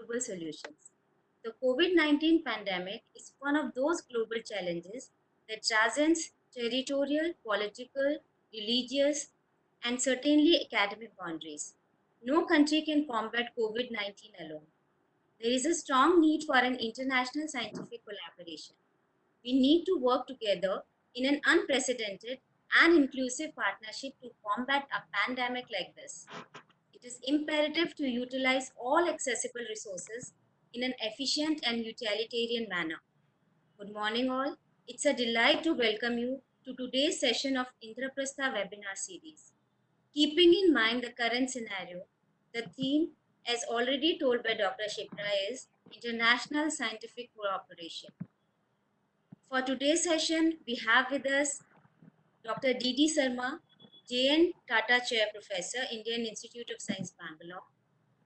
global solutions. The COVID-19 pandemic is one of those global challenges that transcends territorial, political, religious, and certainly academic boundaries. No country can combat COVID-19 alone. There is a strong need for an international scientific collaboration. We need to work together in an unprecedented and inclusive partnership to combat a pandemic like this. It is imperative to utilize all accessible resources in an efficient and utilitarian manner. Good morning, all. It's a delight to welcome you to today's session of Indraprastha webinar series. Keeping in mind the current scenario, the theme, as already told by Dr. Shipra, is International Scientific Cooperation. For today's session, we have with us Dr. D.D. Sarma, J.N. Tata Chair Professor, Indian Institute of Science, Bangalore.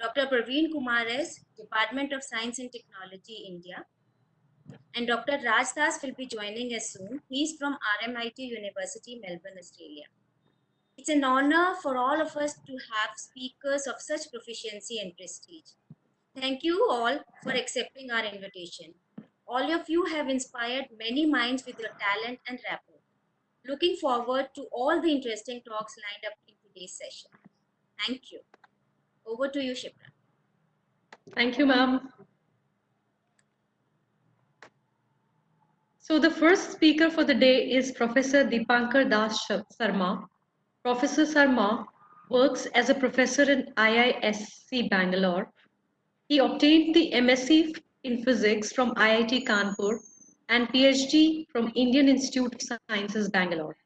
Dr. Praveen Kumar S, Department of Science and Technology, India. And Dr. Raj Das will be joining us soon. He's from RMIT University, Melbourne, Australia. It's an honor for all of us to have speakers of such proficiency and prestige. Thank you all for accepting our invitation. All of you have inspired many minds with your talent and rapport. Looking forward to all the interesting talks lined up in today's session. Thank you. Over to you, Shipra. Thank you, ma'am. So the first speaker for the day is Professor Dipankar Das Sarma. Professor Sarma works as a professor in IISc Bangalore. He obtained the MSc in Physics from IIT Kanpur and PhD from Indian Institute of Sciences, Bangalore.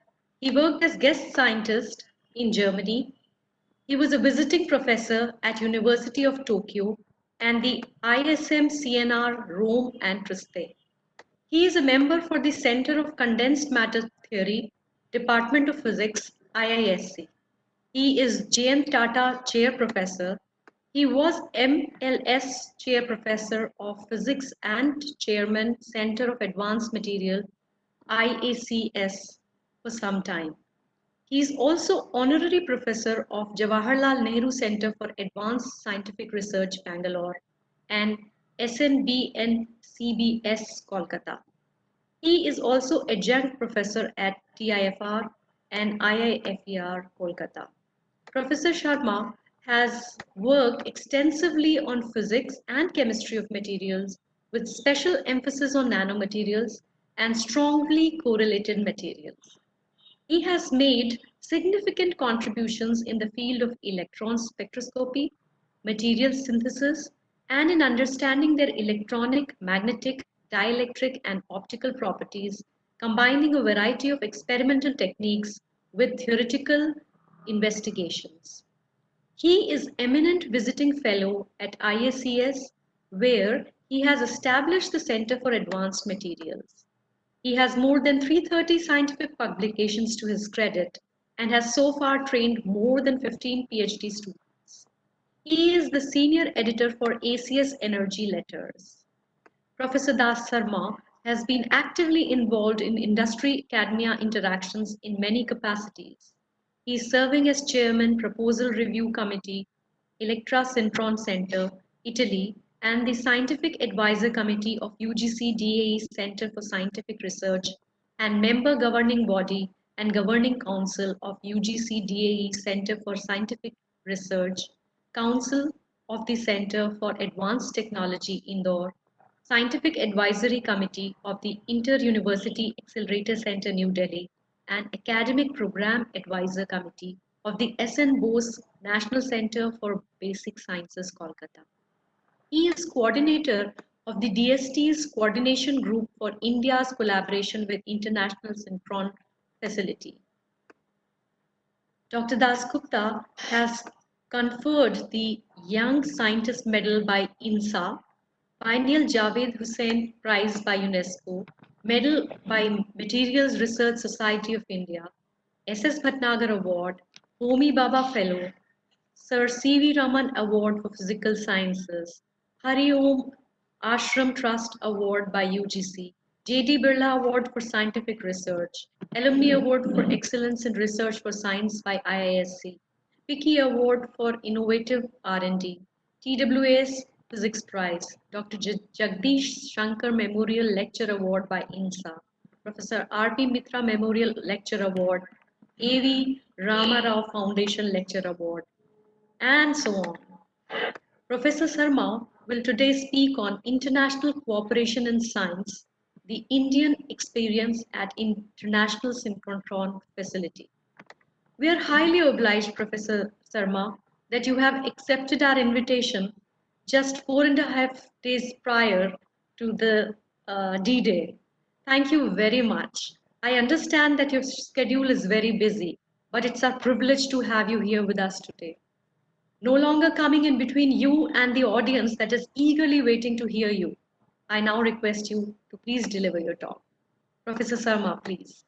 He worked as guest scientist in Germany. He was a visiting professor at University of Tokyo and the ISM CNR Rome and Trieste. He is a member for the Center of Condensed Matter Theory, Department of Physics, IISc. He is J.N. Tata Chair Professor. He was MLS Chair Professor of Physics and Chairman, Center of Advanced Material, IACS, for some time. He is also Honorary Professor of Jawaharlal Nehru Center for Advanced Scientific Research, Bangalore, and SNBNCBS, Kolkata. He is also Adjunct Professor at TIFR and IIFER, Kolkata. Professor Sharma has worked extensively on physics and chemistry of materials with special emphasis on nanomaterials and strongly correlated materials. He has made significant contributions in the field of electron spectroscopy, material synthesis, and in understanding their electronic, magnetic, dielectric, and optical properties, combining a variety of experimental techniques with theoretical investigations. He is eminent visiting fellow at IACS, where he has established the Center for Advanced Materials. He has more than 330 scientific publications to his credit and has so far trained more than 15 PhD students. He is the senior editor for ACS Energy Letters. Professor Das Sarma has been actively involved in industry-academia interactions in many capacities. He is serving as Chairman, Proposal Review Committee, Electra Synchrotron Center, Italy, and the Scientific Advisor Committee of UGC DAE Center for Scientific Research, and member governing body and governing council of UGC DAE Center for Scientific Research, Council of the Center for Advanced Technology, Indore, Scientific Advisory Committee of the Inter-University Accelerator Center, New Delhi, and Academic Program Advisor Committee of the S.N. Bose National Center for Basic Sciences, Kolkata. He is coordinator of the DST's Coordination Group for India's collaboration with International Synchrotron Facility. Dr. Das Gupta has conferred the Young Scientist Medal by INSA, Biennial Javed Hussain Prize by UNESCO, Medal by Materials Research Society of India, S.S. Bhatnagar Award, Homi Baba Fellow, Sir C.V. Raman Award for Physical Sciences, Hari Om Ashram Trust Award by UGC, J.D. Birla Award for Scientific Research, Alumni Award for Excellence in Research for Science by IISc, Picky Award for Innovative R&D, TWS Physics Prize, Dr. Jagdish Shankar Memorial Lecture Award by INSA, Professor R.P. Mitra Memorial Lecture Award, A.V. Ramarao Foundation Lecture Award, and so on. Professor Sarma will today speak on international cooperation in science, the Indian experience at International Synchrotron Facility. We are highly obliged, Professor Sarma, that you have accepted our invitation just 4.5 days prior to the D-Day. Thank you very much. I understand that your schedule is very busy, but it's our privilege to have you here with us today. No longer coming in between you and the audience that is eagerly waiting to hear you, I now request you to please deliver your talk. Professor Sarma, please.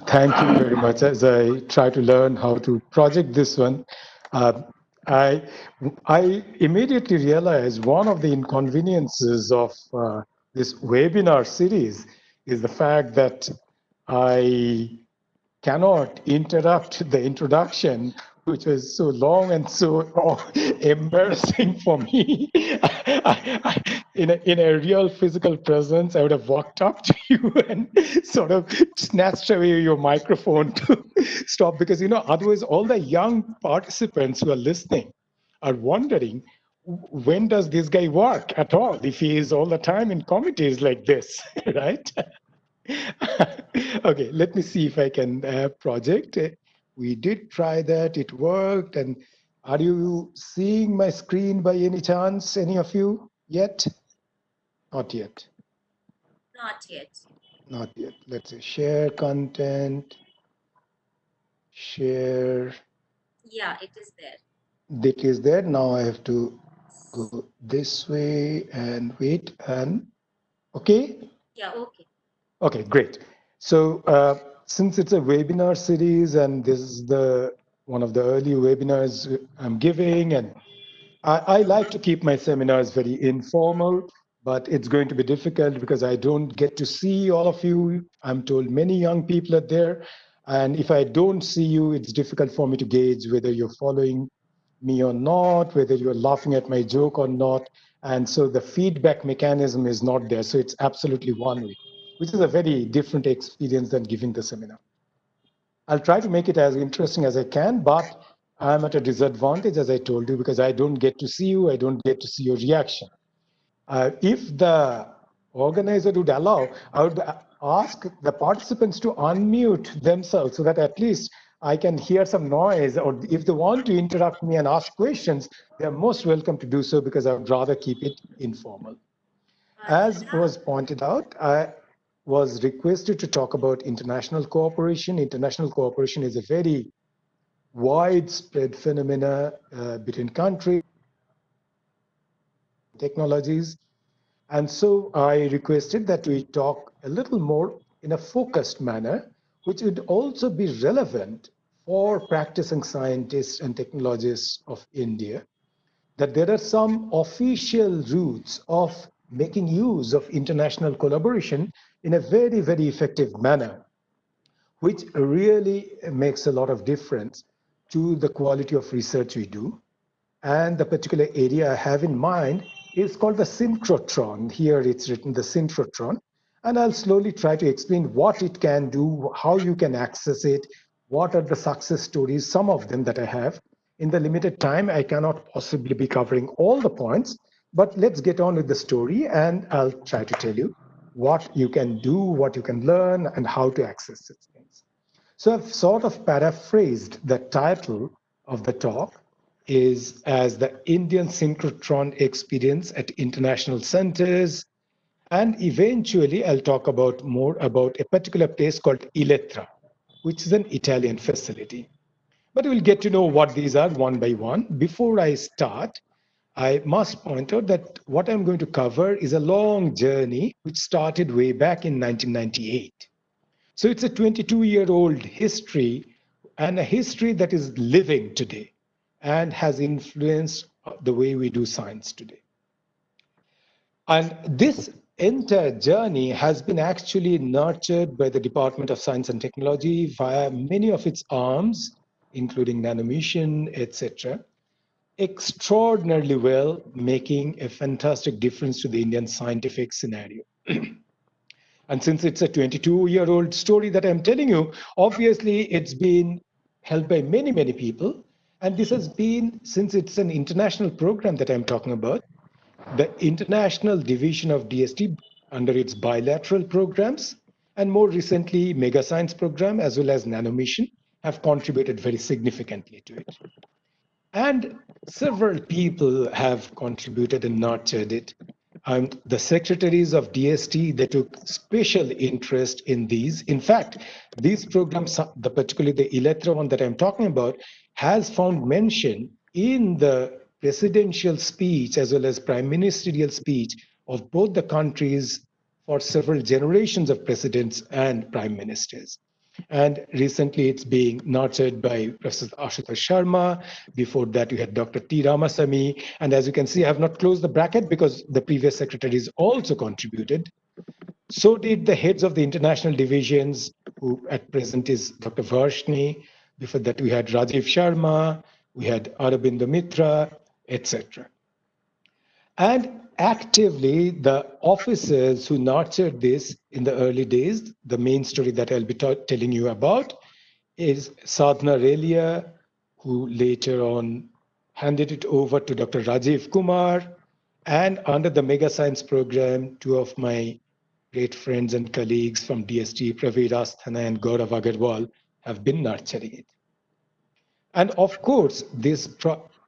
Thank you very much. As I try to learn how to project this one, uh, I immediately realized one of the inconveniences of this webinar series is the fact that I cannot interrupt the introduction, which was so long and so embarrassing for me. In a real physical presence, I would have walked up to you and sort of snatched away your microphone to stop, because otherwise all the young participants who are listening are wondering, when does this guy work at all if he is all the time in committees like this, right? Okay, let me see if I can project. We did try that, it worked. And are you seeing my screen by any chance, any of you yet? Not yet. Not yet. Not yet. Let's say share content, share. Yeah, it is there. That is there. Now I have to go this way and wait. And okay. Yeah, okay. Okay, great. So since it's a webinar series and this is one of the early webinars I'm giving, and I like to keep my seminars very informal, but it's going to be difficult because I don't get to see all of you. I'm told many young people are there. And if I don't see you, it's difficult for me to gauge whether you're following me or not, whether you're laughing at my joke or not. And so the feedback mechanism is not there. So it's absolutely one way, which is a very different experience than giving the seminar. I'll try to make it as interesting as I can, but I'm at a disadvantage, as I told you, because I don't get to see you. I don't get to see your reaction. If the organizer would allow, I would ask the participants to unmute themselves so that at least I can hear some noise, or if they want to interrupt me and ask questions, they're most welcome to do so, because I would rather keep it informal. As was pointed out, I was requested to talk about international cooperation. International cooperation is a very widespread phenomena between countries, technologies. And so I requested that we talk a little more in a focused manner, which would also be relevant for practicing scientists and technologists of India, that there are some official routes of making use of international collaboration in a very, very effective manner, which really makes a lot of difference to the quality of research we do. And the particular area I have in mind is called the Synchrotron. Here it's written the Synchrotron. And I'll slowly try to explain what it can do, how you can access it, what are the success stories, some of them that I have. In the limited time, I cannot possibly be covering all the points, but let's get on with the story and I'll try to tell you what you can do, what you can learn, and how to access these things. So I've sort of paraphrased the title of the talk is as the Indian synchrotron experience at international centers. And eventually I'll talk about more about a particular place called Iletra, which is an Italian facility. But we'll get to know what these are one by one. Before I start, I must point out that what I'm going to cover is a long journey which started way back in 1998. So it's a 22-year-old history, and a history that is living today and has influenced the way we do science today. And this entire journey has been actually nurtured by the Department of Science and Technology via many of its arms, including nanomission, etc., extraordinarily well, making a fantastic difference to the Indian scientific scenario. And since it's a 22-year-old story that I'm telling you, obviously it's been held by many, many people. And this has been, since it's an international program that I'm talking about, the international division of DST under its bilateral programs, and more recently, Mega Science program, as well as Nanomission, have contributed very significantly to it. And several people have contributed and nurtured it. And the secretaries of DST, they took special interest in these. In fact, these programs, particularly the Electra one that I'm talking about, has found mention in the presidential speech as well as prime ministerial speech of both the countries for several generations of presidents and prime ministers. And recently it's being nurtured by Professor Ashutosh Sharma. Before that, you had Dr. T. Ramasamy. And as you can see, I have not closed the bracket because the previous secretaries also contributed. So did the heads of the international divisions, who at present is Dr. Varshni. Before that, we had Rajiv Sharma, we had Aurobindo Mitra, etc. And actively, the officers who nurtured this in the early days, the main story that I'll be telling you about is Sadhna Relia, who later on handed it over to Dr. Rajiv Kumar. And under the Mega Science program, two of my great friends and colleagues from DST, Praveen Asthana and Gaurav Agarwal, have been nurturing it. And of course, these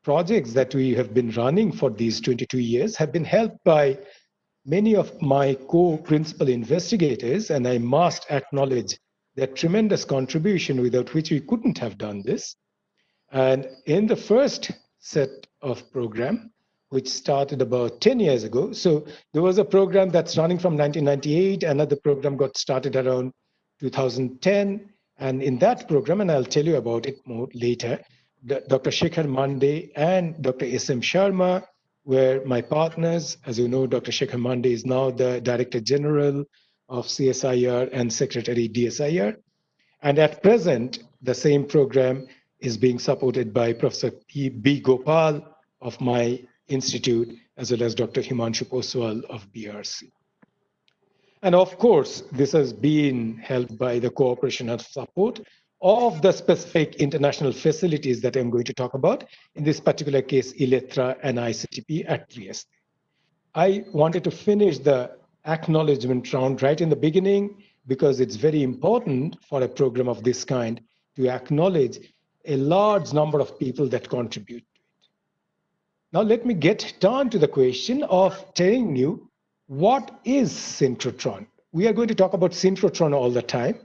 projects that we have been running for these 22 years have been helped by many of my co-principal investigators, and I must acknowledge their tremendous contribution without which we couldn't have done this. And in the first set of program, which started about 10 years ago, so there was a program that's running from 1998, another program got started around 2010, and in that program, and I'll tell you about it more later, Dr. Shekhar Mande and Dr. S.M. Sharma were my partners. As you know, Dr. Shekhar Mande is now the Director General of CSIR and Secretary DSIR. And at present, the same program is being supported by Professor B. Gopal of my institute, as well as Dr. Himanshu Poswal of BRC. And of course, this has been helped by the cooperation and support of the specific international facilities that I'm going to talk about, in this particular case, ILETRA and ICTP at Trieste. I wanted to finish the acknowledgement round right in the beginning because it's very important for a program of this kind to acknowledge a large number of people that contribute to it. Now let me get down to the question of telling you what is synchrotron. We are going to talk about synchrotron all the time.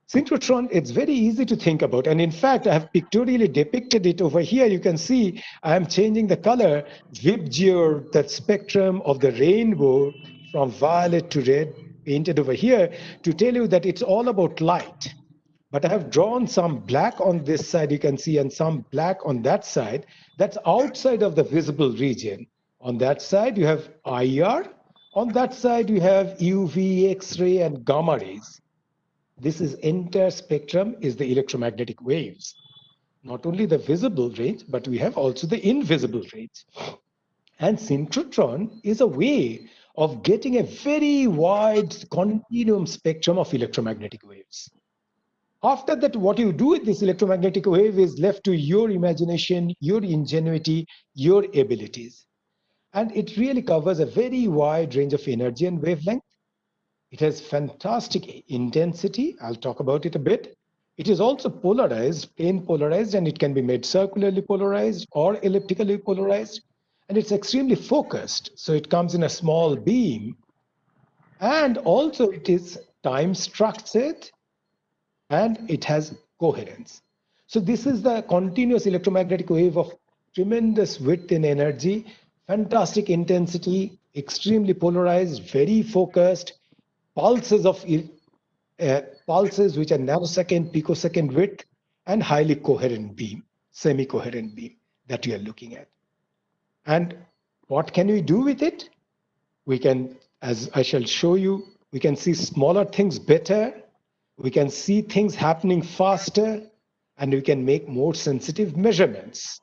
Synchrotron, it's very easy to think about. And in fact, I have pictorially depicted it over here. You can see I am changing the color, VIBGYOR, that spectrum of the rainbow from violet to red, painted over here to tell you that it's all about light. But I have drawn some black on this side, you can see, and some black on that side. That's outside of the visible region. On that side, you have IR. On that side, you have UV, X-ray, and gamma rays. This is entire spectrum is the electromagnetic waves. Not only the visible range, but we have also the invisible range. And synchrotron is a way of getting a very wide continuum spectrum of electromagnetic waves. After that, what you do with this electromagnetic wave is left to your imagination, your ingenuity, your abilities. And it really covers a very wide range of energy and wavelength. It has fantastic intensity. I'll talk about it a bit. It is also polarized, plane polarized, and it can be made circularly polarized or elliptically polarized. And it's extremely focused. So it comes in a small beam. And also it is time structured and it has coherence. So this is the continuous electromagnetic wave of tremendous width in energy, fantastic intensity, extremely polarized, very focused, pulses of pulses which are nanosecond, picosecond width, and highly coherent beam, semi-coherent beam that you are looking at. And what can we do with it? We can, as I shall show you, we can see smaller things better. We can see things happening faster. and we can make more sensitive measurements.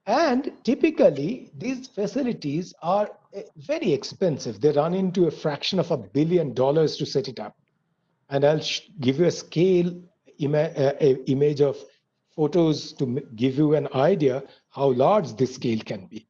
And typically, these facilities are very expensive. They run into a fraction of $1 billion to set it up. And I'll give you a scale image of photos to give you an idea how large this scale can be.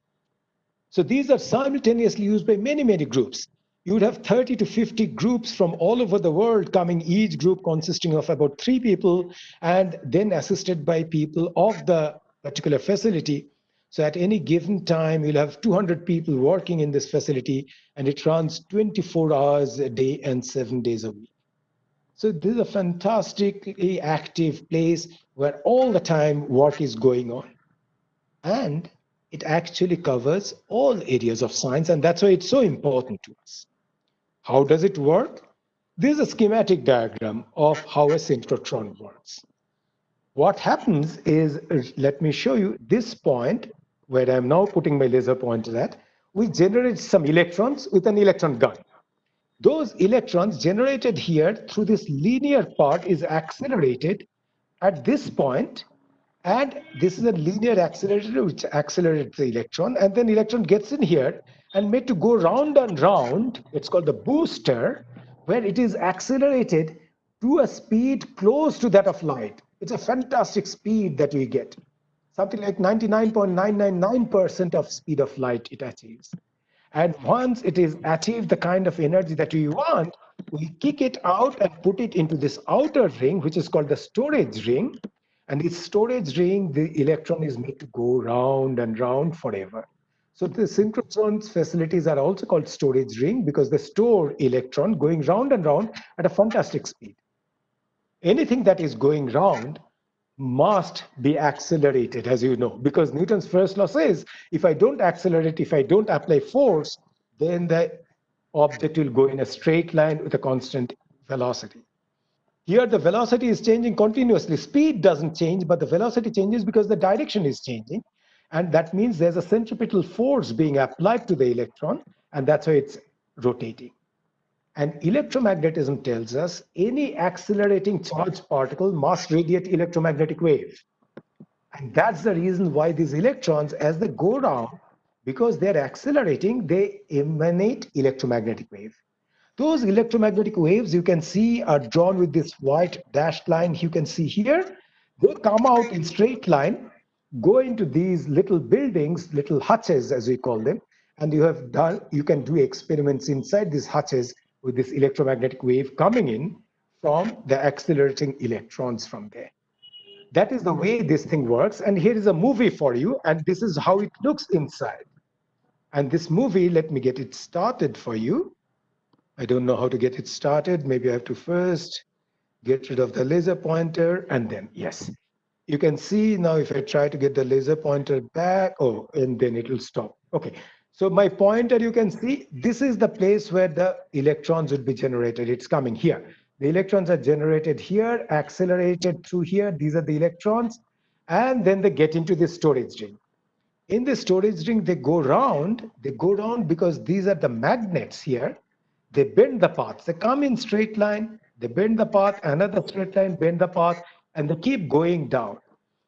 So these are simultaneously used by many, many groups. You would have 30 to 50 groups from all over the world coming, each group consisting of about 3 people, and then assisted by people of the particular facility. So at any given time, you'll have 200 people working in this facility, and it runs 24 hours a day and 7 days a week. So this is a fantastically active place where all the time work is going on. And it actually covers all areas of science, and that's why it's so important to us. How does it work? This is a schematic diagram of how a synchrotron works. What happens is, let me show you this point where I'm now putting my laser pointer at. We generate some electrons with an electron gun. Those electrons generated here through this linear part is accelerated at this point, and this is a linear accelerator which accelerates the electron, and then electron gets in here and made to go round and round. It's called the booster, where it is accelerated to a speed close to that of light. It's a fantastic speed that we get. Something like 99.999% of speed of light it achieves. And once it is achieved the kind of energy that we want, we kick it out and put it into this outer ring, which is called the storage ring. And this storage ring, the electron is made to go round and round forever. So the synchrotron facilities are also called storage ring because they store electron going round and round at a fantastic speed. Anything that is going round must be accelerated, as you know, because Newton's first law says if I don't accelerate, if I don't apply force, then the object will go in a straight line with a constant velocity. Here, the velocity is changing continuously. Speed doesn't change, but the velocity changes because the direction is changing. And that means there's a centripetal force being applied to the electron, and that's why it's rotating. And electromagnetism tells us any accelerating charged particle must radiate electromagnetic wave. And that's the reason why these electrons, as they go down, because they're accelerating, they emanate electromagnetic wave. Those electromagnetic waves you can see are drawn with this white dashed line you can see here. They come out in straight line, go into these little buildings, little hutches as we call them, and you can do experiments inside these hutches with this electromagnetic wave coming in from the accelerating electrons from there. That is the way this thing works. And here is a movie for you, and this is how it looks inside. And this movie, let me get it started for you. I don't know how to get it started. Maybe I have to first get rid of the laser pointer, and then, yes. You can see now if I try to get the laser pointer back, oh, and then it will stop. Okay, so my pointer, you can see, this is the place where the electrons would be generated. It's coming here. The electrons are generated here, accelerated through here. These are the electrons, and then they get into the storage ring. In the storage ring, they go round because these are the magnets here. They bend the path. They come in straight line, they bend the path, another straight line, bend the path, and they keep going down.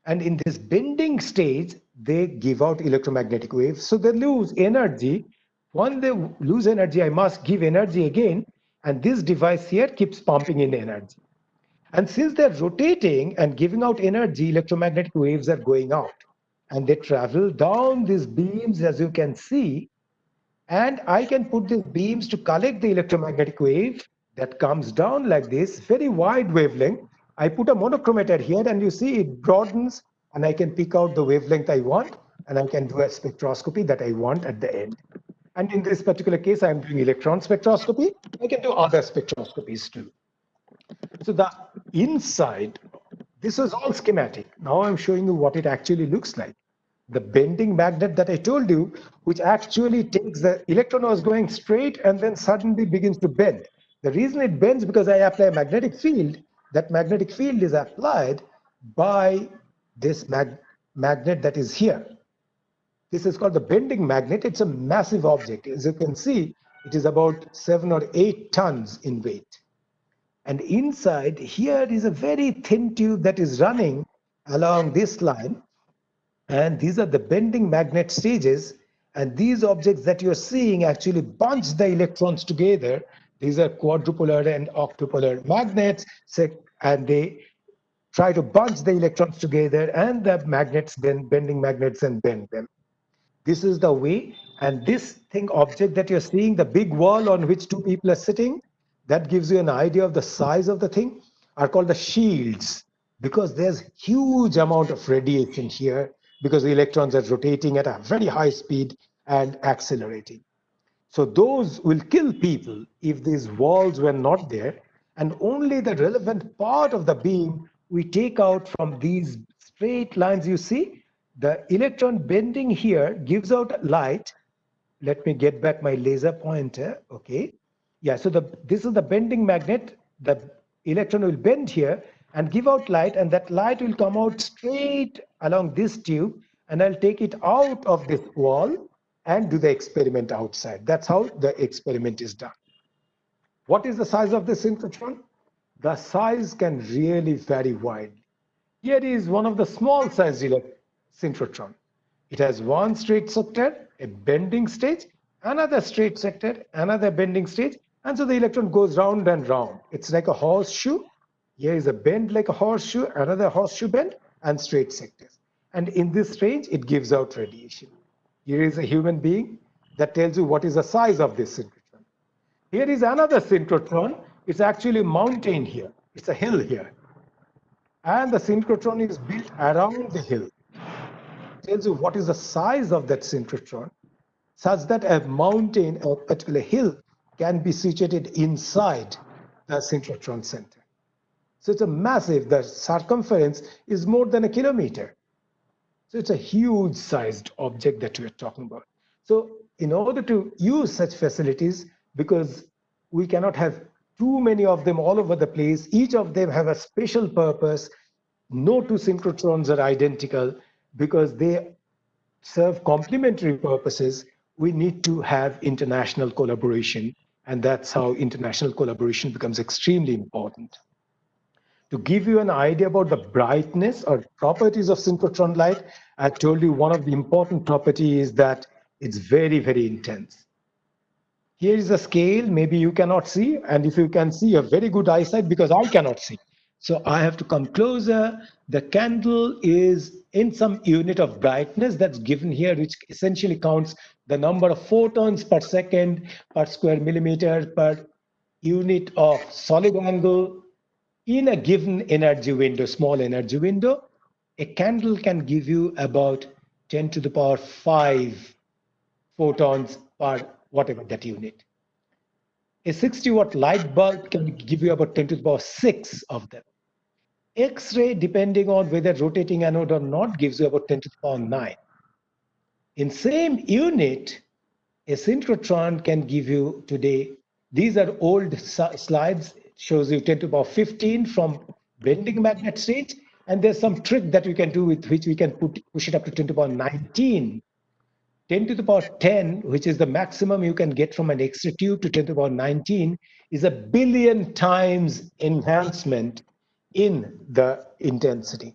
And in this bending stage, they give out electromagnetic waves. So they lose energy. When they lose energy, I must give energy again. And this device here keeps pumping in energy. And since they're rotating and giving out energy, electromagnetic waves are going out. And they travel down these beams, as you can see. And I can put these beams to collect the electromagnetic wave that comes down like this, very wide wavelength. I put a monochromator here, and you see it broadens, and I can pick out the wavelength I want, and I can do a spectroscopy that I want at the end. And in this particular case, I'm doing electron spectroscopy. I can do other spectroscopies too. So the inside, this is all schematic. Now I'm showing you what it actually looks like. The bending magnet that I told you, which actually takes the electron was going straight and then suddenly begins to bend. The reason it bends because I apply a magnetic field. That magnetic field is applied by this magnet that is here. This is called the bending magnet. It's a massive object. As you can see, it is about 7 or 8 tons in weight. And inside here is a very thin tube that is running along this line. And these are the bending magnet stages. And these objects that you're seeing actually bunch the electrons together. These are quadrupolar and octupolar magnets, and they try to bunch the electrons together, and the magnets then bending magnets and bend them. This is the way. And this thing object that you're seeing, the big wall on which two people are sitting, that gives you an idea of the size of the thing, are called the shields, because there's huge amount of radiation here, because the electrons are rotating at a very high speed and accelerating. So those will kill people if these walls were not there, and only the relevant part of the beam we take out from these straight lines you see. The electron bending here gives out light. Let me get back my laser pointer. Okay. Yeah, so this is the bending magnet. The electron will bend here and give out light, and that light will come out straight along this tube, and I'll take it out of this wall and do the experiment outside. That's how the experiment is done. What is the size of the synchrotron? The size can really vary widely. Here is one of the small sized synchrotron. It has one straight sector, a bending stage, another straight sector, another bending stage, and so the electron goes round and round. It's like a horseshoe. Here is a bend like a horseshoe, another horseshoe bend, and straight sectors. And in this range, it gives out radiation. Here is a human being. That tells you what is the size of this synchrotron. Here is another synchrotron. It's actually a mountain here. It's a hill here. And the synchrotron is built around the hill. It tells you what is the size of that synchrotron, such that a mountain or particular hill can be situated inside the synchrotron center. So it's a massive, the circumference is more than a kilometer. So it's a huge sized object that we're talking about. So in order to use such facilities, because we cannot have too many of them all over the place, each of them have a special purpose. No two synchrotrons are identical because they serve complementary purposes. We need to have international collaboration, and that's how international collaboration becomes extremely important. To give you an idea about the brightness or properties of synchrotron light, I told you one of the important properties is that it's very, very intense. Here is a scale, maybe you cannot see, and if you can see, you have very good eyesight because I cannot see. So I have to come closer. The candle is in some unit of brightness that's given here, which essentially counts the number of photons per second, per square millimeter, per unit of solid angle. In a given energy window, small energy window, a candle can give you about 10 to the power 5 photons per whatever that unit. A 60-watt light bulb can give you about 10 to the power 6 of them. X-ray, depending on whether rotating anode or not, gives you about 10 to the power 9. In same unit, a synchrotron can give you today, these are old slides, shows you 10 to the power 15 from bending magnet stage, and there's some trick that we can do with which we can push it up to 10 to the power 19. 10 to the power 10, which is the maximum you can get from an X-ray tube, to 10 to the power 19, is a billion times enhancement in the intensity.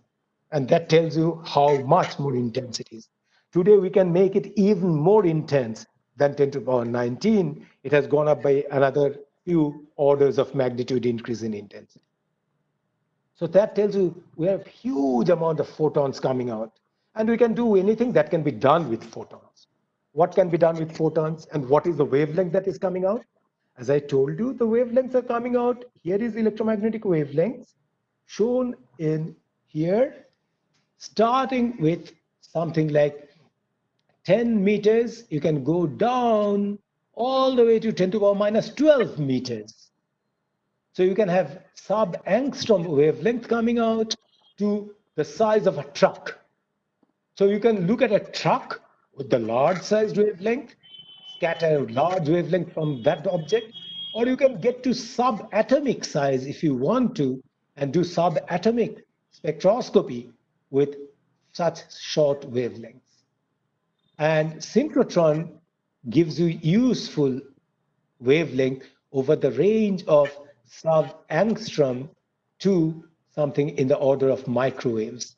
And that tells you how much more intense it is. Today, we can make it even more intense than 10 to the power 19. It has gone up by another few orders of magnitude increase in intensity. So that tells you we have huge amount of photons coming out, and we can do anything that can be done with photons. What can be done with photons, and what is the wavelength that is coming out? As I told you, the wavelengths are coming out. Here is electromagnetic wavelengths shown in here, starting with something like 10 meters. You can go down all the way to 10 to the power minus 12 meters. So you can have sub-angstrom wavelength coming out to the size of a truck. So you can look at a truck with the large sized wavelength, scatter large wavelength from that object, or you can get to subatomic size if you want to, and do subatomic spectroscopy with such short wavelengths. And synchrotron gives you useful wavelength over the range of sub-angstrom to something in the order of microwaves,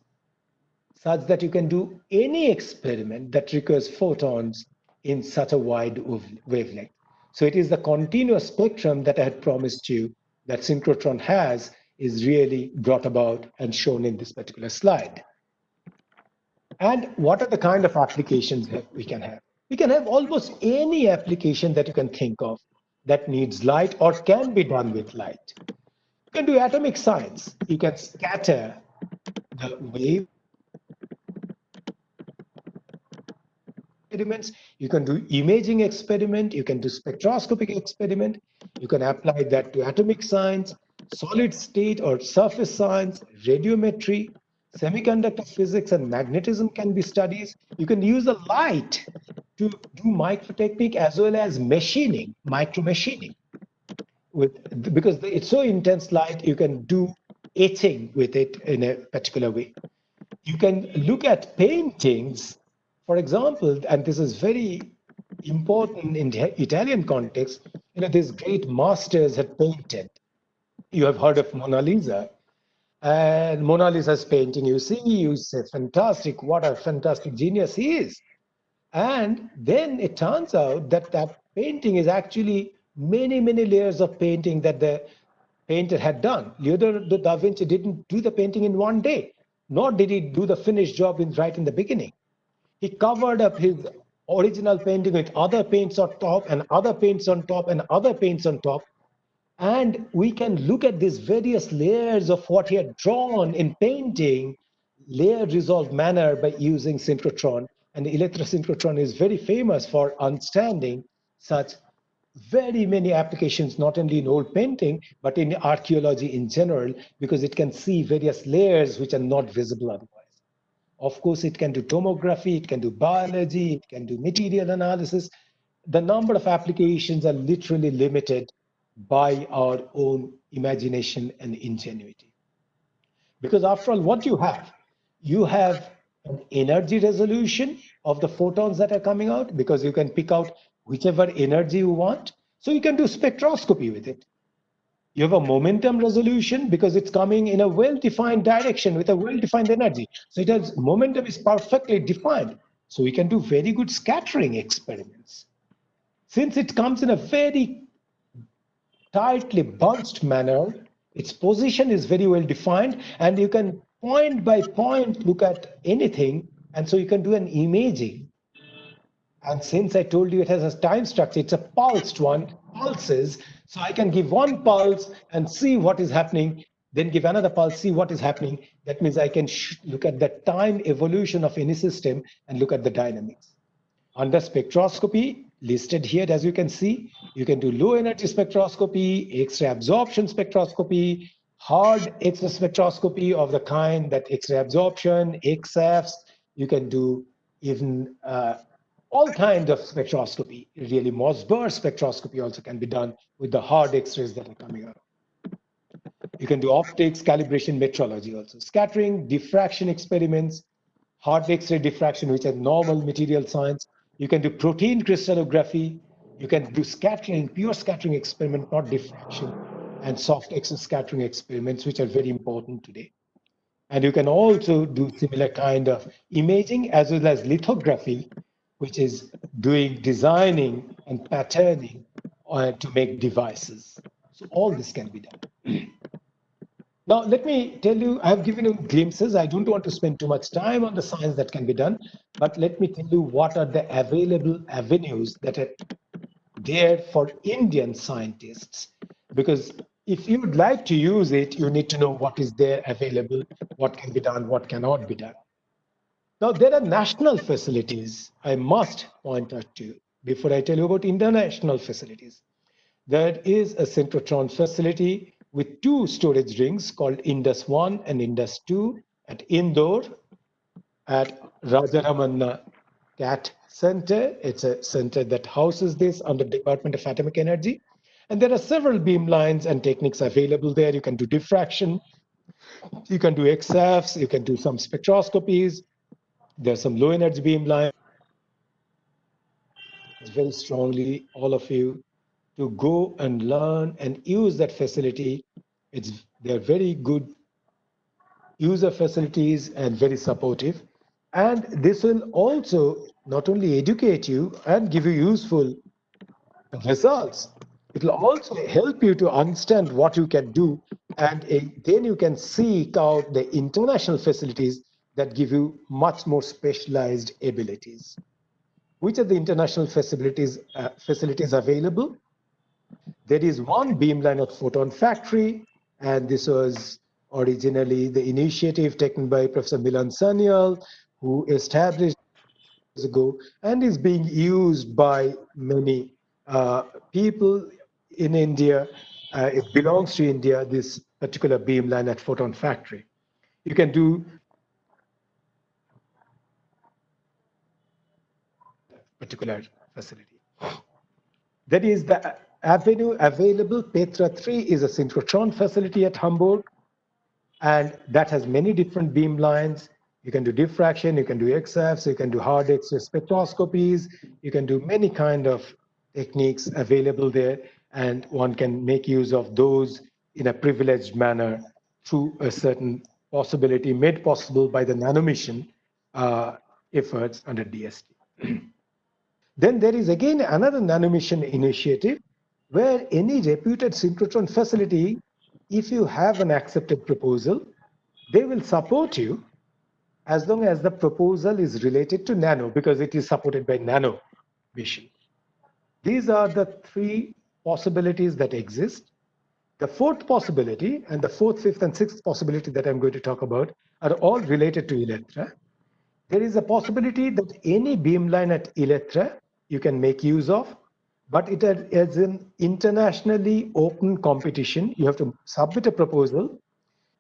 such that you can do any experiment that requires photons in such a wide wavelength. So it is the continuous spectrum that I had promised you that synchrotron has is really brought about and shown in this particular slide. And what are the kind of applications that we can have? We can have almost any application that you can think of that needs light or can be done with light. You can do atomic science. You can scatter the wave experiments. You can do imaging experiment. You can do spectroscopic experiment. You can apply that to atomic science, solid state or surface science, radiometry, semiconductor physics and magnetism can be studied. You can use the light to do microtechnique as well as machining, micro machining. Because it's so intense light, you can do etching with it in a particular way. You can look at paintings, for example, and this is very important in the Italian context. These great masters had painted. You have heard of Mona Lisa. And Mona Lisa's painting, you see, you say, fantastic, what a fantastic genius he is. And then it turns out that that painting is actually many, many layers of painting that the painter had done. Leonardo da Vinci didn't do the painting in one day, nor did he do the finished job right in the beginning. He covered up his original painting with other paints on top and other paints on top and other paints on top. And we can look at these various layers of what he had drawn in painting, layer resolved manner by using synchrotron. And the electrosynchrotron is very famous for understanding such very many applications, not only in old painting, but in archaeology in general, because it can see various layers which are not visible otherwise. Of course, it can do tomography, it can do biology, it can do material analysis. The number of applications are literally limited by our own imagination and ingenuity. Because after all, what you have an energy resolution of the photons that are coming out, because you can pick out whichever energy you want. So you can do spectroscopy with it. You have a momentum resolution because it's coming in a well-defined direction with a well-defined energy. So it has momentum is perfectly defined. So we can do very good scattering experiments. Since it comes in a very tightly bunched manner, its position is very well defined, and you can point by point look at anything, and so you can do an imaging. And since I told you it has a time structure, it's a pulsed one, pulses. So I can give one pulse and see what is happening, then give another pulse, see what is happening. That means I can look at the time evolution of any system and look at the dynamics. Under spectroscopy, listed here, as you can see, you can do low energy spectroscopy, X-ray absorption spectroscopy, hard X-ray spectroscopy of the kind that X-ray absorption, XFs. You can do even all kinds of spectroscopy. Really, Mossberg spectroscopy also can be done with the hard X-rays that are coming out. You can do optics, calibration, metrology also. Scattering, diffraction experiments, hard X-ray diffraction, which is normal material science. You can do protein crystallography. You can do scattering, pure scattering experiment, not diffraction, and soft X-ray scattering experiments, which are very important today. And you can also do similar kind of imaging as well as lithography, which is doing designing and patterning to make devices. So all this can be done. Now, let me tell you, I've given you glimpses. I don't want to spend too much time on the science that can be done, but let me tell you what are the available avenues that are there for Indian scientists. Because if you would like to use it, you need to know what is there available, what can be done, what cannot be done. Now, there are national facilities I must point out to you before I tell you about international facilities. There is a synchrotron facility with two storage rings called Indus 1 and Indus 2 at Indore at Rajaramanna CAT Center. It's a center that houses this under Department of Atomic Energy. And there are several beam lines and techniques available there. You can do diffraction, you can do XFs, you can do some spectroscopies. There's some low energy beam lines very strongly, all of you to go and learn and use that facility. They're very good user facilities and very supportive. And this will also not only educate you and give you useful results, it will also help you to understand what you can do. And then you can seek out the international facilities that give you much more specialized abilities. Which are the international facilities available? There is one beamline at Photon Factory, and this was originally the initiative taken by Professor Milan Sanyal, who established ago and is being used by many people in India. It belongs to India, this particular beamline at Photon Factory. You can do particular facility. That is the avenue available. Petra 3 is a synchrotron facility at Hamburg, and that has many different beam lines. You can do diffraction, you can do XFs, you can do hard X-ray spectroscopies, you can do many kind of techniques available there, and one can make use of those in a privileged manner through a certain possibility made possible by the nanomission efforts under DST. Then there is again another nanomission initiative where any reputed synchrotron facility, if you have an accepted proposal, they will support you as long as the proposal is related to nano, because it is supported by nano mission. These are the three possibilities that exist. The fourth possibility and the fourth, fifth, and sixth possibility that I'm going to talk about are all related to Electra. There is a possibility that any beamline at Electra you can make use of, but it is an internationally open competition. You have to submit a proposal,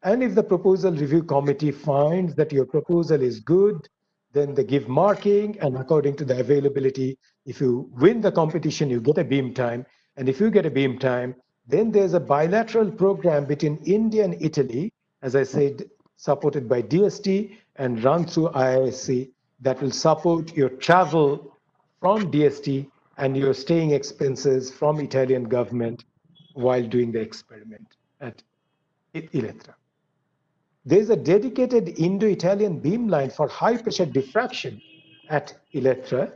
and if the proposal review committee finds that your proposal is good, then they give marking, and according to the availability, if you win the competition, you get a beam time. And if you get a beam time, then there's a bilateral program between India and Italy, as I said, supported by DST and run through IISc, that will support your travel from DST and your staying expenses from Italian government while doing the experiment at Elettra. There's a dedicated Indo-Italian beamline for high-pressure diffraction at Elettra.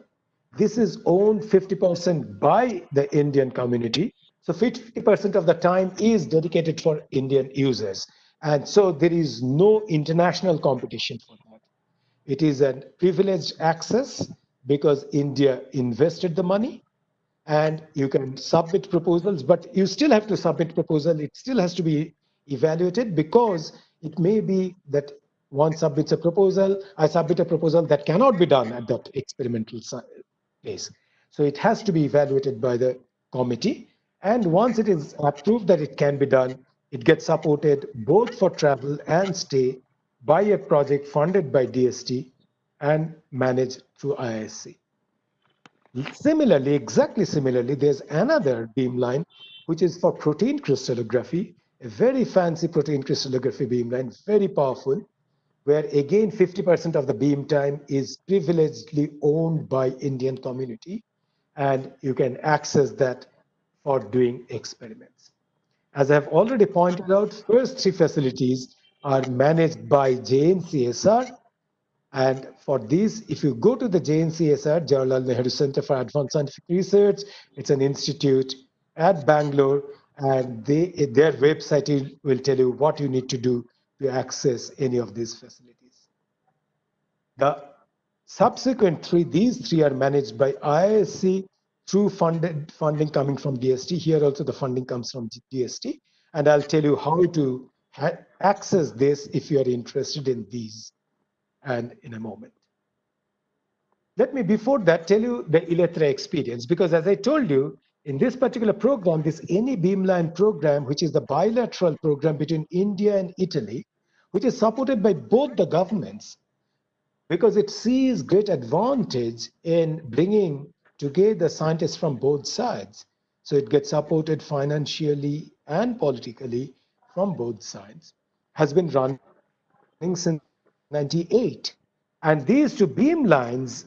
This is owned 50% by the Indian community. So 50% of the time is dedicated for Indian users. And so there is no international competition for that. It is a privileged access because India invested the money, and you can submit proposals, but you still have to submit proposal. It still has to be evaluated, because it may be that one submits a proposal, I submit a proposal that cannot be done at that experimental phase. So it has to be evaluated by the committee. And once it is approved that it can be done, it gets supported both for travel and stay by a project funded by DST and managed through IISc. Similarly, exactly similarly, there's another beamline which is for protein crystallography, a very fancy protein crystallography beamline, very powerful, where again 50% of the beam time is privilegedly owned by Indian community, and you can access that for doing experiments. As I've already pointed out, first three facilities are managed by JNCSR, and for these, if you go to the JNCSR, Jawaharlal Nehru Center for Advanced Scientific Research, it's an institute at Bangalore, and their website will tell you what you need to do to access any of these facilities. The subsequent three, these three are managed by IISc through funding coming from DST. Here also the funding comes from DST, and I'll tell you how to access this if you are interested in these, and in a moment. Let me before that tell you the Electra experience, because as I told you, in this particular program, this any beamline program, which is the bilateral program between India and Italy, which is supported by both the governments, because it sees great advantage in bringing together scientists from both sides. So it gets supported financially and politically from both sides, has been running since 1998. And these two beamlines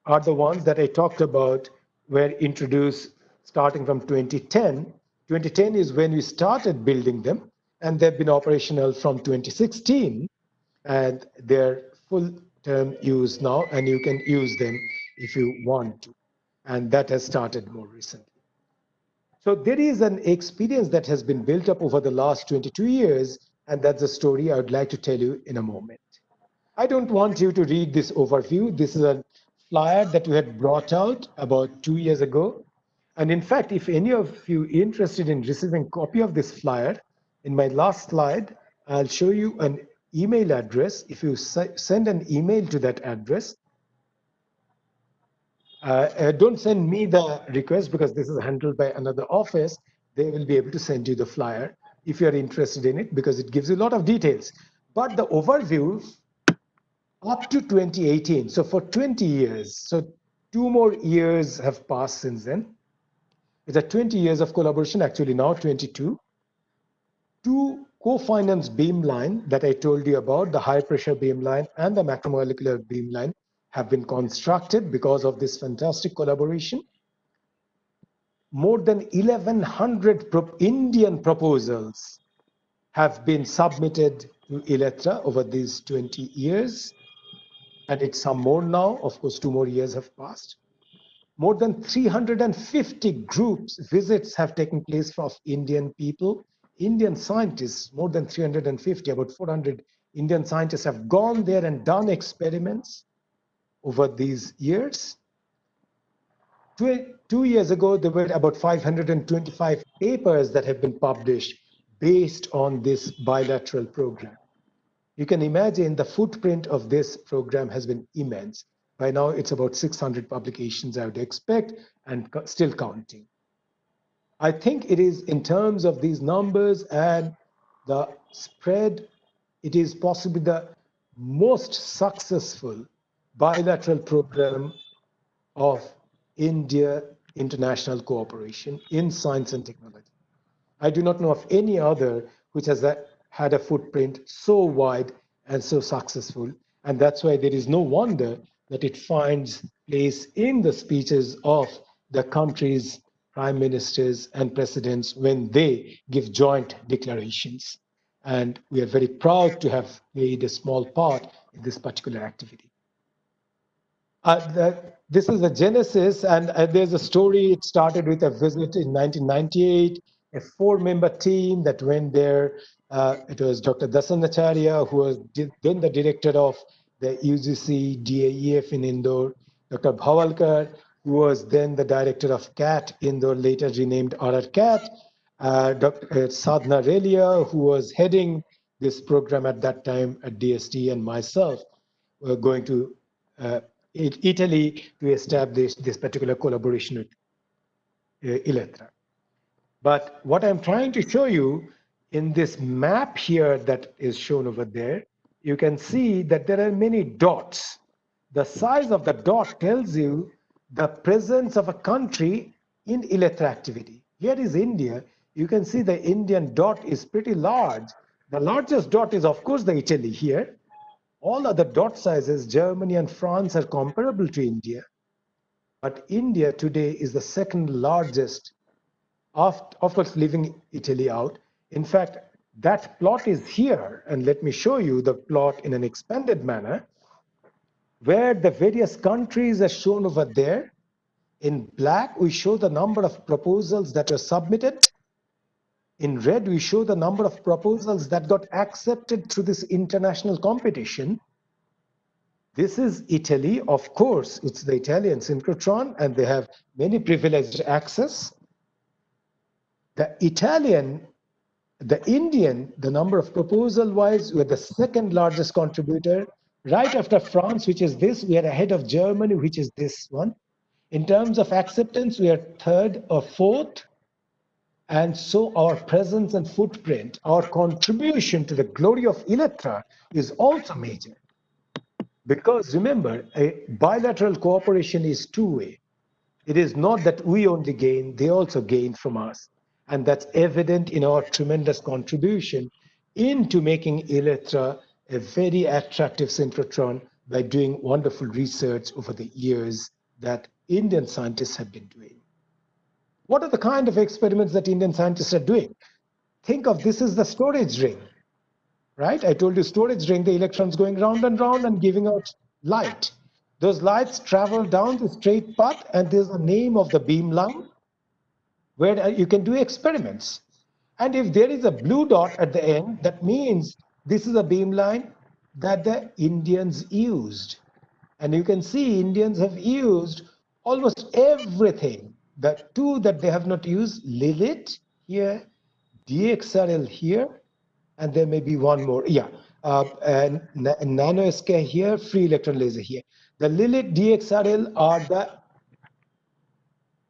are the ones that I talked about, were introduced starting from 2010. 2010 is when we started building them, and they've been operational from 2016, and they're full term use now, and you can use them if you want to. And that has started more recently. So there is an experience that has been built up over the last 22 years, and that's a story I would like to tell you in a moment. I don't want you to read this overview. This is a flyer that we had brought out about 2 years ago. And in fact, if any of you interested in receiving a copy of this flyer, in my last slide, I'll show you an email address. If you send an email to that address, don't send me the request because this is handled by another office. They will be able to send you the flyer if you're interested in it because it gives you a lot of details. But the overview up to 2018, so for 20 years, so 2 more years have passed since then. It's a 20 years of collaboration, actually now 22. Two co-finance beamline that I told you about, the high pressure beamline and the macromolecular beamline, have been constructed because of this fantastic collaboration. More than 1,100 Indian proposals have been submitted to ILETRA over these 20 years. And it's some more now. Of course, 2 more years have passed. More than 350 groups visits have taken place of Indian people, Indian scientists, more than 350, about 400 Indian scientists have gone there and done experiments over these years. 2 years ago, there were about 525 papers that have been published based on this bilateral program. You can imagine the footprint of this program has been immense. By now, it's about 600 publications, I would expect, and still counting. I think it is in terms of these numbers and the spread, it is possibly the most successful bilateral program of India international cooperation in science and technology. I do not know of any other which has had a footprint so wide and so successful. And that's why there is no wonder that it finds place in the speeches of the country's prime ministers and presidents when they give joint declarations. And we are very proud to have played a small part in this particular activity. This is the genesis, and there's a story. It started with a visit in 1998, a 4-member team that went there. It was Dr. Dasanacharya, who was then the director of the UGC DAEF in Indore, Dr. Bhavalkar, who was then the director of CAT Indore, later renamed RR-CAT, Dr. Sadhna Relia, who was heading this program at that time at DST, and myself were going to Italy to establish this particular collaboration with ILETRA. But what I'm trying to show you in this map here that is shown over there, you can see that there are many dots. The size of the dot tells you the presence of a country in ILETRA activity. Here is India. You can see the Indian dot is pretty large. The largest dot is, of course, the Italy here. All other dot sizes, Germany and France, are comparable to India. But India today is the second largest, of course, leaving Italy out. In fact, that plot is here. And let me show you the plot in an expanded manner, where the various countries are shown over there. In black, we show the number of proposals that were submitted. In red, we show the number of proposals that got accepted through this international competition. This is Italy, of course, it's the Italian synchrotron, and they have many privileged access. The Indian, the number of proposal-wise, we're the second largest contributor. Right after France, which is this, we are ahead of Germany, which is this one. In terms of acceptance, we are third or fourth. And so our presence and footprint, our contribution to the glory of ILETRA is also major. Because remember, a bilateral cooperation is two-way. It is not that we only gain, they also gain from us. And that's evident in our tremendous contribution into making ILETRA a very attractive synchrotron by doing wonderful research over the years that Indian scientists have been doing. What are the kind of experiments that Indian scientists are doing? Think of this is the storage ring, right? I told you storage ring, the electrons going round and round and giving out light. Those lights travel down the straight path, and there's the name of the beam line where you can do experiments. And if there is a blue dot at the end, that means this is a beamline that the Indians used. And you can see Indians have used almost everything. The two that they have not used, Lilith here, DXRL here, and there may be one more. Yeah, and nanoscale here, free electron laser here. The Lilith DXRL are the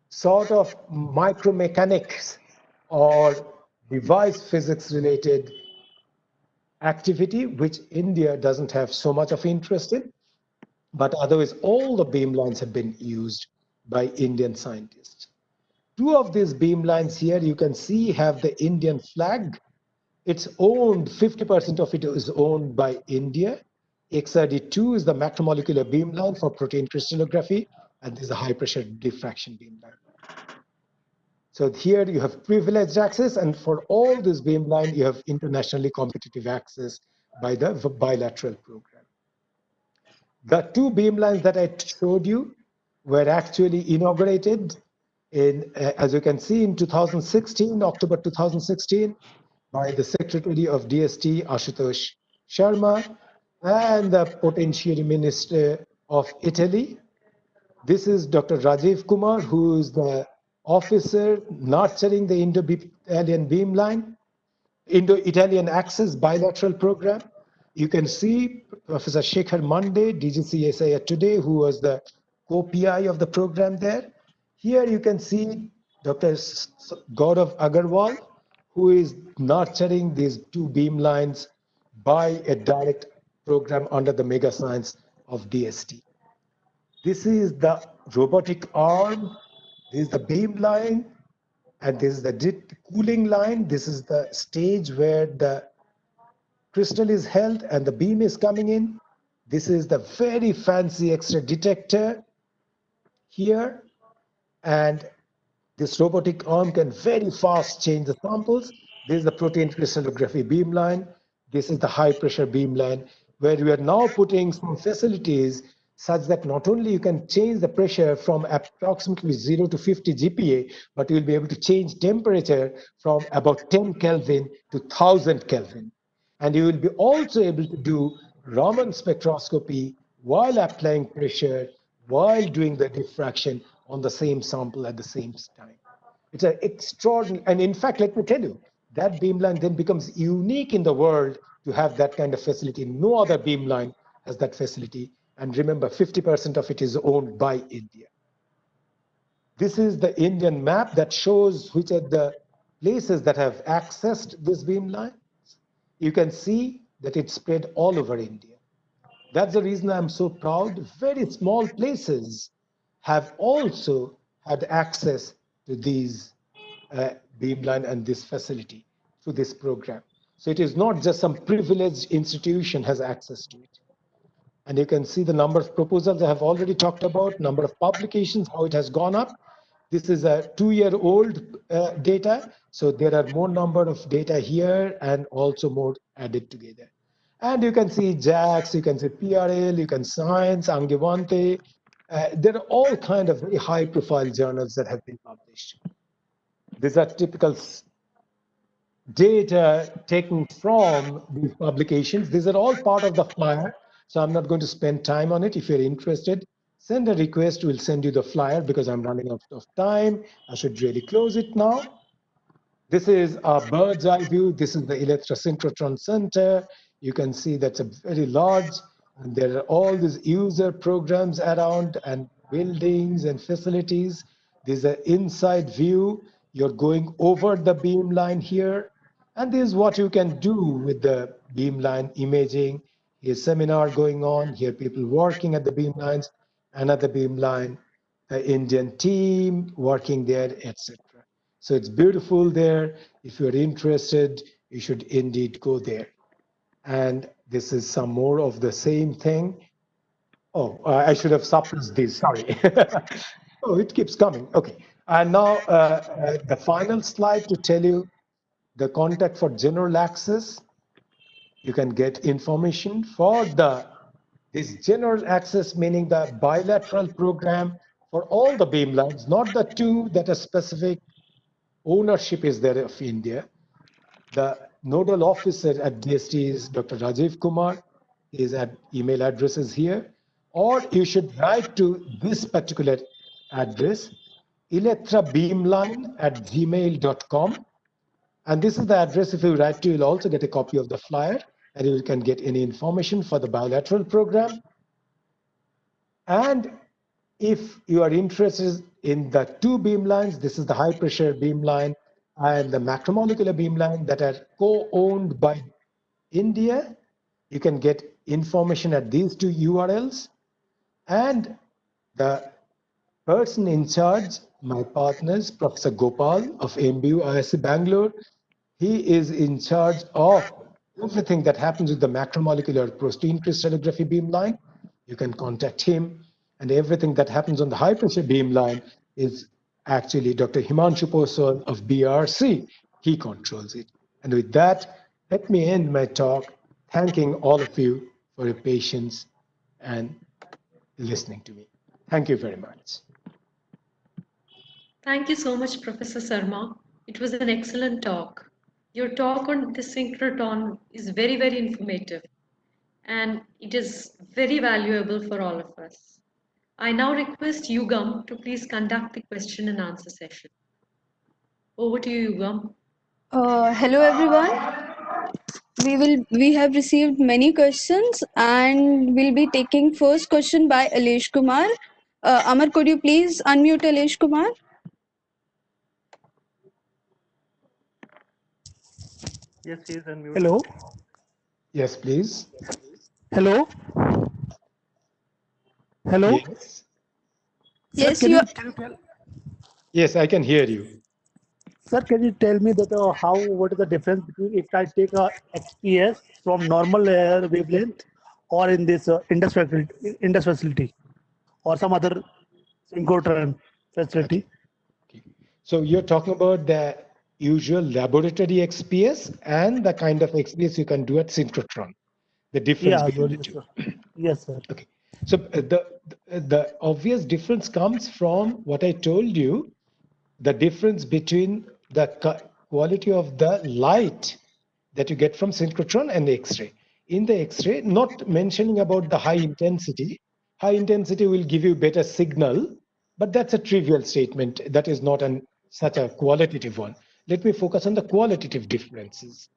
sort of micromechanics or device physics related activity, which India doesn't have so much of interest in. But otherwise, all the beamlines have been used by Indian scientists. Two of these beamlines here you can see have the Indian flag. It's owned, 50% of it is owned by India. XRD2 is the macromolecular beamline for protein crystallography, and this is a high pressure diffraction beamline. So here you have privileged access, and for all this beamline, you have internationally competitive access by the bilateral program. The two beamlines that I showed you were actually inaugurated in, as you can see, in 2016, October 2016, by the Secretary of DST, Ashutosh Sharma, and the Potentiary Minister of Italy. This is Dr. Rajiv Kumar, who is the officer nurturing the Indo-Italian beamline, Indo-Italian Access bilateral program. You can see Professor Shekhar Mande, DGCSIR today, who was the co-PI of the program there. Here you can see Dr. Gaurav Agarwal, who is nurturing these two beamlines by a direct program under the mega science of DST. This is the robotic arm, this is the beam line, and this is the cooling line. This is the stage where the crystal is held and the beam is coming in. This is the very fancy X-ray detector here. And this robotic arm can very fast change the samples. This is the protein crystallography beamline. This is the high pressure beamline, where we are now putting some facilities such that not only you can change the pressure from approximately 0 to 50 GPa, but you'll be able to change temperature from about 10 Kelvin to 1000 Kelvin. And you will be also able to do Raman spectroscopy while applying pressure, while doing the diffraction on the same sample at the same time. It's an extraordinary, and in fact, let me tell you, that beamline then becomes unique in the world to have that kind of facility. No other beamline has that facility. And remember, 50% of it is owned by India. This is the Indian map that shows which are the places that have accessed this beamline. You can see that it's spread all over India. That's the reason I'm so proud. Very small places have also had access to these beamline and this facility through this program. So it is not just some privileged institution has access to it. And you can see the number of proposals I have already talked about, number of publications, how it has gone up. This is a 2-year-old data. So there are more number of data here and also more added together. And you can see JAX, you can see PRL, you can Science, Angewandte. There are all kind of very high profile journals that have been published. These are typical data taken from these publications. These are all part of the flyer. So I'm not going to spend time on it. If you're interested, send a request. We'll send you the flyer because I'm running out of time. I should really close it now. This is a bird's eye view. This is the Synchrotron Center. You can see that's a very large, and there are all these user programs around and buildings and facilities. There's an inside view. You're going over the beam line here. And this is what you can do with the beamline imaging. Here's seminar going on. Here people working at the beamlines, another beamline, the Indian team working there, etc. So it's beautiful there. If you're interested, you should indeed go there. And this is some more of the same thing. Oh, I should have suppressed this, sorry. Oh, it keeps coming. Okay. And now the final slide to tell you the contact for general access. You can get information for this general access, meaning the bilateral program for all the beamlines, not the two that are specific ownership is there of India. The nodal officer at DST is Dr. Rajiv Kumar. His email address is here. Or you should write to this particular address, electrabeamline@gmail.com. And this is the address. If you write to, you'll also get a copy of the flyer and you can get any information for the bilateral program. And if you are interested in the two beamlines, this is the high pressure beamline and the macromolecular beamline that are co-owned by India. You can get information at these two URLs. And the person in charge, my partners, Professor Gopal of MBU IISc Bangalore, he is in charge of everything that happens with the macromolecular protein crystallography beamline. You can contact him. And everything that happens on the high pressure beamline is actually Dr. Himanshu Poswal of BRC. He controls it. And with that, let me end my talk thanking all of you for your patience and listening to me. Thank you very much. Thank you so much, Professor Sarma. It was an excellent talk. Your talk on the synchrotron is very, very informative, and it is very valuable for all of us. I now request Yugam to please conduct the question and answer session. Over to you, Yugam. Hello everyone. We have received many questions and we'll be taking first question by Alish Kumar. Amar, could you please unmute Alish Kumar? Yes, he is unmuted. Hello. Yes, please. Hello. Hello. Yes. Sir, Yes, can you. you tell, Yes, I can hear you. sir, can you tell me that what is the difference between if I take a XPS from normal wavelength or in this Indus facility or some other synchrotron facility? Okay. So you're talking about the usual laboratory XPS and the kind of XPS you can do at synchrotron. The difference Yeah, between the yes, two. sir. Yes, sir. Okay. So the obvious difference comes from what I told you, the difference between the quality of the light that you get from synchrotron and the X-ray. In the X-ray, not mentioning about the high intensity will give you better signal, but that's a trivial statement. That is not such a qualitative one. Let me focus on the qualitative differences.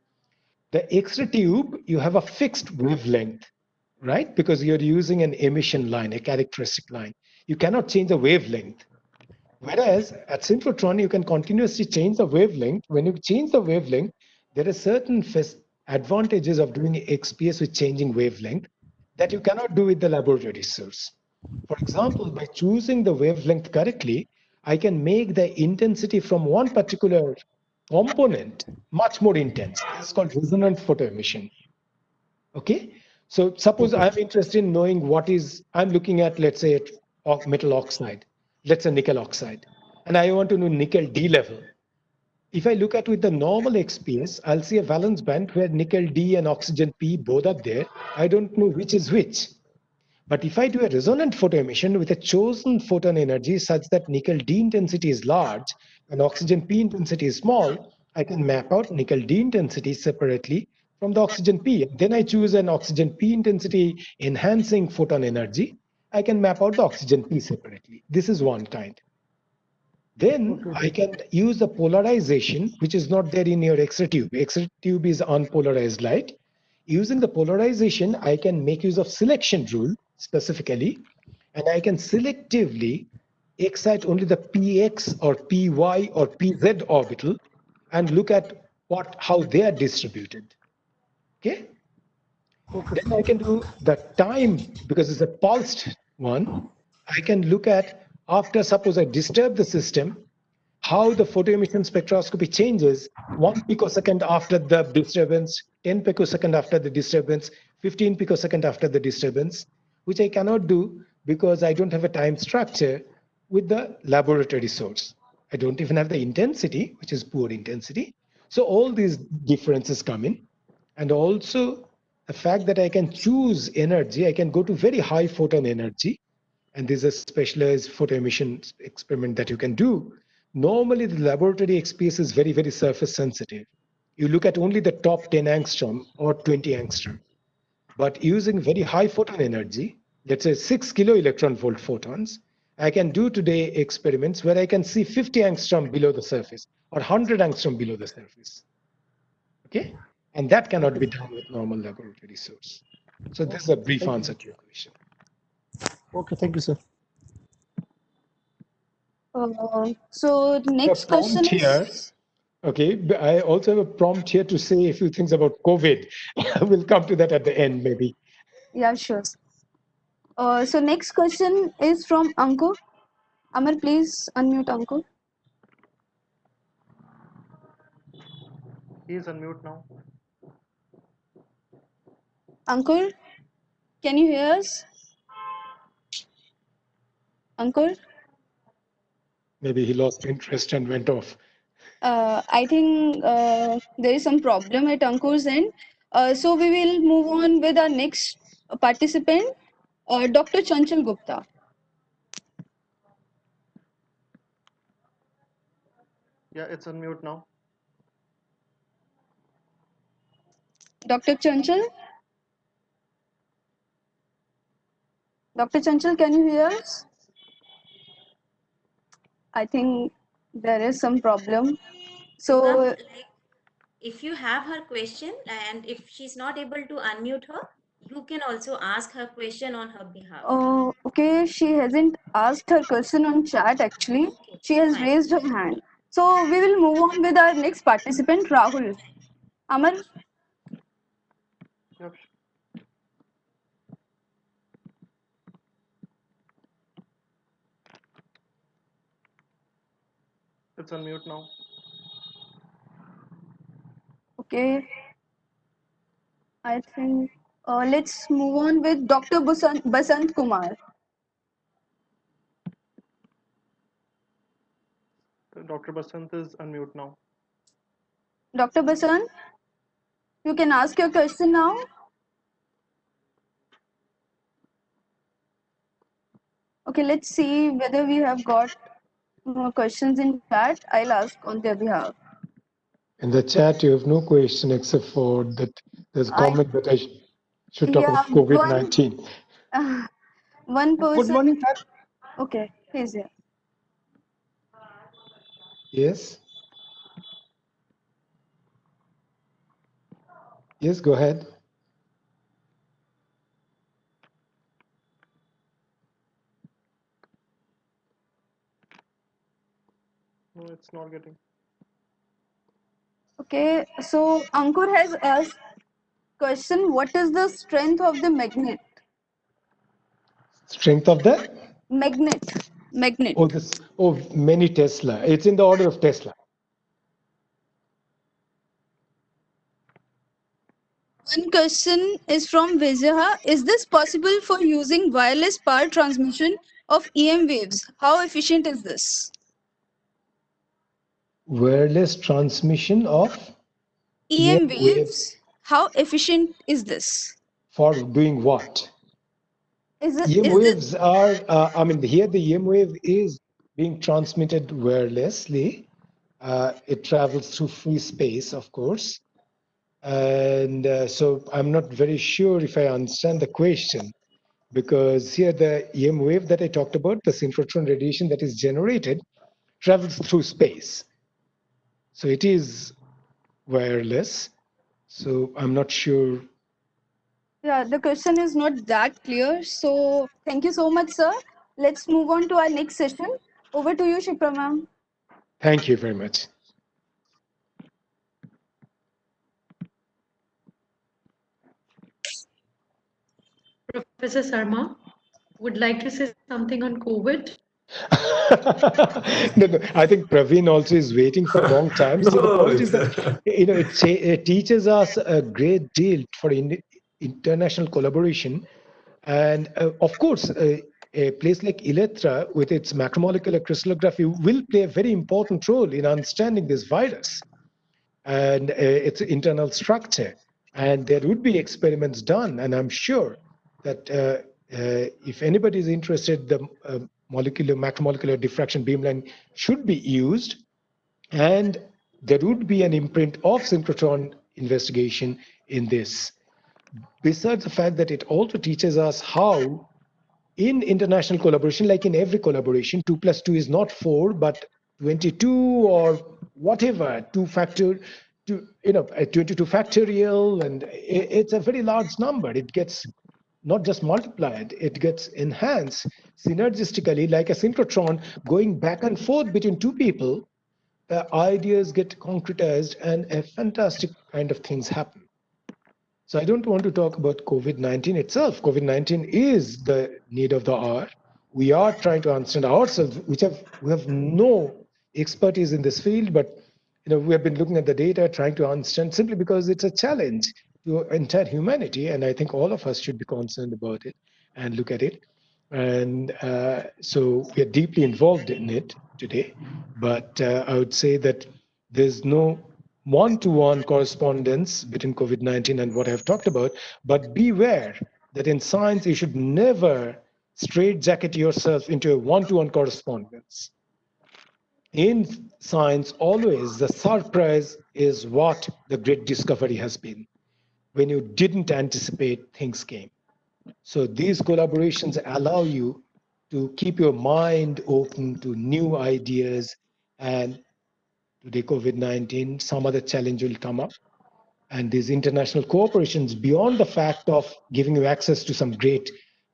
The X-ray tube, you have a fixed wavelength, right? Because you're using an emission line, a characteristic line. You cannot change the wavelength. Whereas at synchrotron, you can continuously change the wavelength. When you change the wavelength, there are certain advantages of doing XPS with changing wavelength that you cannot do with the laboratory source. For example, by choosing the wavelength correctly, I can make the intensity from one particular component much more intense. This is called resonant photoemission. Okay. So suppose Okay. I'm interested in knowing I'm looking at, let's say, metal oxide, let's say nickel oxide, and I want to know nickel D level. If I look at with the normal XPS, I'll see a valence band where nickel D and oxygen P both are there. I don't know which is which. But if I do a resonant photoemission with a chosen photon energy such that nickel D intensity is large and oxygen P intensity is small, I can map out nickel D intensity separately from the oxygen P. Then I choose an oxygen P intensity enhancing photon energy. I can map out the oxygen P separately. This is one kind. Then Okay. I can use the polarization, which is not there in your X-ray tube. X-ray tube is unpolarized light. Using the polarization, I can make use of selection rule specifically, and I can selectively excite only the px or py or pz orbital and look at how they are distributed. Okay. Okay. Then I can do the time because it's a pulsed one. I can look at after suppose I disturb the system, how the photoemission spectroscopy changes 1 picosecond after the disturbance, 10 picosecond after the disturbance, 15 picosecond after the disturbance, which I cannot do because I don't have a time structure with the laboratory source. I don't even have the intensity, which is poor intensity. So all these differences come in. And also the fact that I can choose energy, I can go to very high photon energy. And this is a specialized photo emission experiment that you can do. Normally, the laboratory XPS is very, very surface sensitive. You look at only the top 10 angstrom or 20 angstrom. But using very high photon energy, let's say 6 kilo electron volt photons, I can do today experiments where I can see 50 angstrom below the surface or 100 angstrom below the surface. Okay? And that cannot be done with normal laboratory source. So this is a brief answer to your question. Okay, thank you, sir. So the A next question prompt here. is, Okay, I also have a prompt here to say a few things about COVID. We'll come to that at the end, maybe. yeah, sure. So next question is from Ankur. Amar, please unmute Ankur. He is unmute now. Ankur, can you hear us? Ankur? Maybe he lost interest and went off. I think there is some problem at Ankur's end. So we will move on with our next participant, Dr. Chanchal Gupta. Yeah, it's unmute now. Dr. Chanchal? Dr. Chanchal, can you hear us? I think there is some problem. Ma'am, So like, if you have her question and if she's not able to unmute her, you can also ask her question on her behalf. okay, she hasn't asked her question on chat actually. Okay, She has fine. raised her hand. So we will move on with our next participant, Rahul. Amar, Yep. It's unmute now. okay. I think let's move on with Dr. Basant Kumar. Dr. Basant is unmute now. Dr. Basant, you can ask your question now. Okay, let's see whether we have got more questions in chat. I'll ask on their behalf. In the chat, you have no question except for that there's a I comment that I should talk yeah, about COVID-19. one Good person. morning, sir. Okay, he's here. Yes? Yes, go ahead. No, it's not getting. Okay, so Ankur has asked question: what is the strength of the magnet? Strength of the? Magnet. Magnet. Many Tesla. It's in the order of Tesla. One question is from Vijaha. Is this possible for using wireless power transmission of EM waves? How efficient is this? Wireless transmission of EM EM waves waves. How efficient is this? for doing what? Is EM it waves are, here the EM wave is being transmitted wirelessly. It travels through free space, of course. And so I'm not very sure if I understand the question, because here the EM wave that I talked about, the synchrotron radiation that is generated, travels through space. So it is wireless. So I'm not sure. Yeah, the question is not that clear. So thank you so much, sir. Let's move on to our next session. Over to you, Shipra ma'am. Thank you very much. Professor Sarma would like to say something on COVID. No, I think Praveen also is waiting for a long time. See, the No, point is it's that it teaches us a great deal for international collaboration, and of course, a place like Electra, with its macromolecular crystallography, will play a very important role in understanding this virus and its internal structure. And there would be experiments done, and I'm sure that if anybody is interested, the macromolecular diffraction beamline should be used, and there would be an imprint of synchrotron investigation in this. Besides the fact that it also teaches us how, in international collaboration, like in every collaboration, 2 plus 2 is not 4, but 22 or whatever, 2 factor, a 22 factorial, and it's a very large number. It gets not just multiplied, it gets enhanced synergistically, like a synchrotron going back and forth between two people. Ideas get concretized and a fantastic kind of things happen. So I don't want to talk about COVID-19 itself. COVID-19 is the need of the hour. We are trying to understand ourselves, we have no expertise in this field, but we have been looking at the data, trying to understand, simply because it's a challenge to entire humanity, and I think all of us should be concerned about it and look at it. And so we are deeply involved in it today. But I would say that there's no one-to-one correspondence between COVID-19 and what I've talked about, but beware that in science you should never straitjacket yourself into a one-to-one correspondence. In science, always the surprise is what the great discovery has been. When you didn't anticipate, things came. So these collaborations allow you to keep your mind open to new ideas. And today, COVID-19, some other challenge will come up. And these international cooperations, beyond the fact of giving you access to some great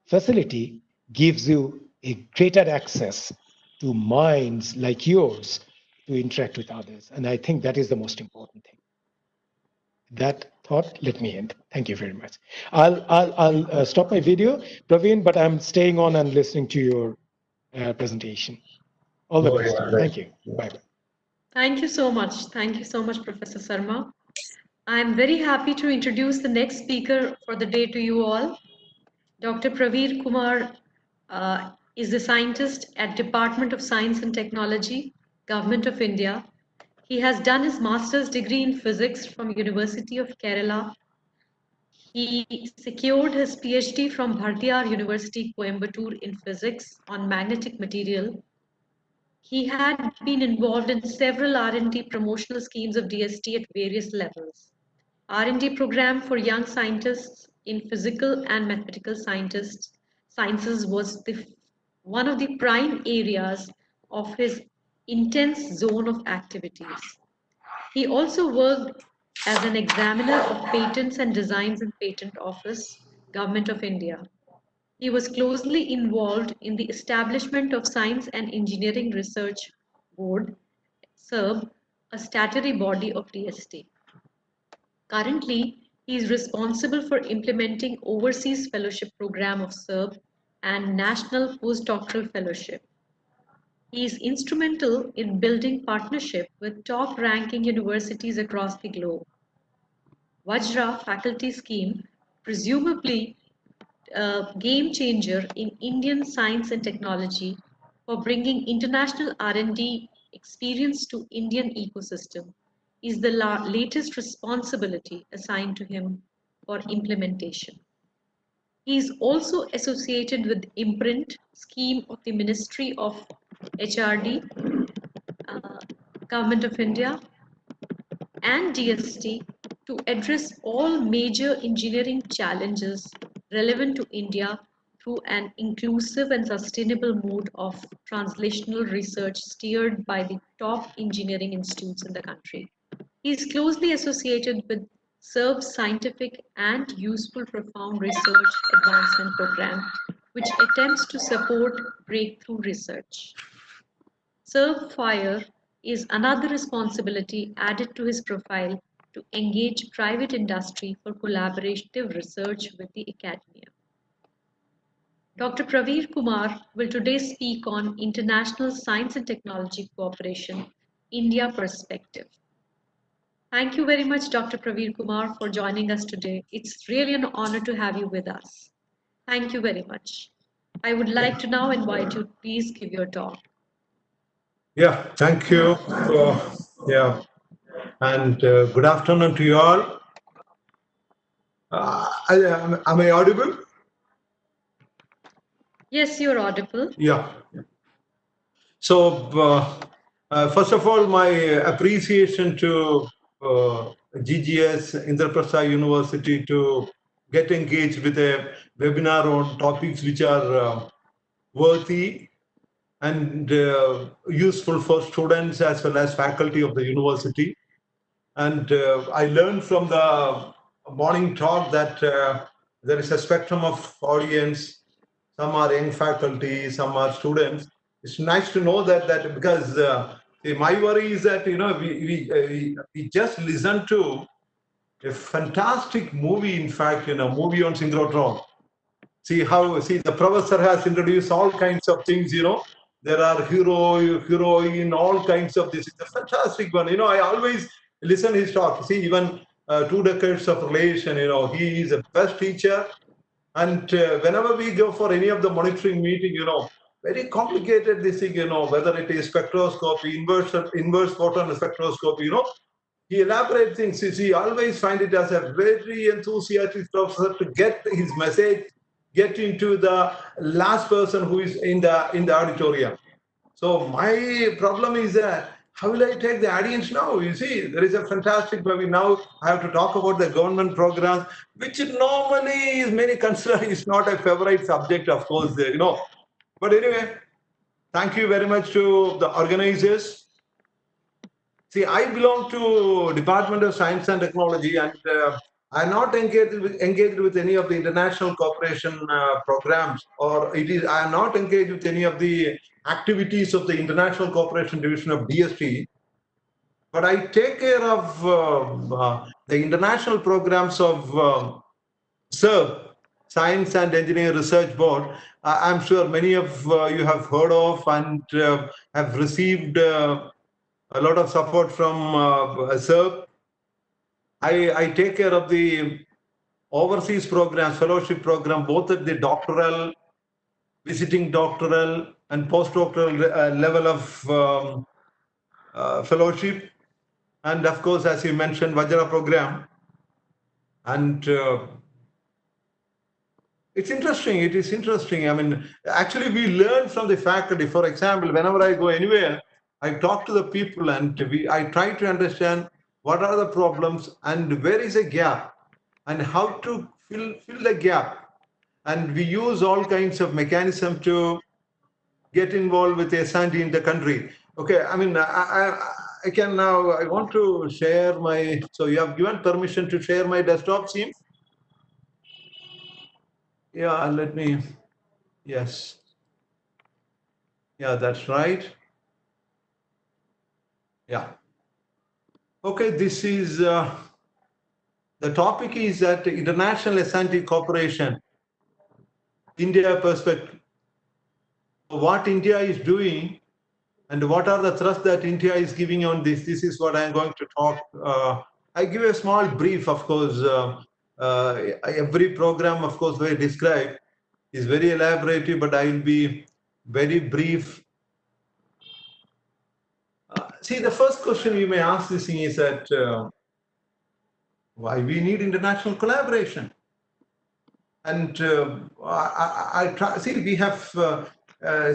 facility, gives you a greater access to minds like yours to interact with others. And I think that is the most important thing. That thought, let me end. Thank you very much. I'll stop my video, Praveen, but I'm staying on and listening to your presentation. All the best. Thank you. Bye-bye. Thank you so much. Thank you so much, Professor Sarma. I'm very happy to introduce the next speaker for the day to you all. Dr. Praveen Kumar is a scientist at Department of Science and Technology, Government of India. He has done his master's degree in physics from University of Kerala. He secured his PhD from Bhartiyar University, Coimbatore in physics on magnetic material. He had been involved in several R&D promotional schemes of DST at various levels. R&D program for young scientists in physical and mathematical sciences was one of the prime areas of his intense zone of activities. He also worked as an examiner of patents and designs in Patent Office, Government of India. He was closely involved in the establishment of Science and Engineering Research Board, SERB, a statutory body of DST. Currently, he is responsible for implementing Overseas Fellowship Program of SERB and National Postdoctoral Fellowship. He is instrumental in building partnership with top-ranking universities across the globe. Vajra faculty scheme, presumably a game changer in Indian science and technology for bringing international R&D experience to Indian ecosystem, is the latest responsibility assigned to him for implementation. He is also associated with Imprint scheme of the Ministry of HRD, Government of India, and DST to address all major engineering challenges relevant to India through an inclusive and sustainable mode of translational research steered by the top engineering institutes in the country. He is closely associated with SERB's scientific and useful profound research advancement program, which attempts to support breakthrough research. SERB Fire is another responsibility added to his profile to engage private industry for collaborative research with the academia. Dr. Praveen Kumar will today speak on international science and technology cooperation, India perspective. Thank you very much, Dr. Praveen Kumar, for joining us today. It's really an honor to have you with us. Thank you very much. I would like to now invite you to please give your talk. Yeah, thank you. Yeah, and good afternoon to you all. Am I audible? Yes, you're audible. Yeah. So, first of all, my appreciation to GGS Indraprastha University to get engaged with a webinar on topics which are worthy and useful for students as well as faculty of the university. And I learned from the morning talk that there is a spectrum of audience. Some are young faculty, some are students. It's nice to know that because my worry is that we just listen to a fantastic movie. In fact, movie on Synchrotron. See the professor has introduced all kinds of things. There are heroine, all kinds of this. It's a fantastic one. I always listen his talk. See, even 2 decades of relation. He is a best teacher. And whenever we go for any of the monitoring meeting, very complicated this thing. Whether it is spectroscopy, inverse photon spectroscopy. He elaborates things. You see, I always find it as a very enthusiastic professor to get his message, get into the last person who is in the auditorium. So my problem is that how will I take the audience now? You see, there is a fantastic movie now. I have to talk about the government programs, which normally is many consider is not a favorite subject, of course. But anyway, thank you very much to the organizers. See, I belong to Department of Science and Technology, and I'm not engaged with any of the international cooperation programs, or I am not engaged with any of the activities of the International Cooperation Division of DST. But I take care of the international programs of SERB, Science and Engineering Research Board. I'm sure many of you have heard of and have received a lot of support from SERB. I take care of the overseas programs, fellowship program, both at the doctoral, visiting doctoral, and postdoctoral level of fellowship. And of course, as you mentioned, Vajra program. And it's interesting. It is interesting. I mean, actually, we learn from the faculty. For example, whenever I go anywhere, I talk to the people and I try to understand what are the problems and where is a gap and how to fill the gap. And we use all kinds of mechanism to get involved with S&T in the country. Okay, I mean, I can now, I want to share my, so you have given permission to share my desktop, seems? Yeah, let me, yes. Yeah, that's right. Yeah. Okay, this is, the topic is that International S&T Corporation, India perspective. What India is doing and what are the thrusts that India is giving on this. This is what I'm going to talk. I give a small brief, of course. Every program, of course, where described is very elaborative, but I will be very brief. See, the first question you may ask this thing is that why we need international collaboration. And I try, see, we have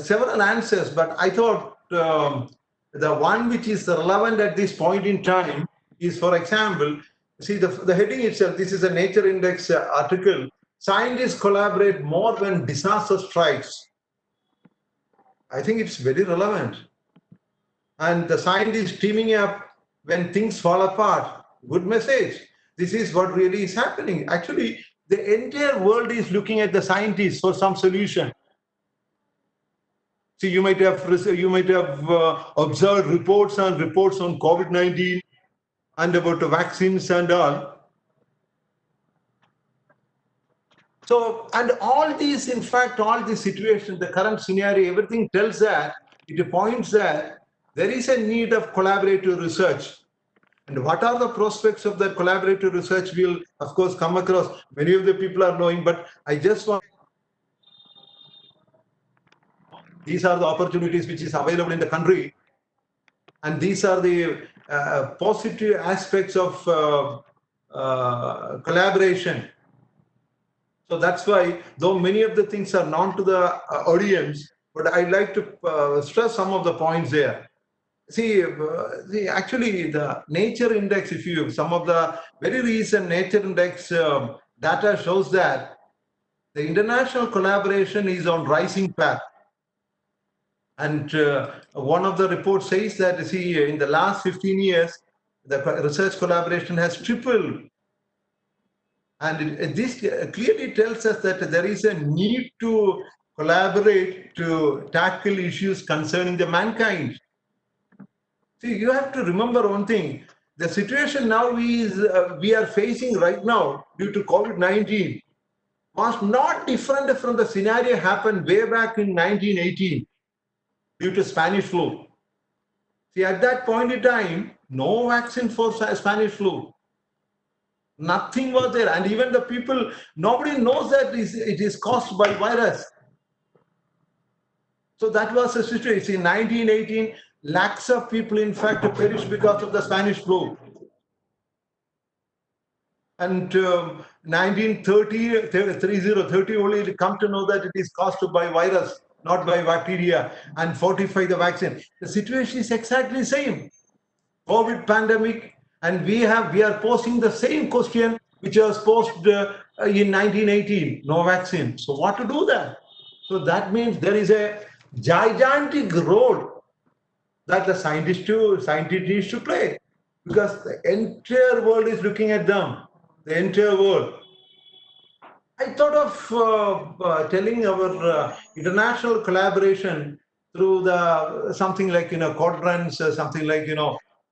several answers, but I thought the one which is relevant at this point in time is, for example, see the heading itself, this is a Nature Index article, scientists collaborate more when disaster strikes. I think it's very relevant. And the scientists teaming up when things fall apart, good message. This is what really is happening. Actually, the entire world is looking at the scientists for some solution. See, you might have observed reports on COVID-19 and about the vaccines and all. So, and all these, in fact, all these situations, the current scenario, everything tells that, it points that there is a need of collaborative research. And what are the prospects of that collaborative research? We'll, of course, come across. Many of the people are knowing, but I just want These are the opportunities which is available in the country, and these are the positive aspects of collaboration. So that's why, though many of the things are known to the audience, but I'd like to stress some of the points there. See, actually, the nature index, if you, some of the very recent nature index data shows that the international collaboration is on rising path. And one of the reports says that, see, in the last 15 years, the research collaboration has tripled. And this clearly tells us that there is a need to collaborate to tackle issues concerning the mankind. See, you have to remember one thing. The situation now is we are facing right now due to COVID-19 was not different from the scenario happened way back in 1918 due to Spanish flu. See, at that point in time, no vaccine for Spanish flu. Nothing was there. And even the people, nobody knows that it is caused by virus. So that was the situation. In 1918, lakhs of people, in fact, perished because of the Spanish flu. And 1930 only come to know that it is caused by virus, not by bacteria, and fortify the vaccine. The situation is exactly the same. COVID pandemic, and we are posing the same question which was posed in 1918, no vaccine. So what to do that? So that means there is a gigantic role that the scientists need to play, because the entire world is looking at them. The entire world. I thought of telling our international collaboration through the something like quadrants, something like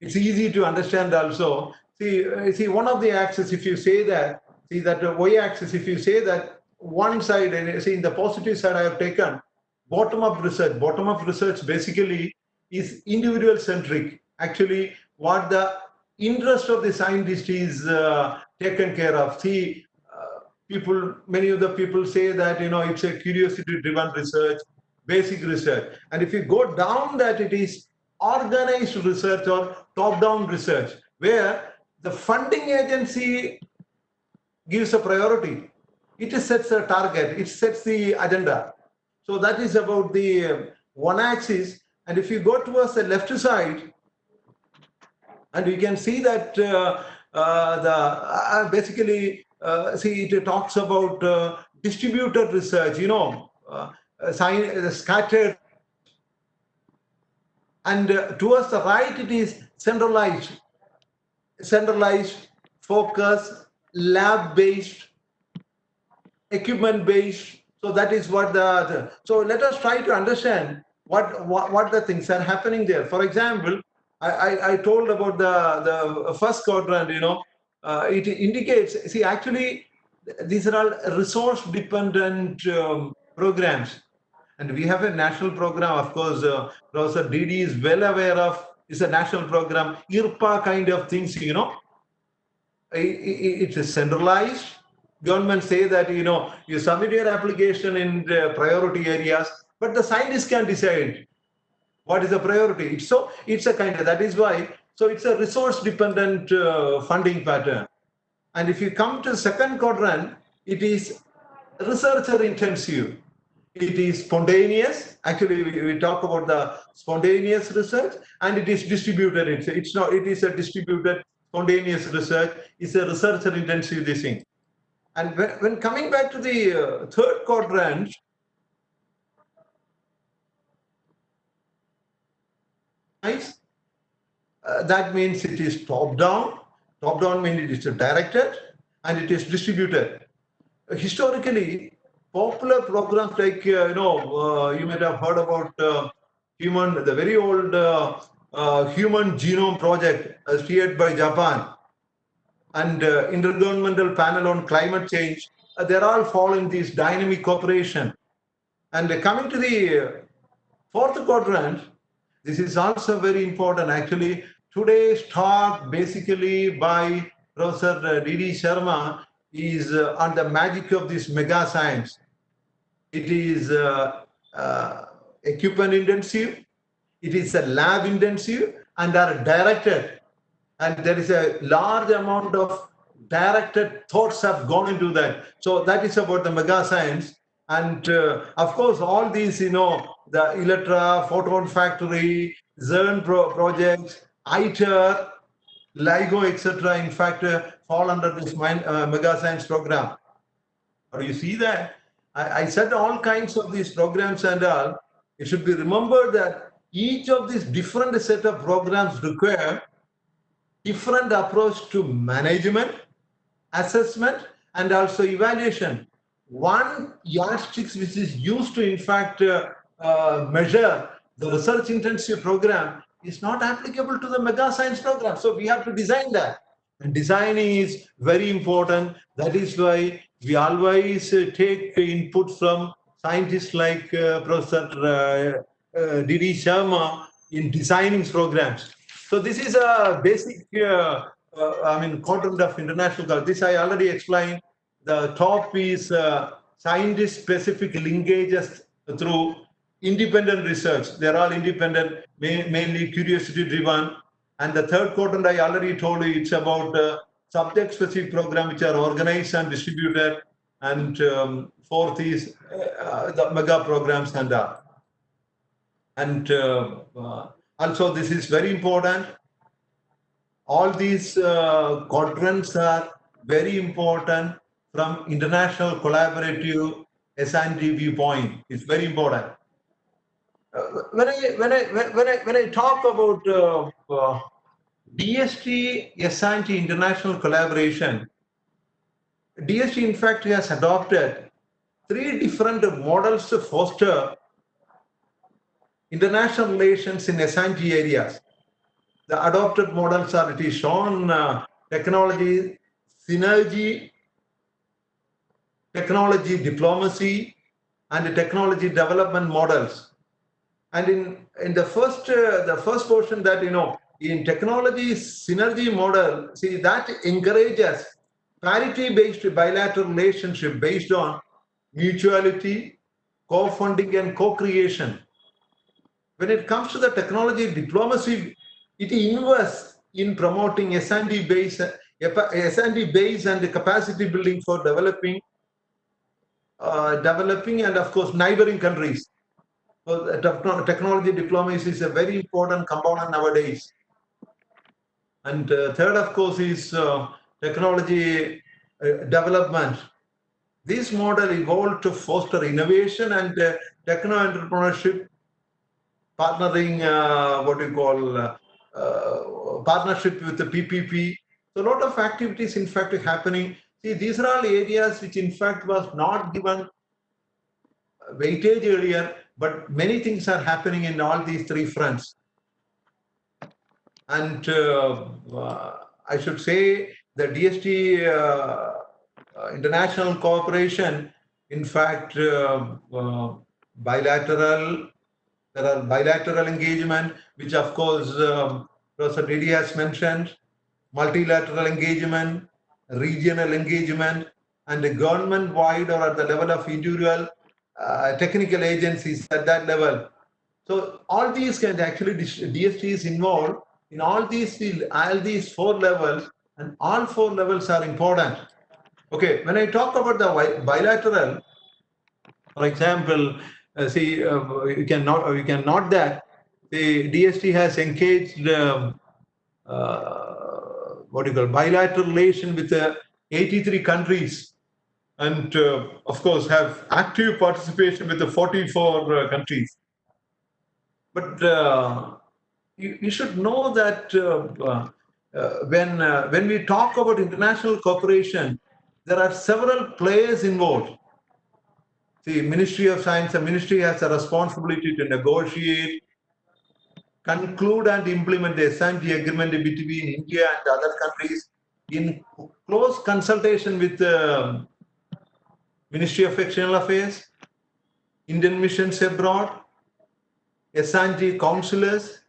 it's easy to understand also. See one of the axes, if you say that, see that y-axis, if you say that one side, and see in the positive side I have taken bottom-up research. Bottom-up research basically is individual centric. Actually, what the interest of the scientist is taken care of. See, many of the people say that it's a curiosity-driven research, basic research, and if you go down that, it is organized research or top-down research, where the funding agency gives a priority. It sets a target. It sets the agenda. So that is about the one axis. And if you go towards the left side, and you can see that basically, see, it talks about distributed research, scattered. And towards the right, it is centralized, focus, lab-based, equipment-based. So that is what so let us try to understand what the things are happening there. For example, I told about the first quadrant, it indicates, see, actually, these are all resource-dependent programs. And we have a national program, of course, Professor DD is well aware of, it's a national program, IRPA kind of things, it is centralized. Government say that, you submit your application in the priority areas, but the scientists can decide what is the priority. So it's a kind of, that is why, so it's a resource dependent funding pattern. And if you come to second quadrant, it is researcher intensive. It is spontaneous. Actually, we talk about the spontaneous research, and it is distributed. It's not. It is a distributed spontaneous research. It's a researcher intensive this thing. And when coming back to the third quadrant, that means it is top down. Top down means it is directed and it is distributed. Historically, popular programs like you might have heard about the very old Human Genome Project steered by Japan, and Intergovernmental Panel on Climate Change. They're all fall in this dynamic cooperation. And coming to the fourth quadrant, this is also very important. Actually, today's talk basically by Professor D.D. Sarma is on the magic of this mega science. It is equipment intensive, it is a lab intensive, and are directed. And there is a large amount of directed thoughts have gone into that. So that is about the mega science. And of course, all these, the Electra, Photon Factory, CERN projects, ITER, LIGO, etc., in fact, fall under this mega science program. Or you see that? I said all kinds of these programs and all. It should be remembered that each of these different set of programs require different approach to management, assessment, and also evaluation. One yardstick which is used to, in fact, measure the research intensive program is not applicable to the mega science program. So we have to design that. And designing is very important. That is why we always take input from scientists like Professor D.D. Sarma in designing programs. So this is a basic, content of international governance. This I already explained. The top is scientist-specific linkages through independent research. They're all independent, mainly curiosity-driven. And the third quadrant, I already told you, it's about subject-specific programs which are organized and distributed. And fourth is the mega programs and that. And also, this is very important. All these quadrants are very important from international collaborative S&T viewpoint. It's very important. When I talk about DST S&T international collaboration, DST in fact has adopted 3 different models to foster international relations in S&T areas. The adopted models are, it is shown, technology synergy, technology diplomacy, and technology development models. And in the first portion, that in technology synergy model, see, that encourages parity-based bilateral relationship based on mutuality, co-funding, and co-creation. When it comes to the technology diplomacy, it invests in promoting S&D base and capacity building for developing and of course neighboring countries. So technology diplomacy is a very important component nowadays. And third, of course, is technology development. This model evolved to foster innovation and techno-entrepreneurship, partnering, partnership with the PPP. So a lot of activities, in fact, are happening. See, these are all areas which, in fact, was not given weightage earlier, but many things are happening in all these 3 fronts. And I should say the DST international cooperation, in fact, bilateral. There are bilateral engagement, which of course Professor Didi has mentioned, multilateral engagement, regional engagement, and the government-wide or at the level of individual technical agencies at that level. So all these can actually, DST is involved in all these 4 levels, and all 4 levels are important. Okay, when I talk about the bilateral, for example, you can note that the DST has engaged bilateral relation with 83 countries, and of course have active participation with the 44 countries. But you should know that when we talk about international cooperation, there are several players involved. See, Ministry of Science, the ministry has a responsibility to negotiate, conclude and implement the S&T agreement between India and other countries in close consultation with the Ministry of External Affairs, Indian missions abroad, S&T councillors,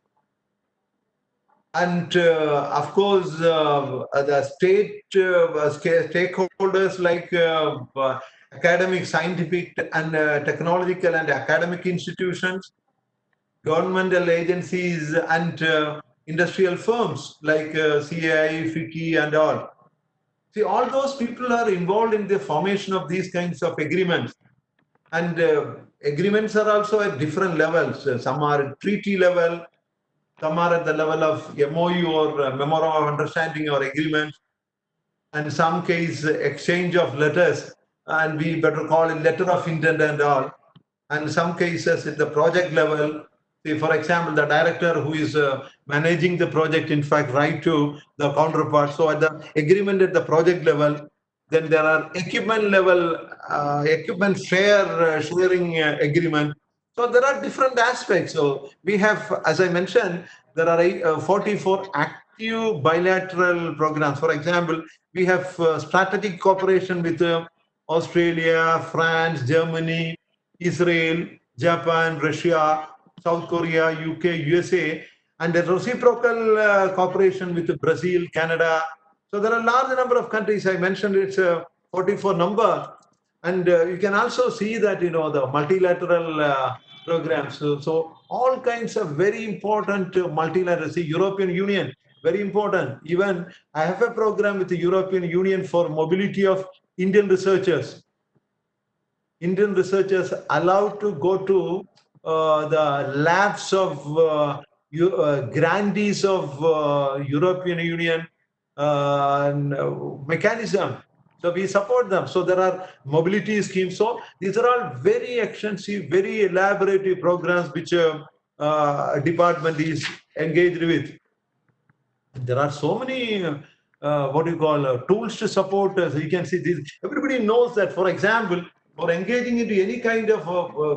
and of course the state stakeholders like academic, scientific, and technological and academic institutions, governmental agencies and industrial firms like CAI, FICCI and all. See, all those people are involved in the formation of these kinds of agreements. And agreements are also at different levels. Some are at treaty level, some are at the level of MOU or Memorandum of Understanding or Agreement, and some case exchange of letters, and we better call it letter of intent and all. And some cases at the project level, say for example, the director who is managing the project, in fact, write to the counterpart. So at the agreement at the project level, then there are equipment level, equipment sharing agreement. So there are different aspects. So we have, as I mentioned, there are 44 active bilateral programs. For example, we have strategic cooperation with Australia, France, Germany, Israel, Japan, Russia, South Korea, UK, USA, and a reciprocal cooperation with Brazil, Canada. So there are a large number of countries. I mentioned it's a 44 number. And you can also see that, the multilateral programs. So all kinds of very important multilateral. See, European Union, very important. Even I have a program with the European Union for mobility of Indian researchers. Indian researchers allowed to go to the labs of grandees of European Union mechanism. So we support them. So there are mobility schemes. So these are all very extensive, very elaborate programs which department is engaged with. There are so many tools to support. You can see this. Everybody knows that, for example, for engaging into any kind of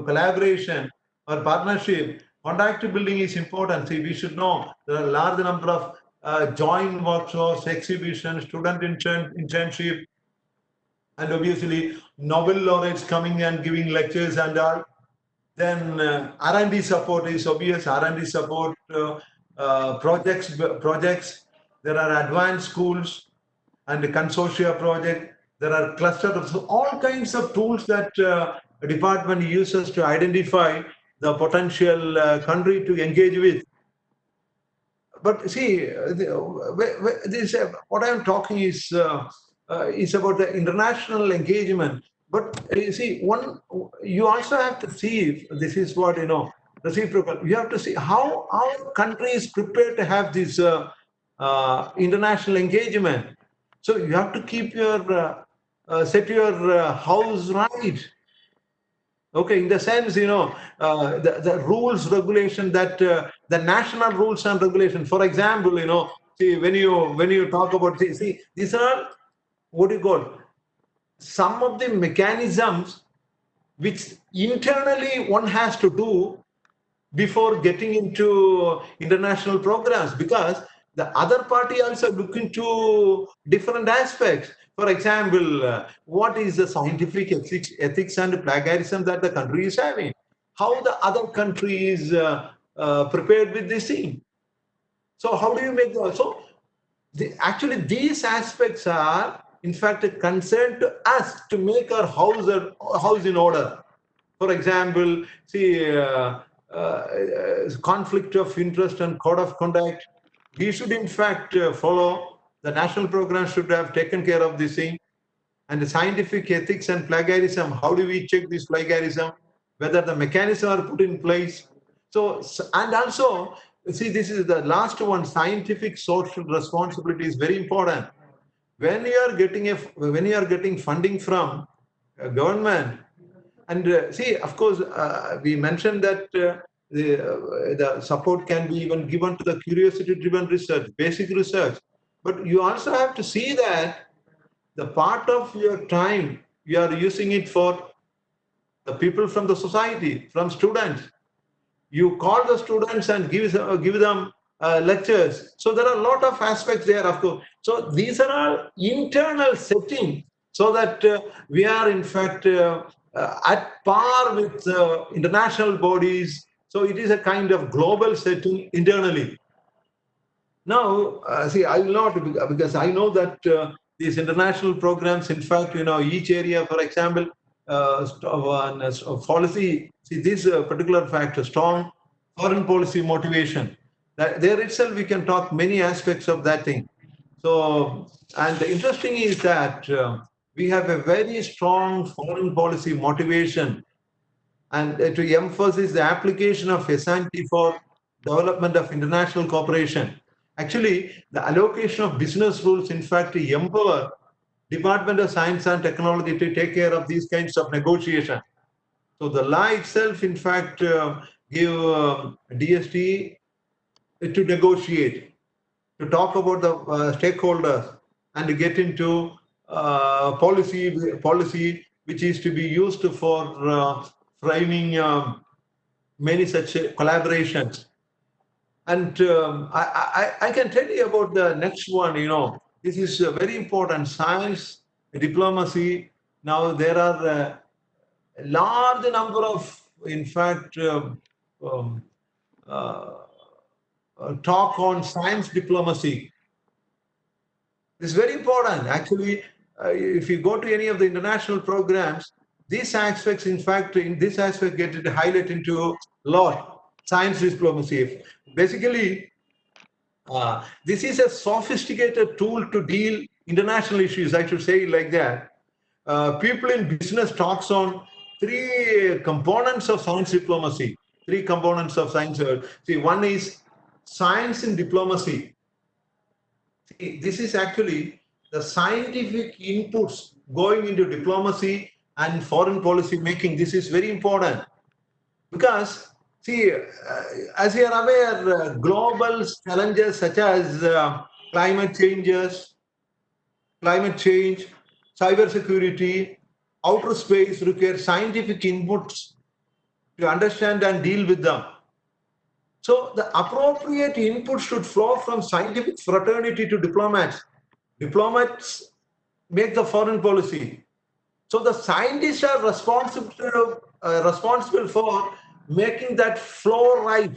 collaboration or partnership, contact building is important. See, we should know there are a large number of joint workshops, exhibitions, student internship, and obviously Nobel laureates coming and giving lectures and all. Then R&D support is obvious. R&D support, projects. There are advanced schools and the consortia project. There are clusters. So all kinds of tools that the department uses to identify the potential country to engage with. But see, what I'm talking is about the international engagement. But you see, you also have to see, this is what, reciprocal. You have to see how our country is prepared to have this international engagement. So you have to keep set your house right. Okay, in the sense, the rules, regulation that the national rules and regulation. For example, see, when you talk about, see, these are what you call some of the mechanisms which internally one has to do before getting into international programs, because the other party also look into different aspects. For example, what is the scientific ethics and plagiarism that the country is having? How the other country is prepared with this thing? So how do you make that? So actually these aspects are in fact a concern to us to make our house in order. For example, see, conflict of interest and code of conduct. We should in fact follow. The national program should have taken care of this thing. And the scientific ethics and plagiarism, how do we check this plagiarism? Whether the mechanisms are put in place. So, and also, see, this is the last one, scientific social responsibility is very important. When you are getting funding from government, and see, of course, we mentioned that the support can be even given to the curiosity-driven research, basic research. But you also have to see that the part of your time, you are using it for the people from the society, from students. You call the students and give them lectures. So there are a lot of aspects there, of course. So these are all internal settings so that we are in fact at par with international bodies. So it is a kind of global setting internally. Now, see, I will not, because I know that these international programs, in fact, each area, for example, policy, see this particular factor, strong foreign policy motivation. That there itself we can talk many aspects of that thing. So, and the interesting is that we have a very strong foreign policy motivation, and to emphasize the application of S&T for development of international cooperation. Actually, the allocation of business rules, in fact, to empower Department of Science and Technology to take care of these kinds of negotiation. So the law itself, in fact, give DST to negotiate, to talk about the stakeholders and to get into policy which is to be used for framing many such collaborations. And I can tell you about the next one. This is very important. Science, diplomacy. Now there are a large number of, in fact, talk on science diplomacy. This is very important. Actually, if you go to any of the international programs, these aspects, in fact, in this aspect, get highlighted into lot. Science diplomacy. Basically, this is a sophisticated tool to deal international issues. I should say it like that. People in business talks on three components of science diplomacy. Three components of science. See, one is science in diplomacy. See, this is actually the scientific inputs going into diplomacy and foreign policy making. This is very important because, see, as you are aware, global challenges such as climate change, cybersecurity, outer space require scientific inputs to understand and deal with them. So the appropriate input should flow from scientific fraternity to diplomats. Diplomats make the foreign policy. So the scientists are responsible for making that flow right.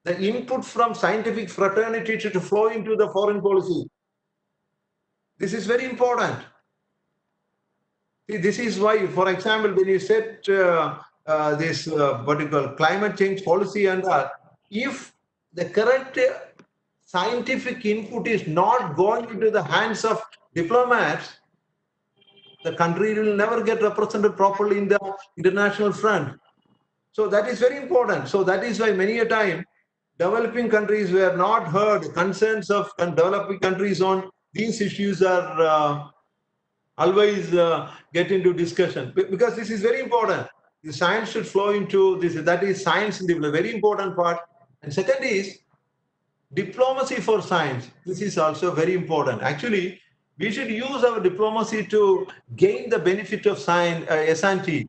The input from scientific fraternity to flow into the foreign policy. This is very important. See, this is why, for example, when you set this what you call climate change policy and that, if the correct scientific input is not going into the hands of diplomats, the country will never get represented properly in the international front. So that is very important. So that is why many a time developing countries were not heard. Concerns of developing countries on these issues are always get into discussion, because this is very important. The science should flow into this. That is science in the very important part. And second is diplomacy for science. This is also very important. Actually, we should use our diplomacy to gain the benefit of science, S&T.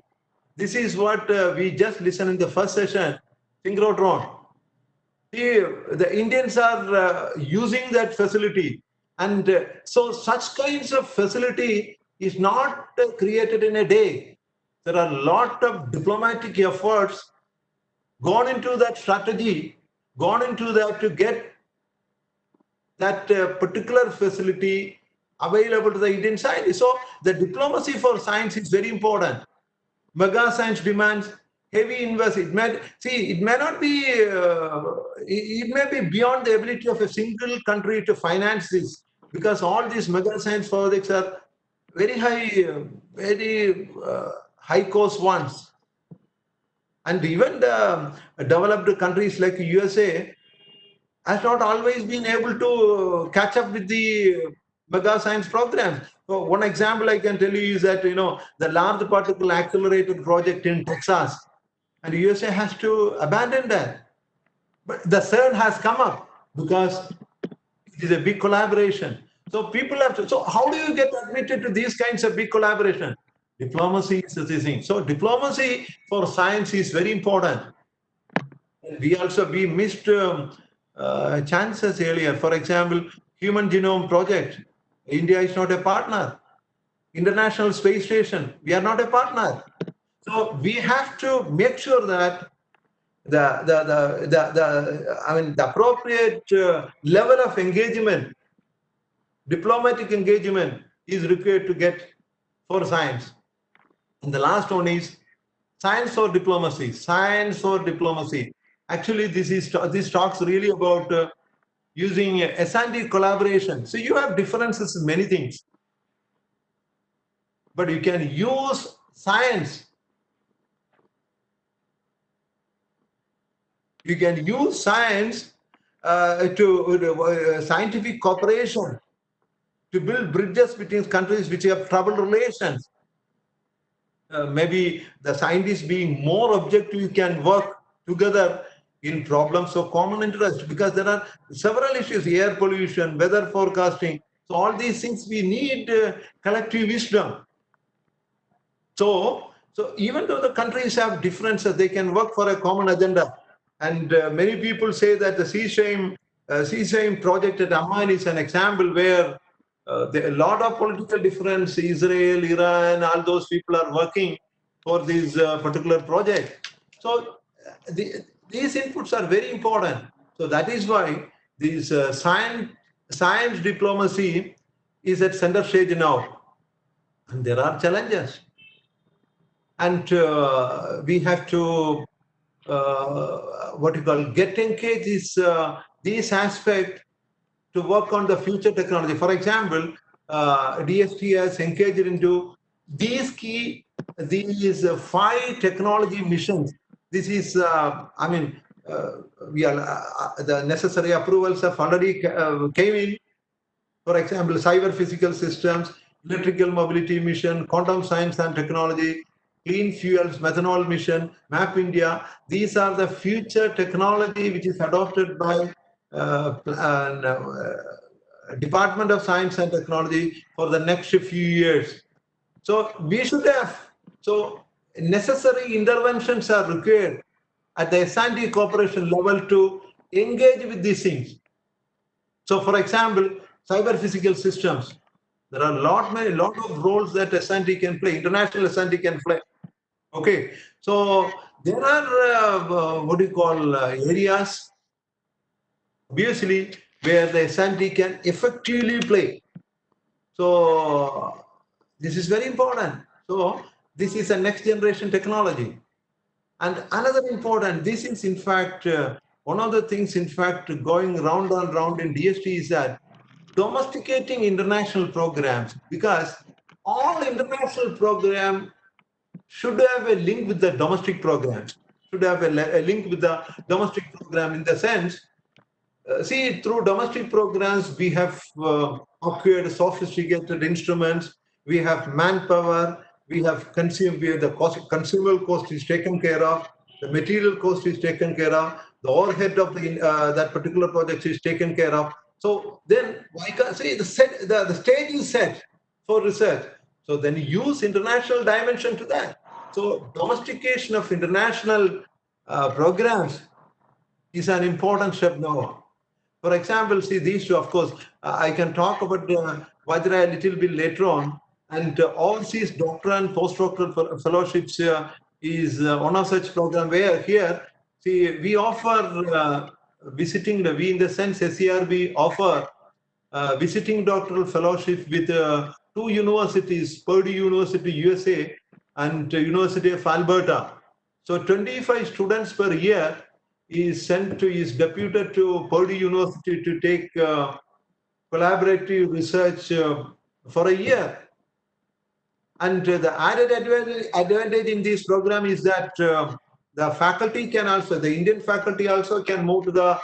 This is what we just listened in the first session, Synchrotron. See, the Indians are using that facility. And so such kinds of facility is not created in a day. There are a lot of diplomatic efforts gone into that strategy, gone into that to get that particular facility available to the Indian scientists. So the diplomacy for science is very important. Mega science demands heavy investment. It may not be, it may be beyond the ability of a single country to finance this, because all these mega science projects are very high cost ones. And even the developed countries like USA has not always been able to catch up with the mega science programs. So one example I can tell you is that, the Large Particle Accelerator project in Texas, and USA has to abandon that. But the CERN has come up because it is a big collaboration. So people have to, so how do you get admitted to these kinds of big collaboration? Diplomacy is the thing. So diplomacy for science is very important. We missed chances earlier. For example, Human Genome Project. India is not a partner. International Space Station, we are not a partner. So we have to make sure that the appropriate level of engagement, diplomatic engagement, is required to get for science. And the last one is science for diplomacy. Science for diplomacy. Actually, this talks really about using S&T collaboration. So you have differences in many things, but you can use science. You can use science to scientific cooperation to build bridges between countries which have troubled relations. Maybe the scientists being more objective can work together in problems of common interest, because there are several issues: air pollution, weather forecasting. So all these things we need collective wisdom. So even though the countries have differences, they can work for a common agenda. And many people say that the sea-shame project at Amman is an example where a lot of political difference, Israel, Iran, all those people are working for this particular project. So these inputs are very important. So that is why this science diplomacy is at center stage now. And there are challenges. And we have to get engaged this aspect to work on the future technology. For example, DST has engaged into these 5 technology missions. This is, we are the necessary approvals have already came in. For example, cyber physical systems, electrical mobility mission, quantum science and technology, clean fuels, methanol mission, Map India. These are the future technology which is adopted by Department of Science and Technology for the next few years. So we should have, necessary interventions are required at the S&T cooperation level to engage with these things. So for example, cyber physical systems, there are a lot of roles that S&T can play, international S&T can play. Okay, so there are areas obviously where the S&T can effectively play. So this is very important. So this is a next generation technology. And another important, this is in fact one of the things in fact going round and round in DST is that domesticating international programs, because all international programs should have a link with the domestic programs, should have a link with the domestic program in the sense, see, through domestic programs, we have acquired sophisticated instruments, we have manpower, we have consumed, the consumable cost is taken care of, the material cost is taken care of, the overhead of that particular project is taken care of. So then, why can't see the stage is set for research? So then use international dimension to that. So domestication of international programs is an important step now. For example, see these two, of course, I can talk about Vajra a little bit later on, and overseas doctoral and postdoctoral fellowships is one of such program where here, see, we offer we in the sense SERB offer visiting doctoral fellowship with 2 universities, Purdue University, USA, and University of Alberta. So 25 students per year is deputed to Purdue University to take collaborative research for a year. And the added advantage in this program is that the faculty can also, the Indian faculty also can move to the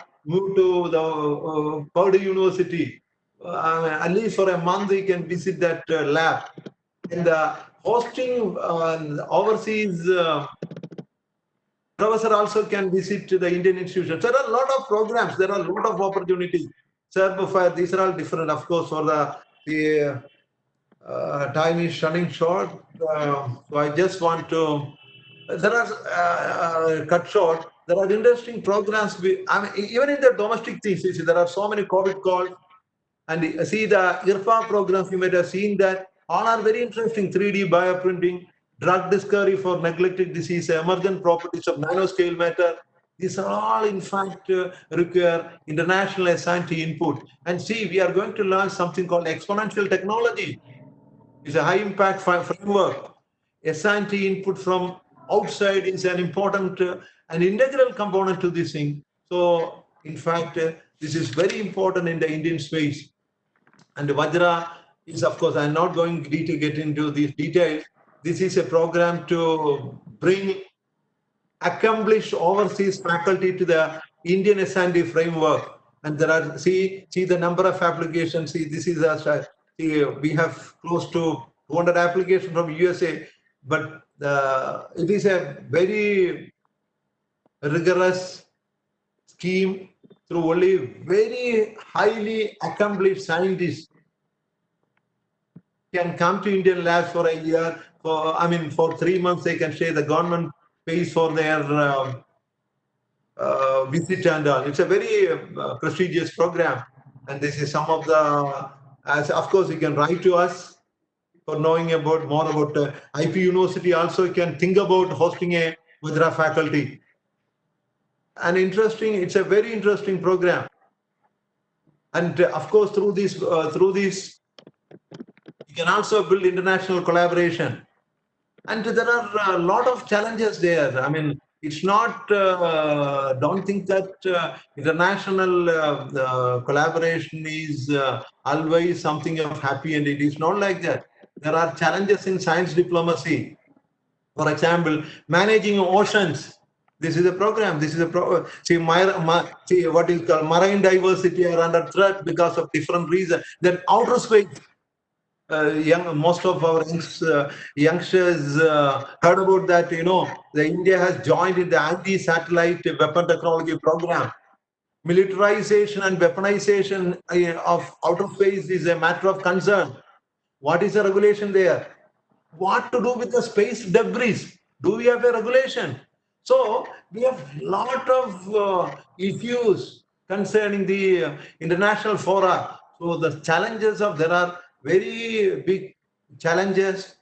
Purdue University. At least for a month, they can visit that lab. And the hosting overseas professor also can visit the Indian institutions. There are a lot of programs, there are a lot of opportunities. These are all different, of course, for the time is running short. So I just want to, there are cut short. There are interesting programs. Even in the domestic things, there are so many COVID calls. And see the IRFA programs, you might have seen that all are very interesting. 3D bioprinting, drug discovery for neglected disease, emergent properties of nanoscale matter. These are all, in fact, require international S&T input. And see, we are going to launch something called exponential technology. It's a high impact framework. S&T input from outside is an important an integral component to this thing. So, in fact, this is very important in the Indian space. And Vajra is, of course, I'm not going to get into these details. This is a program to bring accomplished overseas faculty to the Indian S&D framework. And there are, see the number of applications. See, this is we have close to 200 applications from USA, but it is a very rigorous scheme through only very highly accomplished scientists can come to Indian labs for a year. For 3 months they can stay. The government pays for their visit and all. It's a very prestigious program, and this is some of the. As of course, you can write to us for knowing more about IP University. Also, you can think about hosting a Vajra faculty. And it's a very interesting program. And of course, through this, you can also build international collaboration. And there are a lot of challenges there. I mean, it's not, don't think that international collaboration is always something of happy, and it is not like that. There are challenges in science diplomacy. For example, managing oceans. This is a program. This is a see what is called marine diversity are under threat because of different reasons. Then outer space. Most of our youngsters heard about that. The India has joined in the anti-satellite weapon technology program. Militarization and weaponization of outer space is a matter of concern. What is the regulation there? What to do with the space debris? Do we have a regulation? So we have a lot of issues concerning the international fora. So the challenges there are very big challenges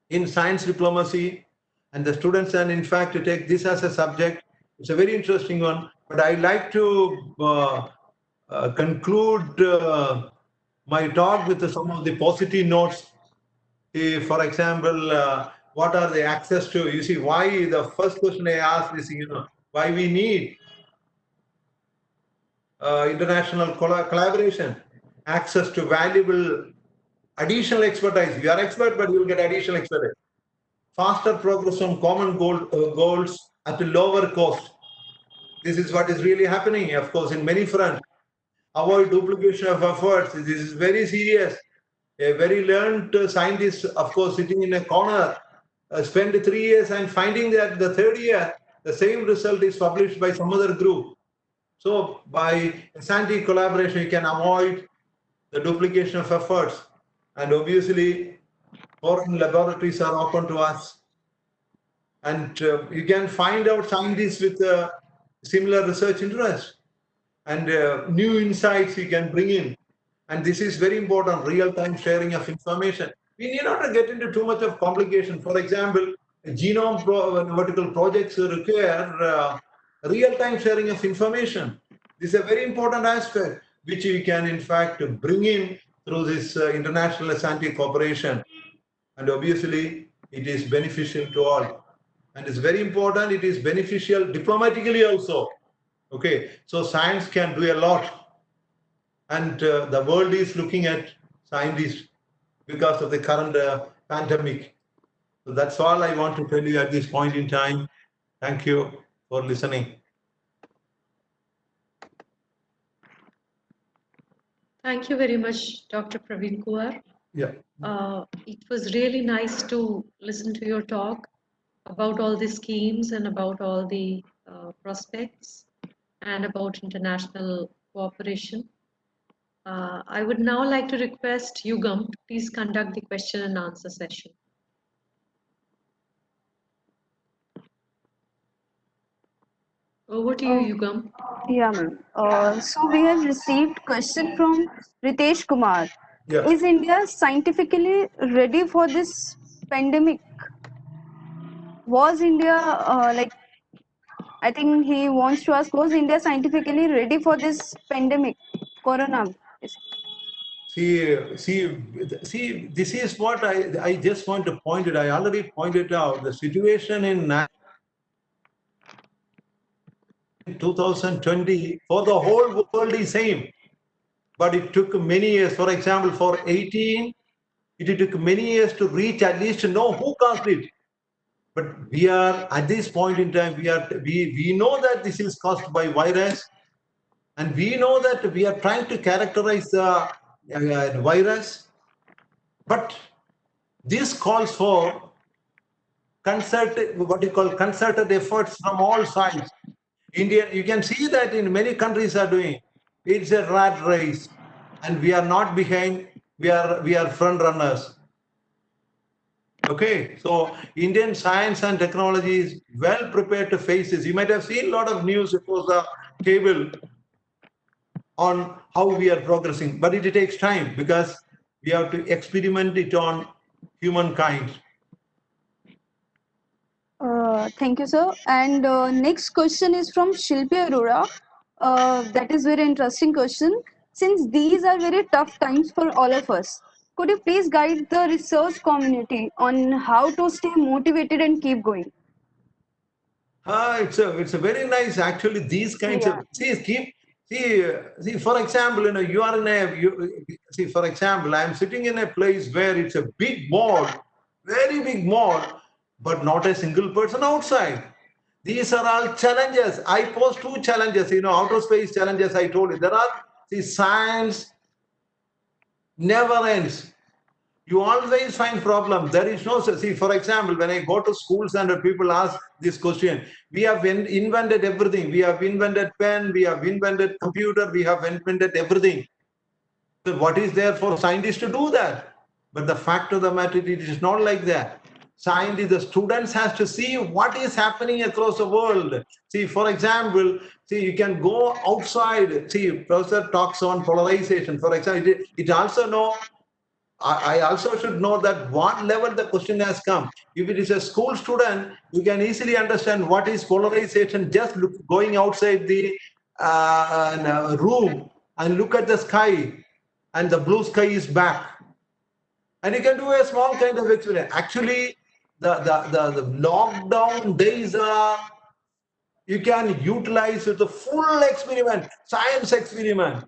in science diplomacy, and the students can in fact take this as a subject. It's a very interesting one, but I like to conclude my talk with some of the positive notes. For example, what are the access to? You see, why the first question I asked is, why we need international collaboration, access to valuable additional expertise. You are expert, but you will get additional expertise. Faster progress on common goals at a lower cost. This is what is really happening, of course, in many fronts. Avoid duplication of efforts. This is very serious. A very learned scientist, of course, sitting in a corner, spend 3 years and finding that the third year, the same result is published by some other group. So by S&T collaboration, you can avoid the duplication of efforts. And obviously, foreign laboratories are open to us. And you can find out scientists with similar research interest. And new insights you can bring in. And this is very important, real-time sharing of information. We need not to get into too much of complication. For example, genome vertical projects require real-time sharing of information. This is a very important aspect, which you can in fact bring in through this international S&T cooperation. And obviously, it is beneficial to all. And it's very important, it is beneficial diplomatically also. Okay, so science can do a lot. And the world is looking at scientists because of the current pandemic. So that's all I want to tell you at this point in time. Thank you for listening. Thank you very much, Dr. Praveen Kumar. Yeah. It was really nice to listen to your talk about all the schemes and about all the prospects and about international cooperation. I would now like to request Yugam to please conduct the question and answer session. Over to you, Yugam. Yeah, ma'am. So we have received question from Ritesh Kumar. Yeah. Is India scientifically ready for this pandemic? Was India I think he wants to ask, was India scientifically ready for this pandemic, corona? See, this is what I just want to point it. I already pointed out the situation in in 2020 for the whole world is same. But it took many years. For example, for 18, it took many years to reach at least to know who caused it. But we are at this point in time, we know that this is caused by virus, and we know that we are trying to characterize the virus. But this calls for concerted efforts from all sides. India, you can see that in many countries are doing. It's a rat race, and we are not behind. We are front runners. Okay, so Indian science and technology is well prepared to face this. You might have seen a lot of news across the cable on how we are progressing, but it takes time because we have to experiment it on humankind. Thank you, sir. And next question is from Shilpi Arora. That is very interesting question. Since these are very tough times for all of us, could you please guide the research community on how to stay motivated and keep going? It's a very nice actually. These kinds Yeah. of see. For example, you are in see. For example, I am sitting in a place where it's a big mall, very big mall, but not a single person outside. These are all challenges. I pose two challenges. Outer space challenges. I told you there are. See, science never ends. You always find problem. There is no, see, for example, when I go to schools and people ask this question, we have invented everything. We have invented pen, we have invented computer, we have invented everything. So what is there for scientists to do that? But the fact of the matter, it is not like that. Scientists, the students has to see what is happening across the world. See, for example, you can go outside. See, professor talks on polarization. For example, it also know I also should know that what level the question has come. If it is a school student, you can easily understand what is polarization. Just going outside the room and look at the sky, and the blue sky is back. And you can do a small kind of experiment. Actually, the lockdown days are, you can utilize the full experiment, science experiment.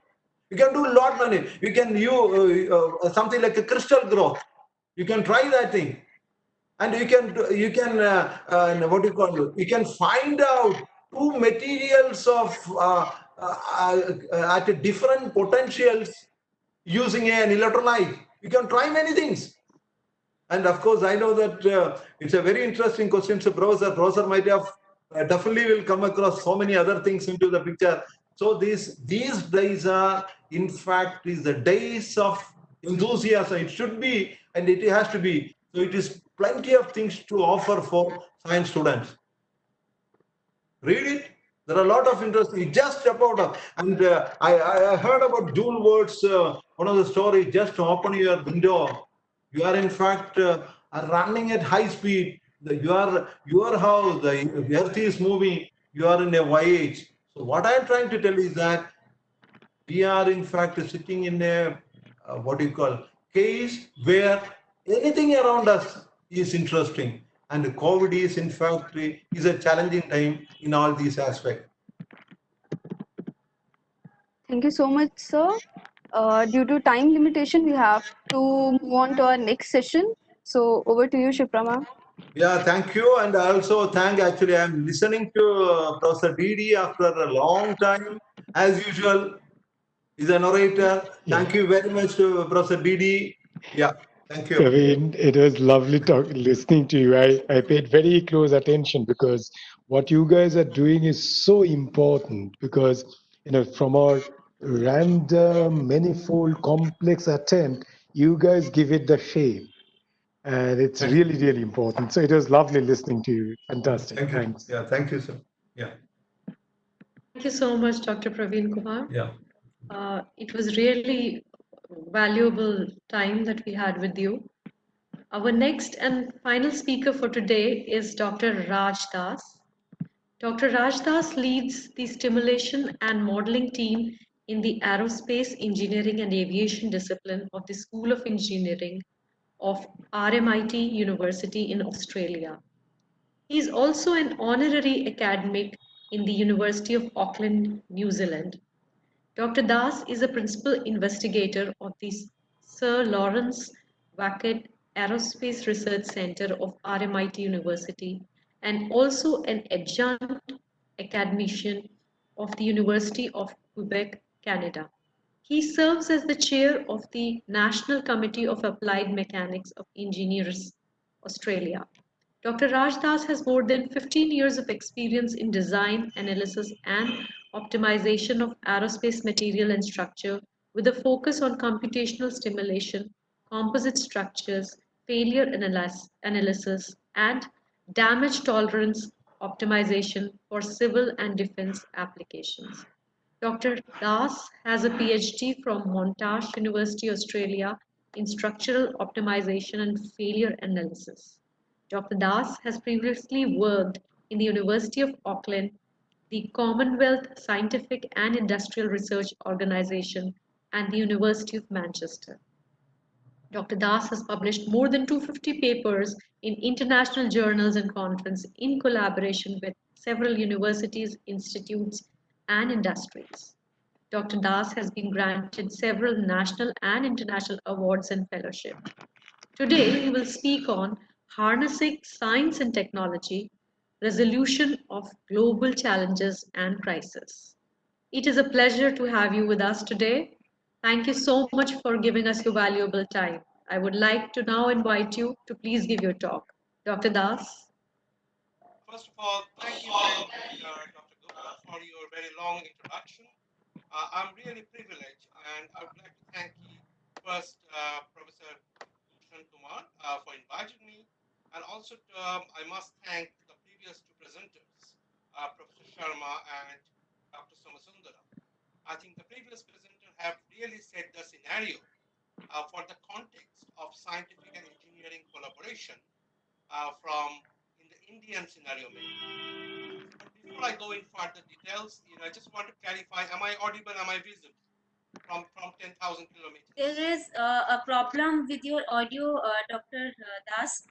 You can do a lot on it. You can use something like a crystal growth. You can try that thing, and what do you call it? You can find out two materials of at different potentials using an electrolyte. You can try many things. And of course, I know that it's a very interesting question. So, professor might have definitely will come across so many other things into the picture. So these days are, in fact, is the days of enthusiasm. It should be, and it has to be. So it is plenty of things to offer for science students. Read it. There are a lot of interesting. Just about, and I heard about June Words. One of the stories. Just open your window. You are in fact are running at high speed. Your house, the earth is moving. You are in a voyage. So what I am trying to tell is that we are in fact sitting in a what do you call case where anything around us is interesting, and COVID is in fact is a challenging time in all these aspects. Thank you so much, sir. Due to time limitation, we have to move on to our next session. So over to you, Shiprama. Yeah, thank you, and I also thank. Actually, I'm listening to Professor DD after a long time, as usual. Is an orator. Yeah. Thank you very much to Professor DD. Yeah, thank you. Praveen, it was lovely listening to you. I paid very close attention because what you guys are doing is so important because, from our random, manifold, complex attempt, you guys give it the shape. And it's really, really important. So it was lovely listening to you. Fantastic. Thank you. Thanks. Yeah, thank you, sir. Yeah. Thank you so much, Dr. Praveen Kumar. Yeah. It was really valuable time that we had with you. Our next and final speaker for today is Dr. Raj Das. Dr. Raj Das leads the stimulation and modeling team in the aerospace engineering and aviation discipline of the School of Engineering of RMIT University in Australia. He is also an honorary academic in the University of Auckland, New Zealand. Dr. Das is a principal investigator of the Sir Lawrence Wackett Aerospace Research Center of RMIT University and also an adjunct academician of the University of Quebec, Canada. He serves as the chair of the National Committee of Applied Mechanics of Engineers, Australia. Dr. Raj Das has more than 15 years of experience in design, analysis, and optimization of aerospace material and structure with a focus on computational simulation, composite structures, failure analysis, and damage tolerance optimization for civil and defense applications. Dr. Das has a PhD from Monash University, Australia in structural optimization and failure analysis. Dr. Das has previously worked in the University of Auckland, the Commonwealth Scientific and Industrial Research Organisation, and the University of Manchester. Dr. Das has published more than 250 papers in international journals and conferences in collaboration with several universities, institutes, and industries. Dr. Das has been granted several national and international awards and fellowships. Today, we will speak on harnessing science and technology, resolution of global challenges and crises. It is a pleasure to have you with us today. Thank you so much for giving us your valuable time. I would like to now invite you to please give your talk. Dr. Das. First of all, thank you very much, Dr. Gupta, for your very long introduction. I'm really privileged, and I would like to thank you first, Professor Kumar, for inviting me, and also I must thank the previous two presenters, Professor Sharma and Dr. Somasundaram. I think the previous presenter have really set the scenario for the context of scientific and engineering collaboration from in the Indian scenario maybe. But before I go in further details, I just want to clarify: am I audible? Am I visible from 10,000 kilometers? There is a problem with your audio, Dr. Das.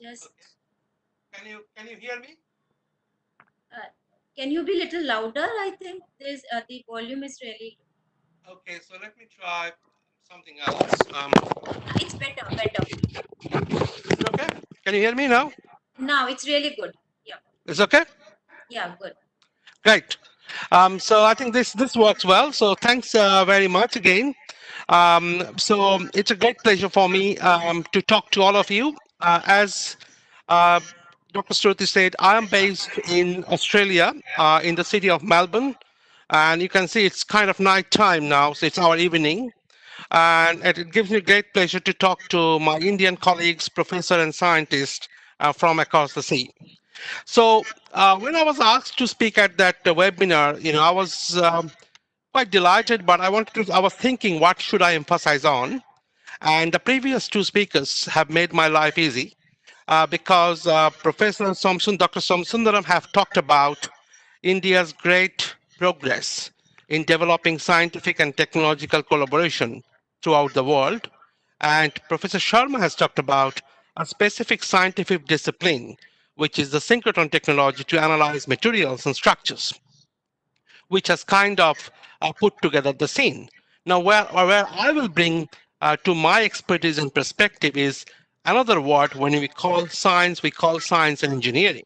Just okay. Can you hear me? Can you be little louder? I think there's the volume is really. Okay, so let me try something else. It's better. Is it okay? Can you hear me now? Now it's really good. Yeah. It's okay? Yeah, good. Great. So I think this works well. So thanks very much again. So it's a great pleasure for me to talk to all of you. As uh, Dr. Struthi said, I am based in Australia, in the city of Melbourne. And you can see it's kind of night time now, so it's our evening. And it gives me great pleasure to talk to my Indian colleagues, professors and scientists from across the sea. So when I was asked to speak at that webinar, I was quite delighted, but I was thinking, what should I emphasize on? And the previous two speakers have made my life easy because Dr. Somsundaram have talked about India's great progress in developing scientific and technological collaboration throughout the world. And Professor Sharma has talked about a specific scientific discipline, which is the synchrotron technology to analyze materials and structures, which has kind of put together the scene. Now, where I will bring to my expertise and perspective is another word. When we call science and engineering.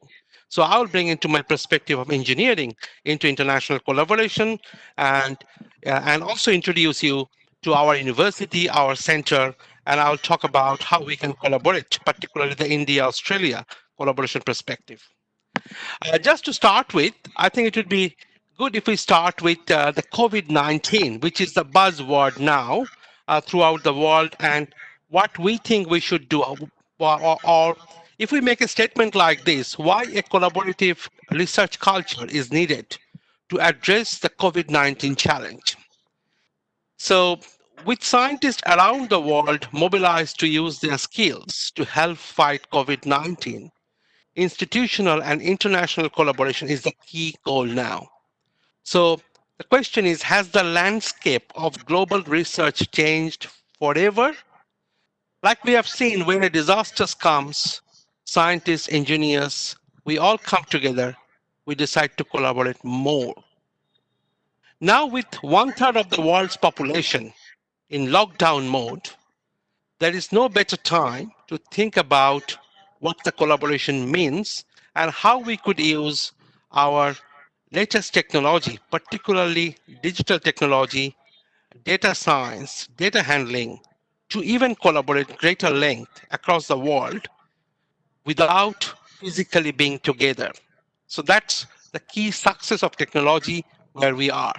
So I will bring into my perspective of engineering into international collaboration and also introduce you to our university, our center, and I'll talk about how we can collaborate, particularly the India-Australia collaboration perspective. Just to start with, I think it would be good if we start with the COVID-19, which is the buzzword now throughout the world, and what we think we should do. Or if we make a statement like this, why a collaborative research culture is needed to address the COVID-19 challenge. So, with scientists around the world mobilized to use their skills to help fight COVID-19, institutional and international collaboration is the key goal now. So the question is, has the landscape of global research changed forever? Like we have seen, when a disaster comes, scientists, engineers, we all come together. we decide to collaborate more. Now, with one third of the world's population in lockdown mode, there is no better time to think about what the collaboration means and how we could use our latest technology, particularly digital technology, data science, data handling, to even collaborate greater length across the world without physically being together. So that's the key success of technology where we are.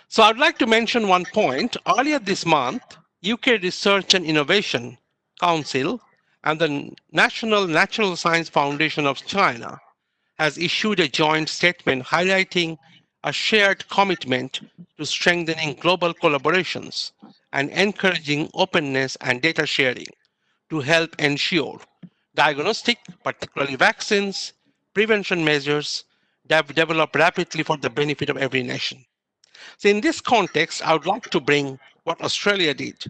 So I'd like to mention one point. Earlier this month, UK Research and Innovation Council and the National Natural Science Foundation of China has issued a joint statement highlighting a shared commitment to strengthening global collaborations and encouraging openness and data sharing to help ensure diagnostic, particularly vaccines, prevention measures, develop rapidly for the benefit of every nation. So in this context, I would like to bring what Australia did.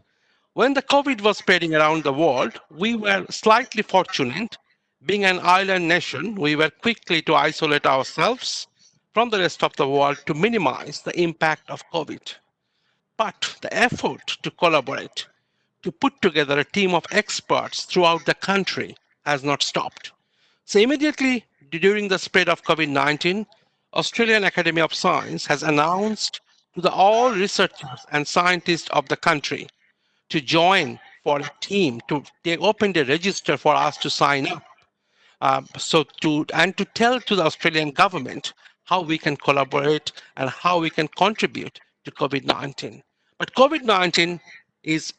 When the COVID was spreading around the world, we were slightly fortunate. Being an island nation, we were quickly to isolate ourselves from the rest of the world to minimize the impact of COVID. But the effort to collaborate, to put together a team of experts throughout the country has not stopped. So immediately during the spread of COVID-19, Australian Academy of Science has announced to all researchers and scientists of the country to join for a team to they opened a register for us to sign up. To tell to the Australian government how we can collaborate and how we can contribute to COVID-19. But COVID-19 is,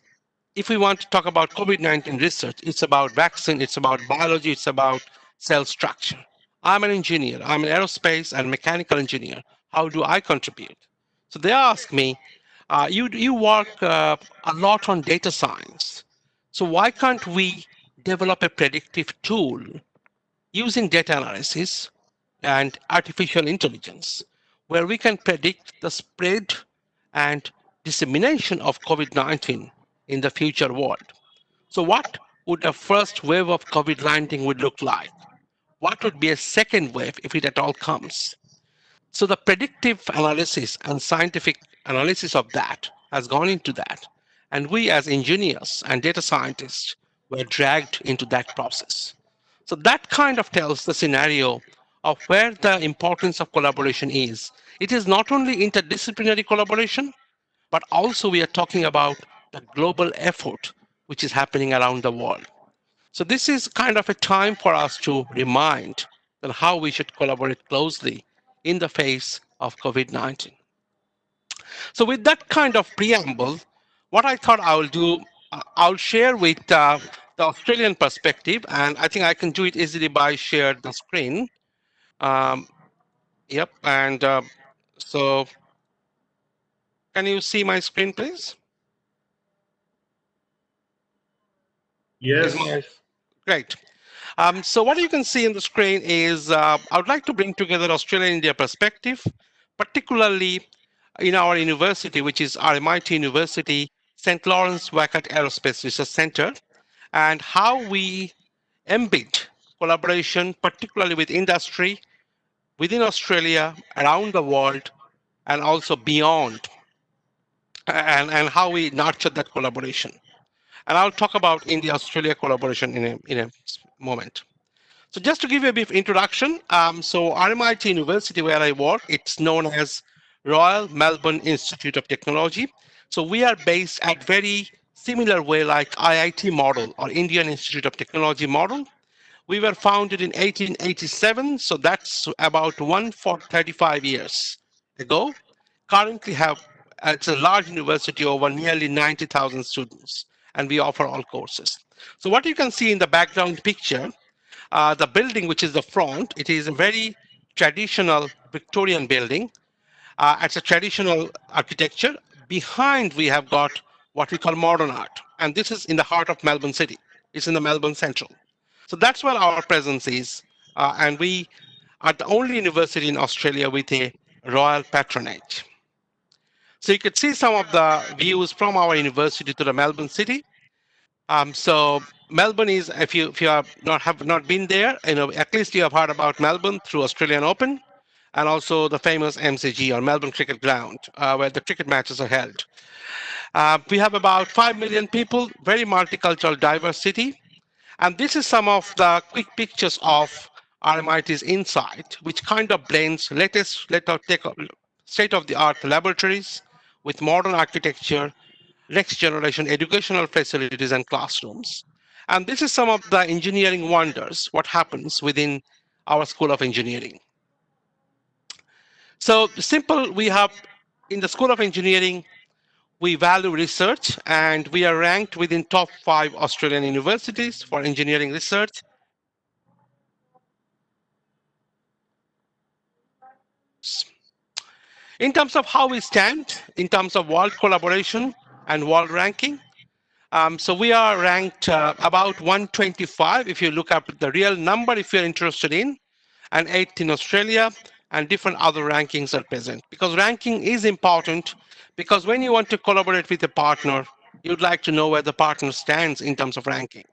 if we want to talk about COVID-19 research, it's about vaccine, it's about biology, it's about cell structure. I'm an engineer. I'm an aerospace and mechanical engineer. How do I contribute? So they ask me, you work a lot on data science. So why can't we develop a predictive tool using data analysis and artificial intelligence where we can predict the spread and dissemination of COVID-19 in the future world? So what would a first wave of COVID-19 would look like? What would be a second wave if it at all comes? So the predictive analysis and scientific analysis of that has gone into that. And we as engineers and data scientists were dragged into that process. So that kind of tells the scenario of where the importance of collaboration is. It is not only interdisciplinary collaboration, but also we are talking about the global effort which is happening around the world. So this is kind of a time for us to remind that how we should collaborate closely in the face of COVID-19. So with that kind of preamble, what I thought I will do, I'll share with the Australian perspective, and I think I can do it easily by share the screen. Um, yep, and so can you see my screen, please? Yes. Great. So what you can see in the screen is I would like to bring together Australia-India perspective, particularly in our university, which is RMIT University, St. Lawrence Wackett Aerospace Research Center, and how we embed collaboration, particularly with industry, within Australia, around the world, and also beyond, and how we nurture that collaboration. And I'll talk about India-Australia collaboration in a moment. So just to give you a brief introduction, so RMIT University, where I work, it's known as Royal Melbourne Institute of Technology. So we are based at very similar way like IIT model or Indian Institute of Technology model. We were founded in 1887, so that's about 135 years ago. Currently have, it's a large university over nearly 90,000 students, and we offer all courses. So what you can see in the background picture, the building, which is the front, it is a very traditional Victorian building. It's a traditional architecture. Behind, we have got what we call modern art. And this is in the heart of Melbourne City. It's in the Melbourne Central. So that's where our presence is. And we are the only university in Australia with a royal patronage. So you could see some of the views from our university to the Melbourne City. So Melbourne is, if you have not been there, at least you have heard about Melbourne through Australian Open, and also the famous MCG or Melbourne Cricket Ground, where the cricket matches are held. We have about 5 million people, very multicultural, diverse city. And this is some of the quick pictures of RMIT's inside, which kind of blends latest state-of-the-art laboratories with modern architecture, next generation educational facilities and classrooms. And this is some of the engineering wonders, what happens within our School of Engineering. So simple, we have in the School of Engineering, we value research and we are ranked within top 5 Australian universities for engineering research. In terms of how we stand, in terms of world collaboration and world ranking, so we are ranked about 125 if you look up the real number if you're interested in, and 8th in Australia, and different other rankings are present. Because ranking is important, because when you want to collaborate with a partner, you'd like to know where the partner stands in terms of ranking.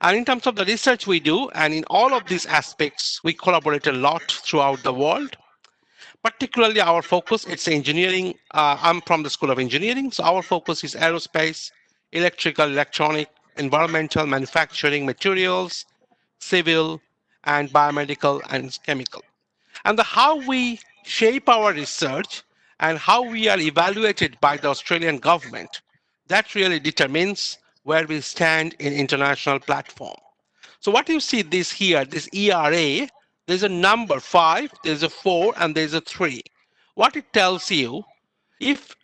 And in terms of the research we do, and in all of these aspects, we collaborate a lot throughout the world. Particularly our focus, it's engineering. I'm from the School of Engineering, so our focus is aerospace, electrical, electronic, environmental, manufacturing, materials, civil, and biomedical and chemical. And how we shape our research and how we are evaluated by the Australian government, that really determines where we stand in international platform. So what you see this here, this ERA, there's a number 5, there's a 4, and there's a 3. What it tells you, if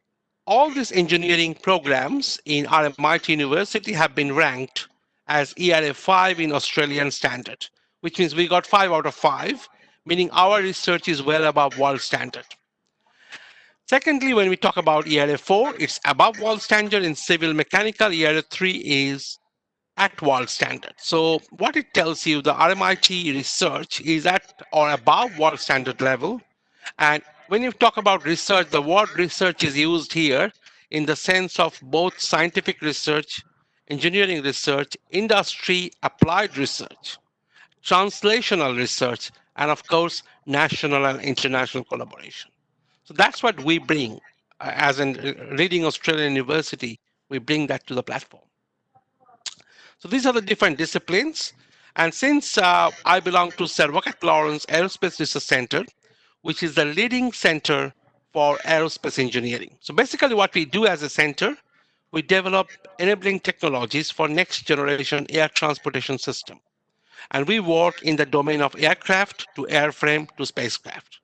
all these engineering programs in RMIT University have been ranked as ERA 5 in Australian standard, which means we got 5 out of 5, meaning our research is well above world standard. Secondly, when we talk about ERA 4, it's above world standard in civil mechanical. ERA 3 is at world standard. So what it tells you, the RMIT research is at or above world standard level. And when you talk about research, the word research is used here in the sense of both scientific research, engineering research, industry applied research, translational research, and of course, national and international collaboration. So that's what we bring as in Reading Australian University, we bring that to the platform. So these are the different disciplines. And since I belong to Sir Wackett Lawrence Aerospace Research Center, which is the leading center for aerospace engineering. So basically what we do as a center, we develop enabling technologies for next generation air transportation system. And we work in the domain of aircraft to airframe to spacecraft.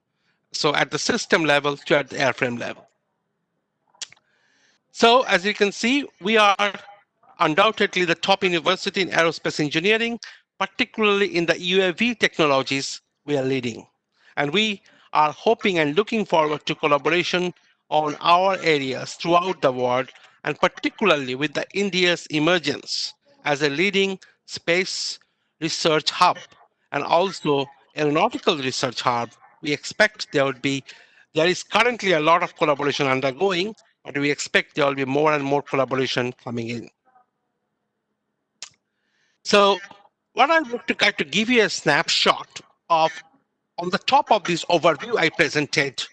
So at the system level to at the airframe level. So as you can see, we are undoubtedly the top university in aerospace engineering, particularly in the UAV technologies we are leading. And we are hoping and looking forward to collaboration on our areas throughout the world, and particularly with the India's emergence as a leading space research hub and also aeronautical research hub. We expect there is currently a lot of collaboration undergoing, but we expect there will be more and more collaboration coming in. So what I would like to give you a snapshot of, on the top of this overview I presented,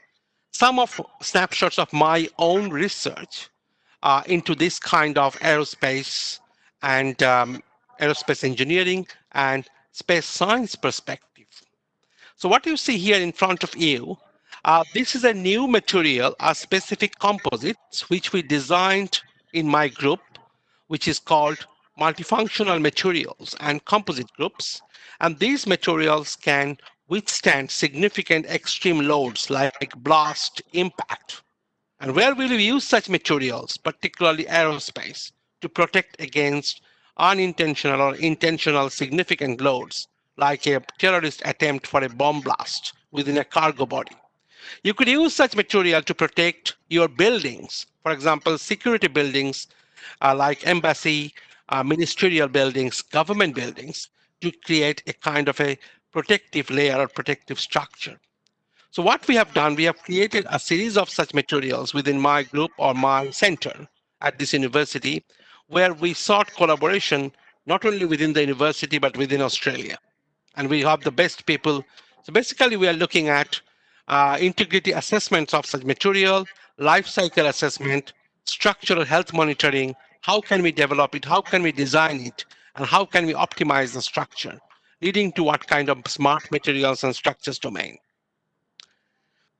some of snapshots of my own research into this kind of aerospace and aerospace engineering and space science perspective. So what you see here in front of you, this is a new material, a specific composites, which we designed in my group, which is called multifunctional materials and composite groups. And these materials can withstand significant extreme loads like blast, impact. And where will we use such materials, particularly aerospace, to protect against unintentional or intentional significant loads, like a terrorist attempt for a bomb blast within a cargo body? You could use such material to protect your buildings, for example, security buildings like embassy, ministerial buildings, government buildings, to create a kind of a protective layer or protective structure. So what we have done, we have created a series of such materials within my group or my center at this university, where we sought collaboration not only within the university but within Australia. And we have the best people. So basically, we are looking at integrity assessments of such material, life cycle assessment, structural health monitoring. How can we develop it? How can we design it? And how can we optimize the structure, leading to what kind of smart materials and structures domain.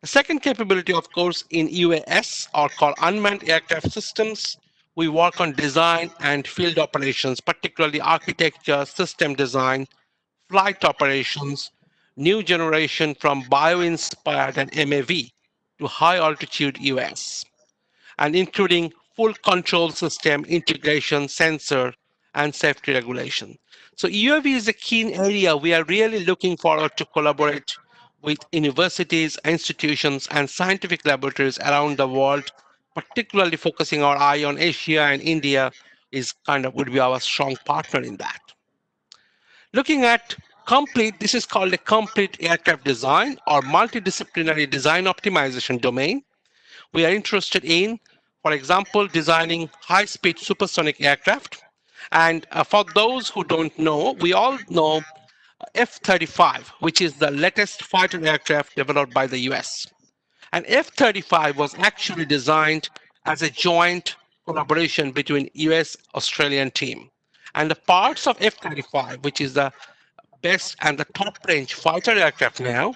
The second capability, of course, in UAS, or called unmanned aircraft systems, we work on design and field operations, particularly architecture, system design, flight operations, new generation from bio-inspired and MAV to high altitude UAS, and including full control system integration, sensor, and safety regulation. So UAV is a key area we are really looking forward to collaborate with universities, institutions, and scientific laboratories around the world, particularly focusing our eye on Asia, and India is kind of would be our strong partner in that. Looking at complete, this is called a complete aircraft design or multidisciplinary design optimization domain. We are interested in, for example, designing high-speed supersonic aircraft. And for those who don't know, we all know F-35, which is the latest fighter aircraft developed by the US. And F-35 was actually designed as a joint collaboration between US-Australian team. And the parts of F-35, which is the best and the top range fighter aircraft now,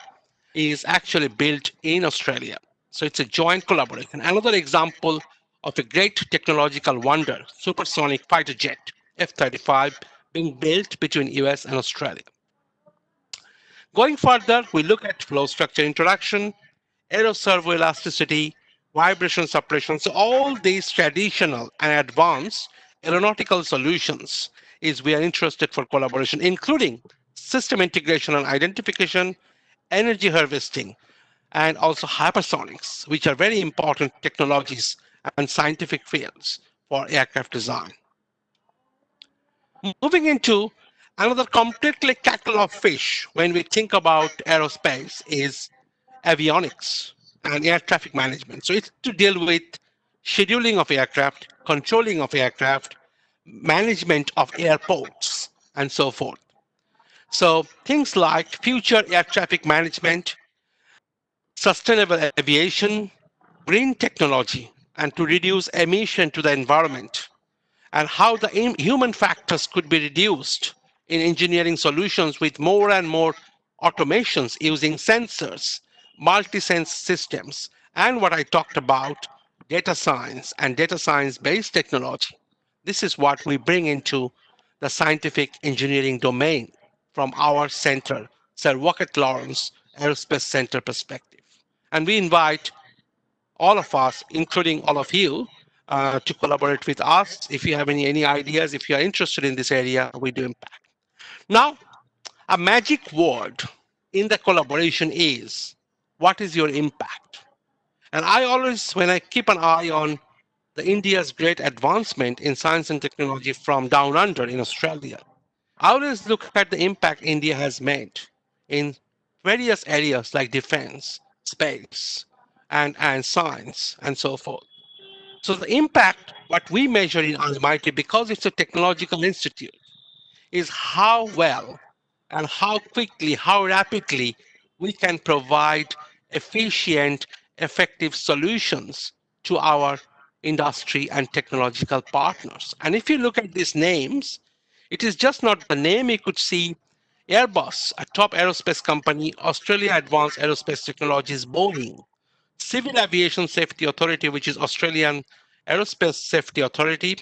is actually built in Australia. So it's a joint collaboration. Another example of a great technological wonder, supersonic fighter jet, F-35, being built between US and Australia. Going further, we look at flow structure interaction, aeroservo elasticity, vibration suppression. So all these traditional and advanced aeronautical solutions is we are interested for collaboration, including system integration and identification, energy harvesting, and also hypersonics, which are very important technologies and scientific fields for aircraft design. Moving into another completely kettle of fish when we think about aerospace is avionics and air traffic management. So it's to deal with scheduling of aircraft, controlling of aircraft, management of airports, and so forth. So things like future air traffic management, sustainable aviation, green technology, and to reduce emission to the environment, and how the human factors could be reduced in engineering solutions with more and more automations using sensors, multi-sense systems, and what I talked about, data science and data science-based technology. This is what we bring into the scientific engineering domain from our center, Sir Wackett Lawrence Aerospace Center perspective. And we invite all of us, including all of you, to collaborate with us. If you have any ideas, if you are interested in this area, we do impact. Now, a magic word in the collaboration is, what is your impact? And I always, when I keep an eye on the India's great advancement in science and technology from down under in Australia, I always look at the impact India has made in various areas like defense, space, and science, and so forth. So the impact, what we measure in RMIT, because it's a technological institute, is how well and how quickly, how rapidly we can provide efficient, effective solutions to our industry and technological partners. And if you look at these names, it is just not the name. You could see Airbus, a top aerospace company, Australia Advanced Aerospace Technologies, Boeing, Civil Aviation Safety Authority, which is Australian Aerospace Safety Authority,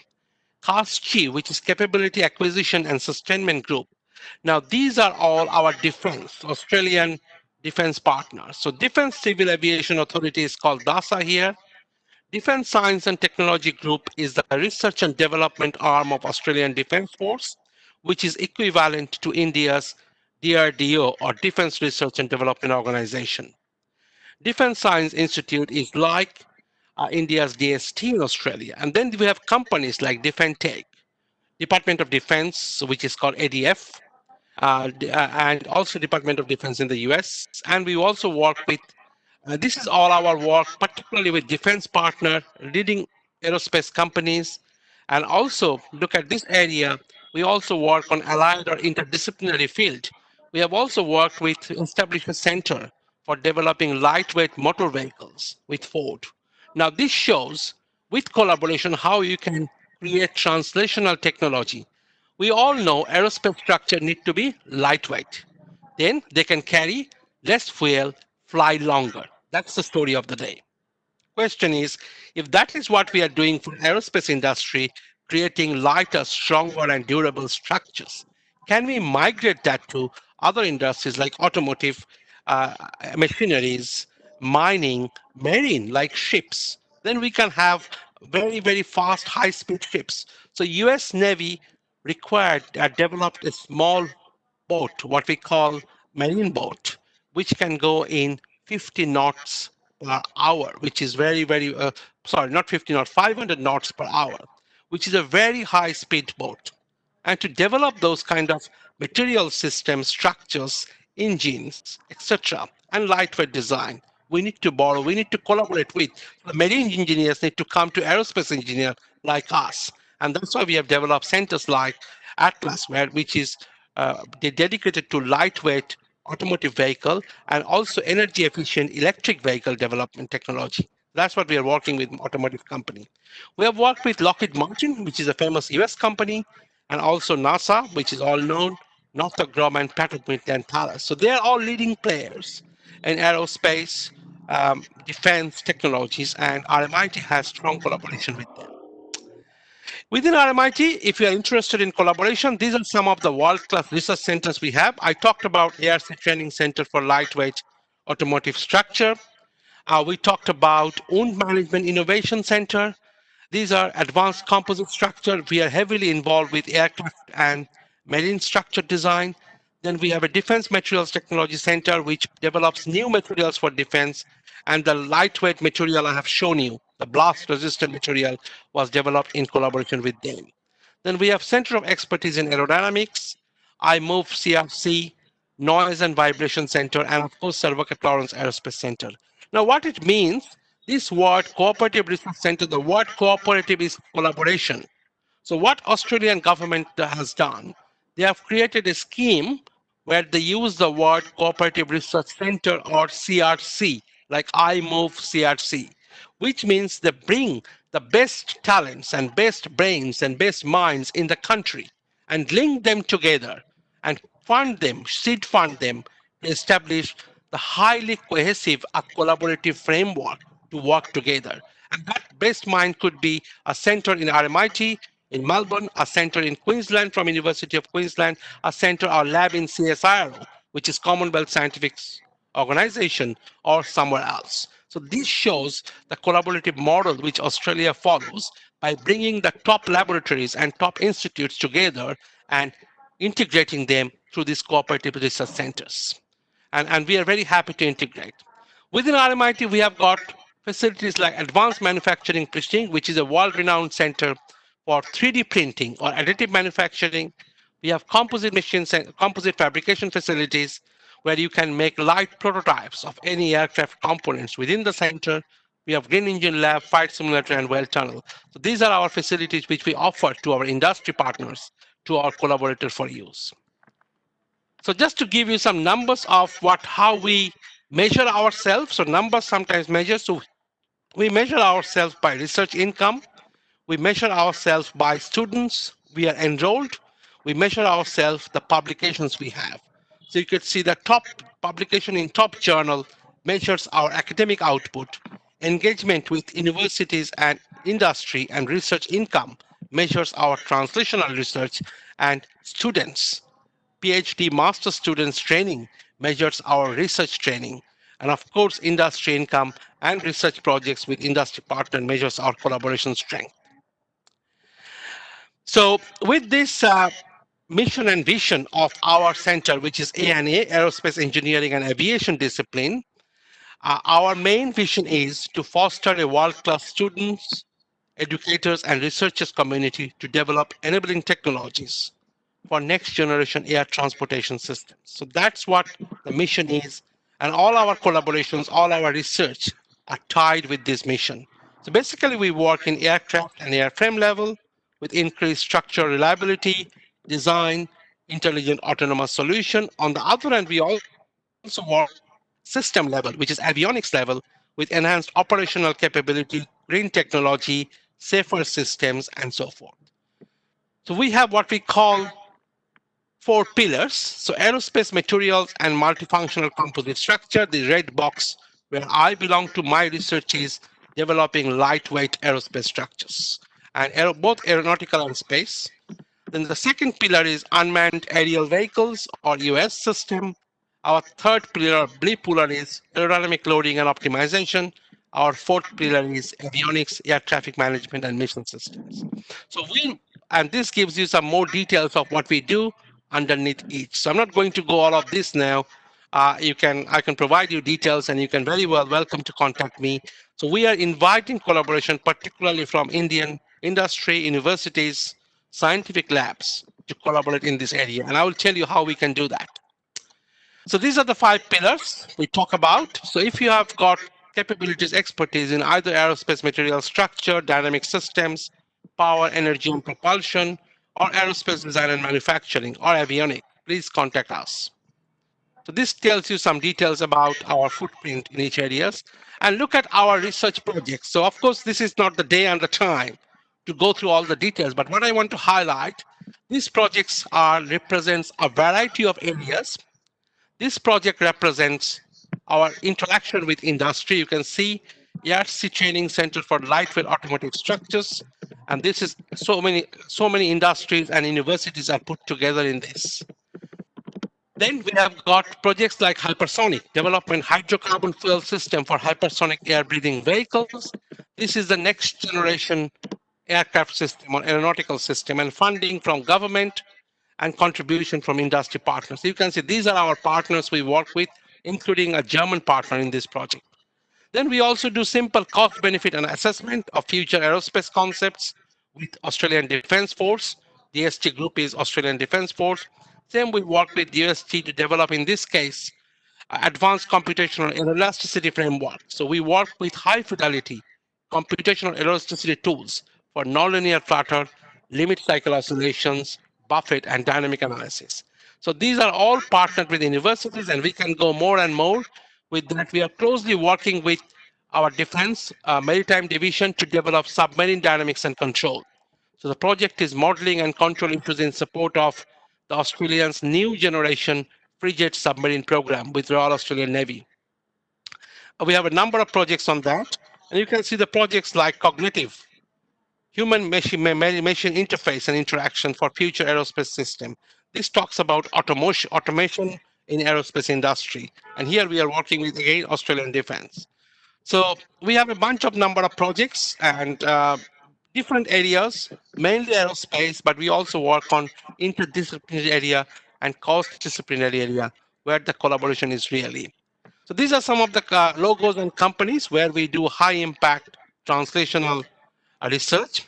CASCHI, which is Capability Acquisition and Sustainment Group. Now, these are all our defense, Australian defense partners. So Defense Civil Aviation Authority is called DASA here. Defense Science and Technology Group is the research and development arm of Australian Defence Force, which is equivalent to India's DRDO, or Defense Research and Development Organization. Defense Science Institute is like India's DST in Australia. And then we have companies like Defentech, Department of Defense, which is called ADF, and also Department of Defense in the US. And we also work with, this is all our work, particularly with defense partner, leading aerospace companies, And also look at this area, we also work on allied or interdisciplinary field. We have also worked with establish a center for developing lightweight motor vehicles with Ford. Now this shows with collaboration how you can create translational technology. We all know aerospace structure need to be lightweight. Then they can carry less fuel, fly longer. That's the story of the day. Question is, if that is what we are doing for aerospace industry, creating lighter, stronger and durable structures, can we migrate that to other industries like automotive, uh, machineries, mining, marine, like ships? Then we can have very, very fast, high-speed ships. So US Navy required, developed a small boat, what we call marine boat, which can go in 50 knots per hour, which is very, very, sorry, not 50 knots, 500 knots per hour, which is a very high speed boat. And to develop those kind of material systems, structures, engines, etc., and lightweight design, we need to borrow, we need to collaborate with. The marine engineers need to come to aerospace engineer like us. And that's why we have developed centers like Atlas, which is dedicated to lightweight automotive vehicle and also energy efficient electric vehicle development technology. That's what we are working with automotive company. We have worked with Lockheed Martin, which is a famous US company, and also NASA, which is all known, Northrop Grumman, Pratt & Whitney, and Thales. So they are all leading players in aerospace, defense technologies, and RMIT has strong collaboration with them. Within RMIT, if you are interested in collaboration, these are some of the world-class research centers we have. I talked about ARC Training Center for Lightweight Automotive Structure. We talked about Wound Management Innovation Center. These are advanced composite structure. We are heavily involved with aircraft and marine structure design. Then we have a Defense Materials Technology Center, which develops new materials for defense. And the lightweight material I have shown you, the blast resistant material, was developed in collaboration with them. Then we have Center of Expertise in Aerodynamics, iMove CRC, Noise and Vibration Center, and of course, Sir Walter Lawrence Aerospace Center. Now, what it means, this word cooperative research center, the word cooperative is collaboration. So what Australian government has done, they have created a scheme where they use the word Cooperative Research Center or CRC, like I move CRC, which means they bring the best talents and best brains and best minds in the country and link them together and fund them, seed fund them to establish the highly cohesive, collaborative framework to work together. And that best mind could be a center in RMIT, in Melbourne, a center in Queensland from University of Queensland, a center or lab in CSIRO, which is Commonwealth Scientific Organization, or somewhere else. So this shows the collaborative model which Australia follows by bringing the top laboratories and top institutes together and integrating them through these cooperative research centers. And we are very happy to integrate. Within RMIT, we have got facilities like Advanced Manufacturing Printing, which is a world-renowned center for 3D printing or additive manufacturing. We have composite machines and composite fabrication facilities where you can make light prototypes of any aircraft components within the center. We have Green Engine Lab, Flight Simulator, and Well Tunnel. So these are our facilities which we offer to our industry partners, to our collaborators for use. So just to give you some numbers of how we measure ourselves. So numbers sometimes measure. So we measure ourselves by research income. We measure ourselves by students we are enrolled. We measure ourselves the publications we have. So you could see the top publication in top journal measures our academic output. Engagement with universities and industry and research income measures our translational research, and students, PhD master students training measures our research training. And of course, industry income and research projects with industry partner measures our collaboration strength. So with this mission and vision of our center, which is A&A, Aerospace Engineering and Aviation Discipline, our main vision is to foster a world-class students, educators, and researchers community to develop enabling technologies for next generation air transportation systems. So that's what the mission is. And all our collaborations, all our research are tied with this mission. So basically we work in aircraft and airframe level. with increased structure reliability, design, intelligent autonomous solution. On the other hand, we also work system level, which is avionics level, with enhanced operational capability, green technology, safer systems, and so forth. So we have what we call four pillars. So aerospace materials and multifunctional composite structure, the red box where I belong to, my research is developing lightweight aerospace structures and both aeronautical and space. Then the second pillar is unmanned aerial vehicles or US system. Our third pillar, blue pillar, is aerodynamic loading and optimization. Our fourth pillar is avionics, air traffic management, and mission systems. So and this gives you some more details of what we do underneath each. So I'm not going to go all of this now. I can provide you details, and you can very well welcome to contact me. So we are inviting collaboration, particularly from Indian industry, universities, scientific labs to collaborate in this area. And I will tell you how we can do that. So these are the five pillars we talk about. So if you have got capabilities, expertise in either aerospace material structure, dynamic systems, power, energy, and propulsion, or aerospace design and manufacturing, or avionics, please contact us. So this tells you some details about our footprint in each areas. And look at our research projects. So of course, this is not the day and the time to go through all the details, but what I want to highlight, these projects represents a variety of areas. This project represents our interaction with industry. You can see IISc Training Center for Lightweight Automotive Structures, and this is so many industries and universities are put together in this. Then we have got projects like hypersonic development, hydrocarbon fuel system for hypersonic air breathing vehicles. This is the next generation aircraft system or aeronautical system, and funding from government and contribution from industry partners. You can see these are our partners we work with, including a German partner in this project. Then we also do simple cost benefit and assessment of future aerospace concepts with Australian Defence Force. The ST group is Australian Defence Force. Same we work with UST to develop, in this case, advanced computational elasticity framework. So we work with high fidelity computational elasticity tools for nonlinear flutter, limit cycle oscillations, buffet, and dynamic analysis. So these are all partnered with universities, and we can go more and more with that. We are closely working with our defense maritime division to develop submarine dynamics and control. So the project is modeling and control issues in support of the Australians' new generation frigate submarine program with Royal Australian Navy. We have a number of projects on that, and you can see the projects like cognitive, human machine interface and interaction for future aerospace system. This talks about automation in aerospace industry, and here we are working with, again, Australian Defence. So we have a bunch of number of projects and different areas, mainly aerospace, but we also work on interdisciplinary area and cross-disciplinary area where the collaboration is really. So these are some of the logos and companies where we do high impact translational research,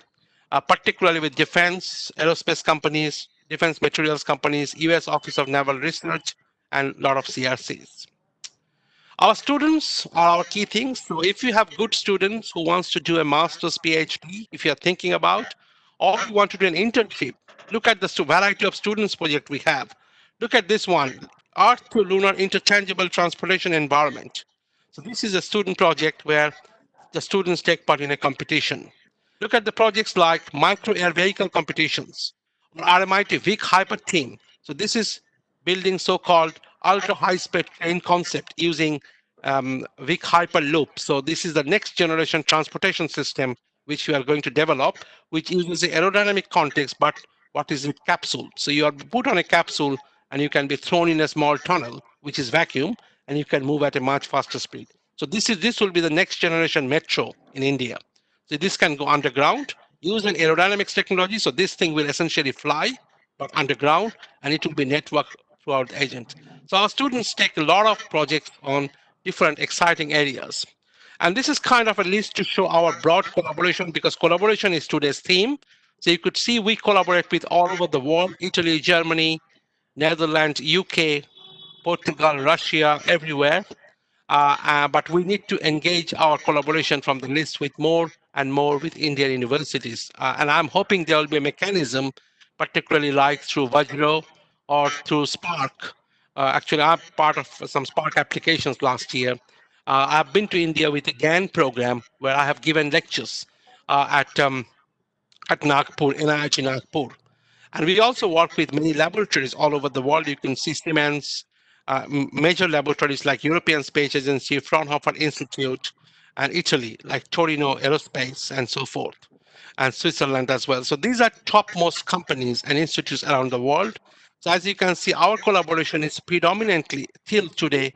particularly with defense, aerospace companies, defense materials companies, US Office of Naval Research, and a lot of CRCs. Our students are our key things. So if you have good students who wants to do a master's PhD, if you're thinking about, or you want to do an internship, look at the variety of students project we have. Look at this one, Earth to Lunar Interchangeable Transportation Environment. So this is a student project where the students take part in a competition. Look at the projects like micro air vehicle competitions or RMIT Vic Hyper Team. So this is building so-called ultra high-speed train concept using Vic Hyperloop. So this is the next generation transportation system which we are going to develop, which uses the aerodynamic context, but what is it? Capsule. So you are put on a capsule and you can be thrown in a small tunnel, which is vacuum, and you can move at a much faster speed. So this will be the next generation metro in India. So this can go underground, use an aerodynamics technology. So this thing will essentially fly, but underground, and it will be networked throughout the agent. So our students take a lot of projects on different exciting areas. And this is kind of a list to show our broad collaboration, because collaboration is today's theme. So you could see we collaborate with all over the world: Italy, Germany, Netherlands, UK, Portugal, Russia, everywhere. but we need to engage our collaboration from the list with more and more with Indian universities. And I'm hoping there will be a mechanism, particularly like through Vajro or through Spark. Actually, I'm part of some Spark applications last year. I've been to India with a GAN program where I have given lectures at Nagpur, NIH Nagpur. And we also work with many laboratories all over the world. You can see Siemens, major laboratories like European Space Agency, Fraunhofer Institute, and Italy, like Torino Aerospace, and so forth, and Switzerland as well. So these are topmost companies and institutes around the world. So as you can see, our collaboration is predominantly till today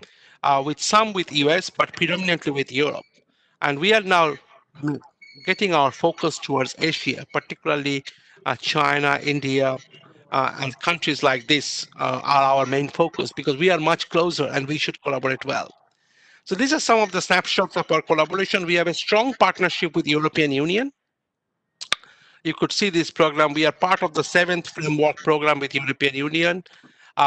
with some with US, but predominantly with Europe. And we are now getting our focus towards Asia, particularly China, India, and countries like this are our main focus because we are much closer and we should collaborate well. So these are some of the snapshots of our collaboration. We have a strong partnership with European Union. You could see this program. We are part of the 7th framework program with European Union,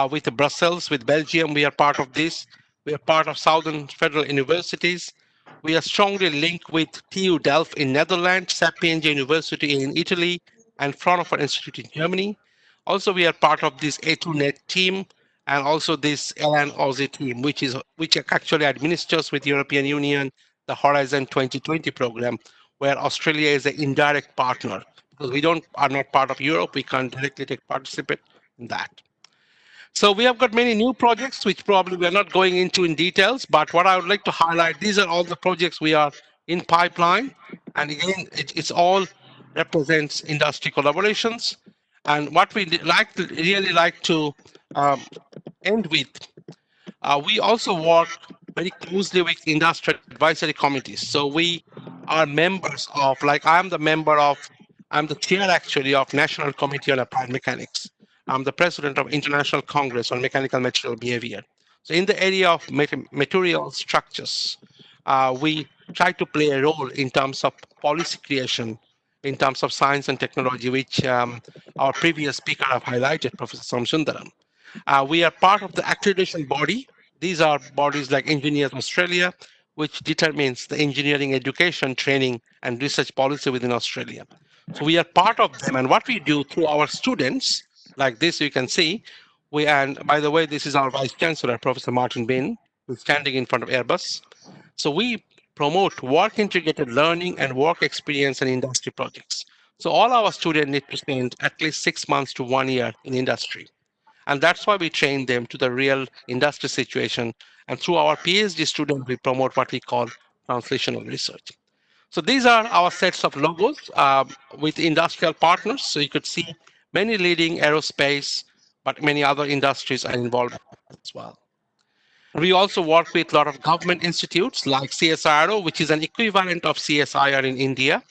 with Brussels, with Belgium. We are part of this. We are part of Southern Federal Universities. We are strongly linked with TU Delft in Netherlands, Sapienza University in Italy, and Fraunhofer Institute in Germany. Also, we are part of this A2NET team and also this LN Aussie team, which actually administers with European Union the Horizon 2020 program, where Australia is an indirect partner because we don't are not part of Europe. We can't directly take participate in that. So we have got many new projects, which probably we are not going into in details, but what I would like to highlight, these are all the projects we are in pipeline. And again, it's all represents industry collaborations. And what we really like to um, end with, we also work very closely with industry advisory committees. So we are members of, like I'm the chair actually of National Committee on Applied Mechanics. I'm the president of International Congress on Mechanical Material Behavior. So in the area of material structures, we try to play a role in terms of policy creation, in terms of science and technology, which our previous speaker have highlighted, Professor Samsundaram. We are part of the accreditation body. These are bodies like Engineers Australia, which determines the engineering education, training, and research policy within Australia. So we are part of them. And what we do through our students, like this, you can see, and by the way, this is our Vice Chancellor, Professor Martin Bin, who's standing in front of Airbus. So we promote work integrated learning and work experience and industry projects. So all our students need to spend at least 6 months to 1 year in industry. And that's why we train them to the real industry situation. And through our PhD students, we promote what we call translational research. So these are our sets of logos with industrial partners. So you could see many leading aerospace, but many other industries are involved as well. We also work with a lot of government institutes like CSIRO, which is an equivalent of CSIR in India.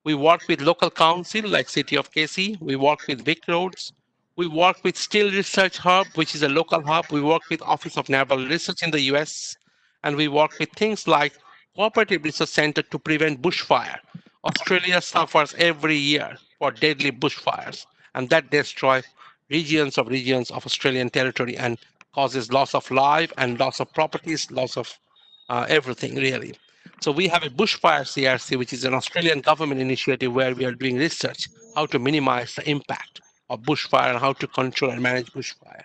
We work with local council like City of KC. We work with Vic Roads. We work with Steel Research Hub, which is a local hub. We work with Office of Naval Research in the US. And we work with things like Cooperative Research Center to prevent bushfire. Australia suffers every year for deadly bushfires, and that destroy regions of Australian territory and causes loss of life and loss of properties, loss of everything really. So we have a bushfire CRC, which is an Australian government initiative where we are doing research how to minimize the impact of bushfire and how to control and manage bushfire.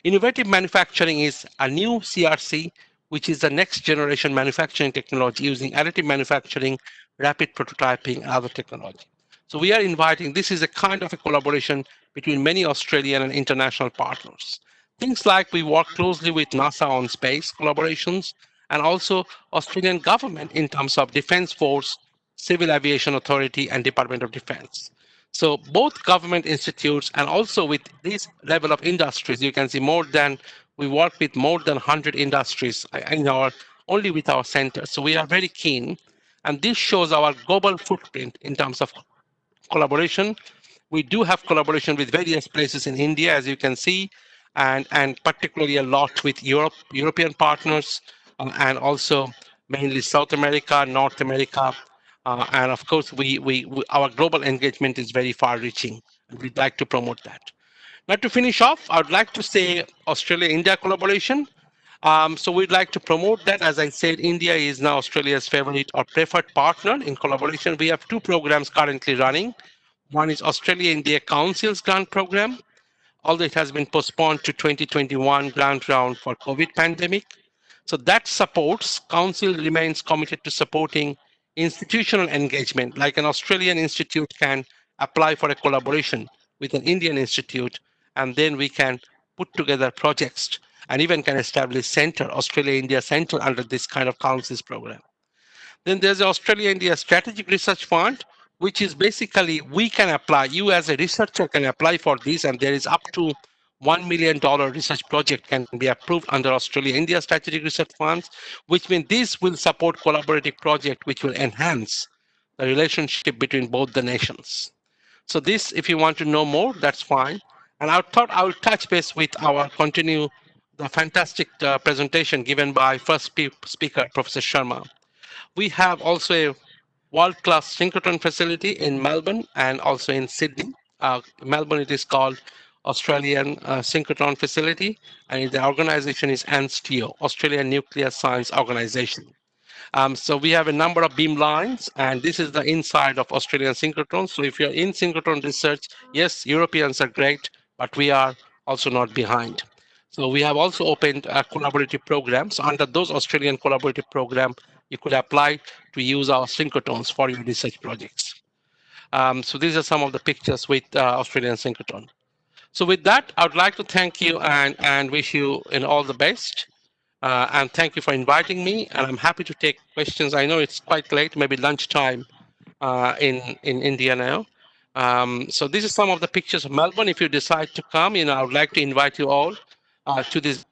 Innovative manufacturing is a new CRC, which is the next generation manufacturing technology using additive manufacturing, rapid prototyping, and other technology. So we are inviting, this is a kind of a collaboration between many Australian and international partners. Things like we work closely with NASA on space collaborations and also Australian government in terms of Defence Force, Civil Aviation Authority, and Department of Defence. So both government institutes and also with this level of industries, you can see we work with more than 100 industries in our only with our center. So we are very keen, and this shows our global footprint in terms of collaboration. We do have collaboration with various places in India, as you can see, and particularly a lot with European partners, and also mainly South America, North America, and of course, our global engagement is very far-reaching, and we'd like to promote that. Now, to finish off, I would like to say Australia-India collaboration. So we'd like to promote that. As I said, India is now Australia's favorite or preferred partner in collaboration. We have two programs currently running. One is Australia-India Council's grant program, although it has been postponed to 2021 grant round for COVID pandemic. So that supports, Council remains committed to supporting institutional engagement, like an Australian institute can apply for a collaboration with an Indian institute, and then we can put together projects and even can establish center, Australia-India Center under this kind of Council's program. Then there's the Australia India Strategic Research Fund, which is basically we can apply, you as a researcher can apply for this, and there is up to $1 million research project can be approved under Australia India Strategic Research Funds, which means this will support collaborative project which will enhance the relationship between both the nations. So this, if you want to know more, that's fine. And I thought I will touch base with our continue the fantastic presentation given by first speaker, Professor Sharma. We have also a world-class synchrotron facility in Melbourne and also in Sydney. Melbourne, it is called Australian Synchrotron Facility, and the organization is ANSTO, Australian Nuclear Science Organization. So we have a number of beam lines, and this is the inside of Australian synchrotron. So if you're in synchrotron research, yes, Europeans are great, but we are also not behind. So we have also opened collaborative programs. Under those Australian collaborative program, you could apply to use our synchrotrons for your research projects. So these are some of the pictures with Australian synchrotron. So with that, I would like to thank you and wish you in all the best. And thank you for inviting me. And I'm happy to take questions. I know it's quite late, maybe lunchtime in India now. So these are some of the pictures of Melbourne. If you decide to come, I would like to invite you all to this.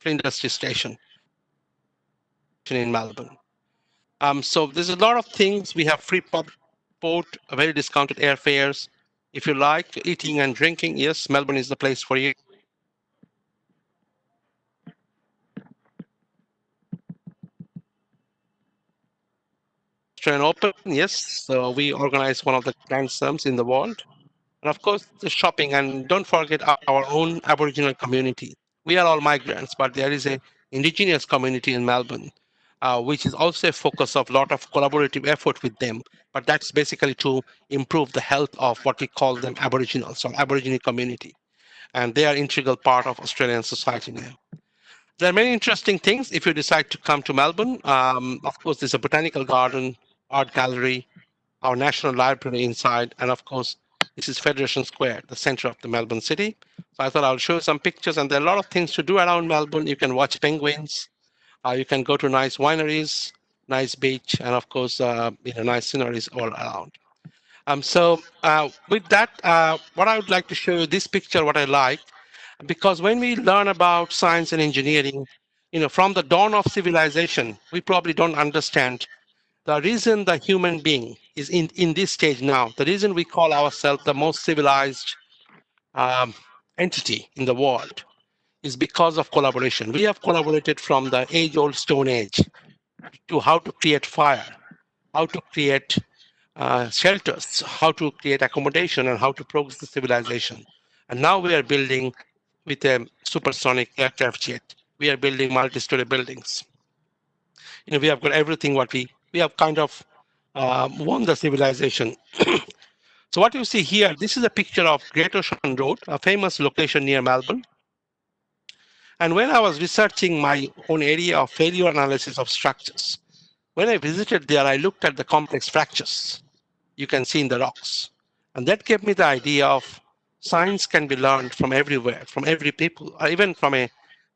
Industry station in Melbourne. So there's a lot of things. We have free port, very discounted airfares. If you like eating and drinking, yes, Melbourne is the place for you. Australian Open, yes. So we organize one of the grand slams in the world. And of course, the shopping. And don't forget our own Aboriginal community. We are all migrants, but there is a indigenous community in Melbourne, which is also a focus of a lot of collaborative effort with them. But that's basically to improve the health of what we call them Aboriginals or Aboriginal community. And they are integral part of Australian society now. There are many interesting things if you decide to come to Melbourne. Of course, there's a botanical garden, art gallery, our national library inside, and of course, this is Federation Square, the center of the Melbourne city. So I thought I'll show you some pictures, and there are a lot of things to do around Melbourne. You can watch penguins, you can go to nice wineries, nice beach, and of course, nice sceneries all around. So with that, what I would like to show you this picture, what I like, because when we learn about science and engineering, from the dawn of civilization, we probably don't understand the reason the human being is in this stage now, the reason we call ourselves the most civilized um, entity in the world is because of collaboration. We have collaborated from the age-old Stone Age to how to create fire, how to create shelters, how to create accommodation, and how to progress the civilization. And now we are building with a supersonic aircraft jet. We are building multi-story buildings. We have got everything what we have kind of won the civilization. So what you see here, this is a picture of Great Ocean Road, a famous location near Melbourne. And when I was researching my own area of failure analysis of structures, when I visited there, I looked at the complex fractures you can see in the rocks. And that gave me the idea of science can be learned from everywhere, from every people, or even from a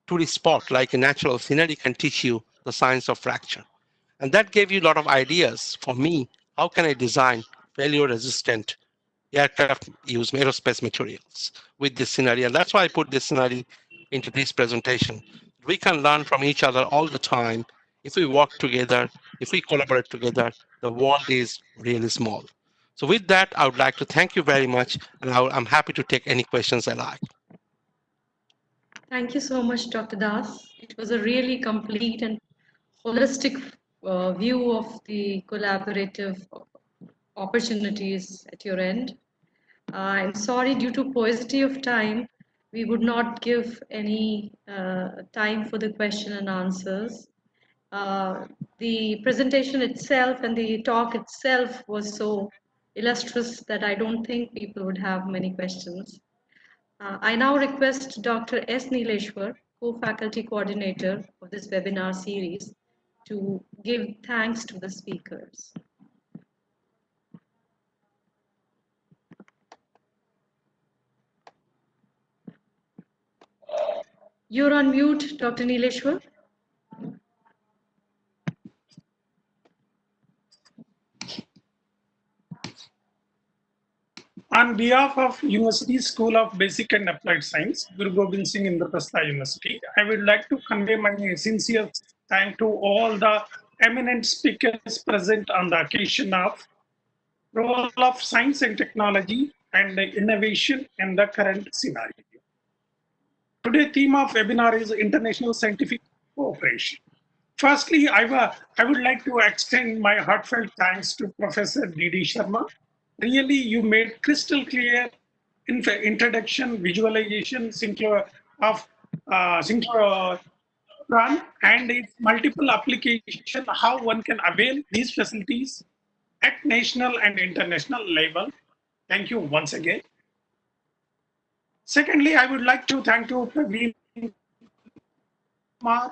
tourist spot like a natural scenery can teach you the science of fracture. And that gave you a lot of ideas for me. How can I design failure resistant aircraft use aerospace materials with this scenario? And that's why I put this scenario into this presentation. We can learn from each other all the time. If we work together, if we collaborate together, the world is really small. So with that, I would like to thank you very much, and I'm happy to take any questions I like. Thank you so much, Dr. Das. It was a really complete and holistic view of the collaborative opportunities at your end. I'm sorry, due to paucity of time, we would not give any time for the question and answers. The presentation itself and the talk itself was so illustrious that I don't think people would have many questions. I now request Dr. S. Nileshwar, co-faculty coordinator of this webinar series, to give thanks to the speakers. You're on mute, Dr. Nileshwar. On behalf of University School of Basic and Applied Science, Guru Gobind Singh Indraprastha University, I would like to convey my sincere thanks to all the eminent speakers present on the occasion of role of science and technology and innovation in the current scenario. Today's theme of webinar is international scientific cooperation. Firstly, I would like to extend my heartfelt thanks to Professor D.D. Sarma. Really, you made crystal clear introduction, visualization, of Synchrotron and its multiple application, how one can avail these facilities at national and international level. Thank you once again. Secondly, I would like to thank to Praveen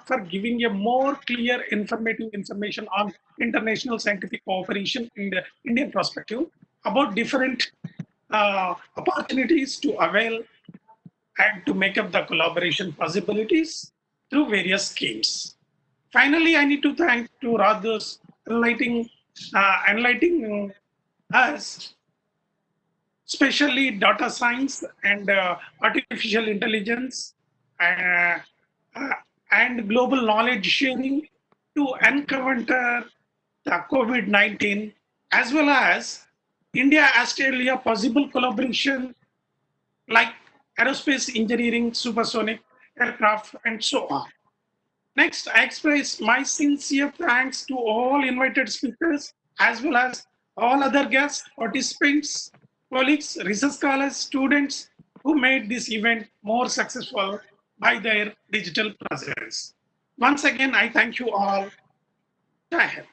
for giving a more clear informative information on international scientific cooperation in the Indian perspective about different opportunities to avail and to make up the collaboration possibilities through various schemes. Finally, I need to thank to Radhus enlightening us, especially data science and artificial intelligence uh, uh, and global knowledge sharing to encounter the COVID-19, as well as India-Australia possible collaboration like aerospace engineering, supersonic aircraft, and so on. Next, I express my sincere thanks to all invited speakers, as well as all other guests, participants, colleagues, research scholars, students who made this event more successful by their digital presence. Once again, I thank you all. Jai Hind.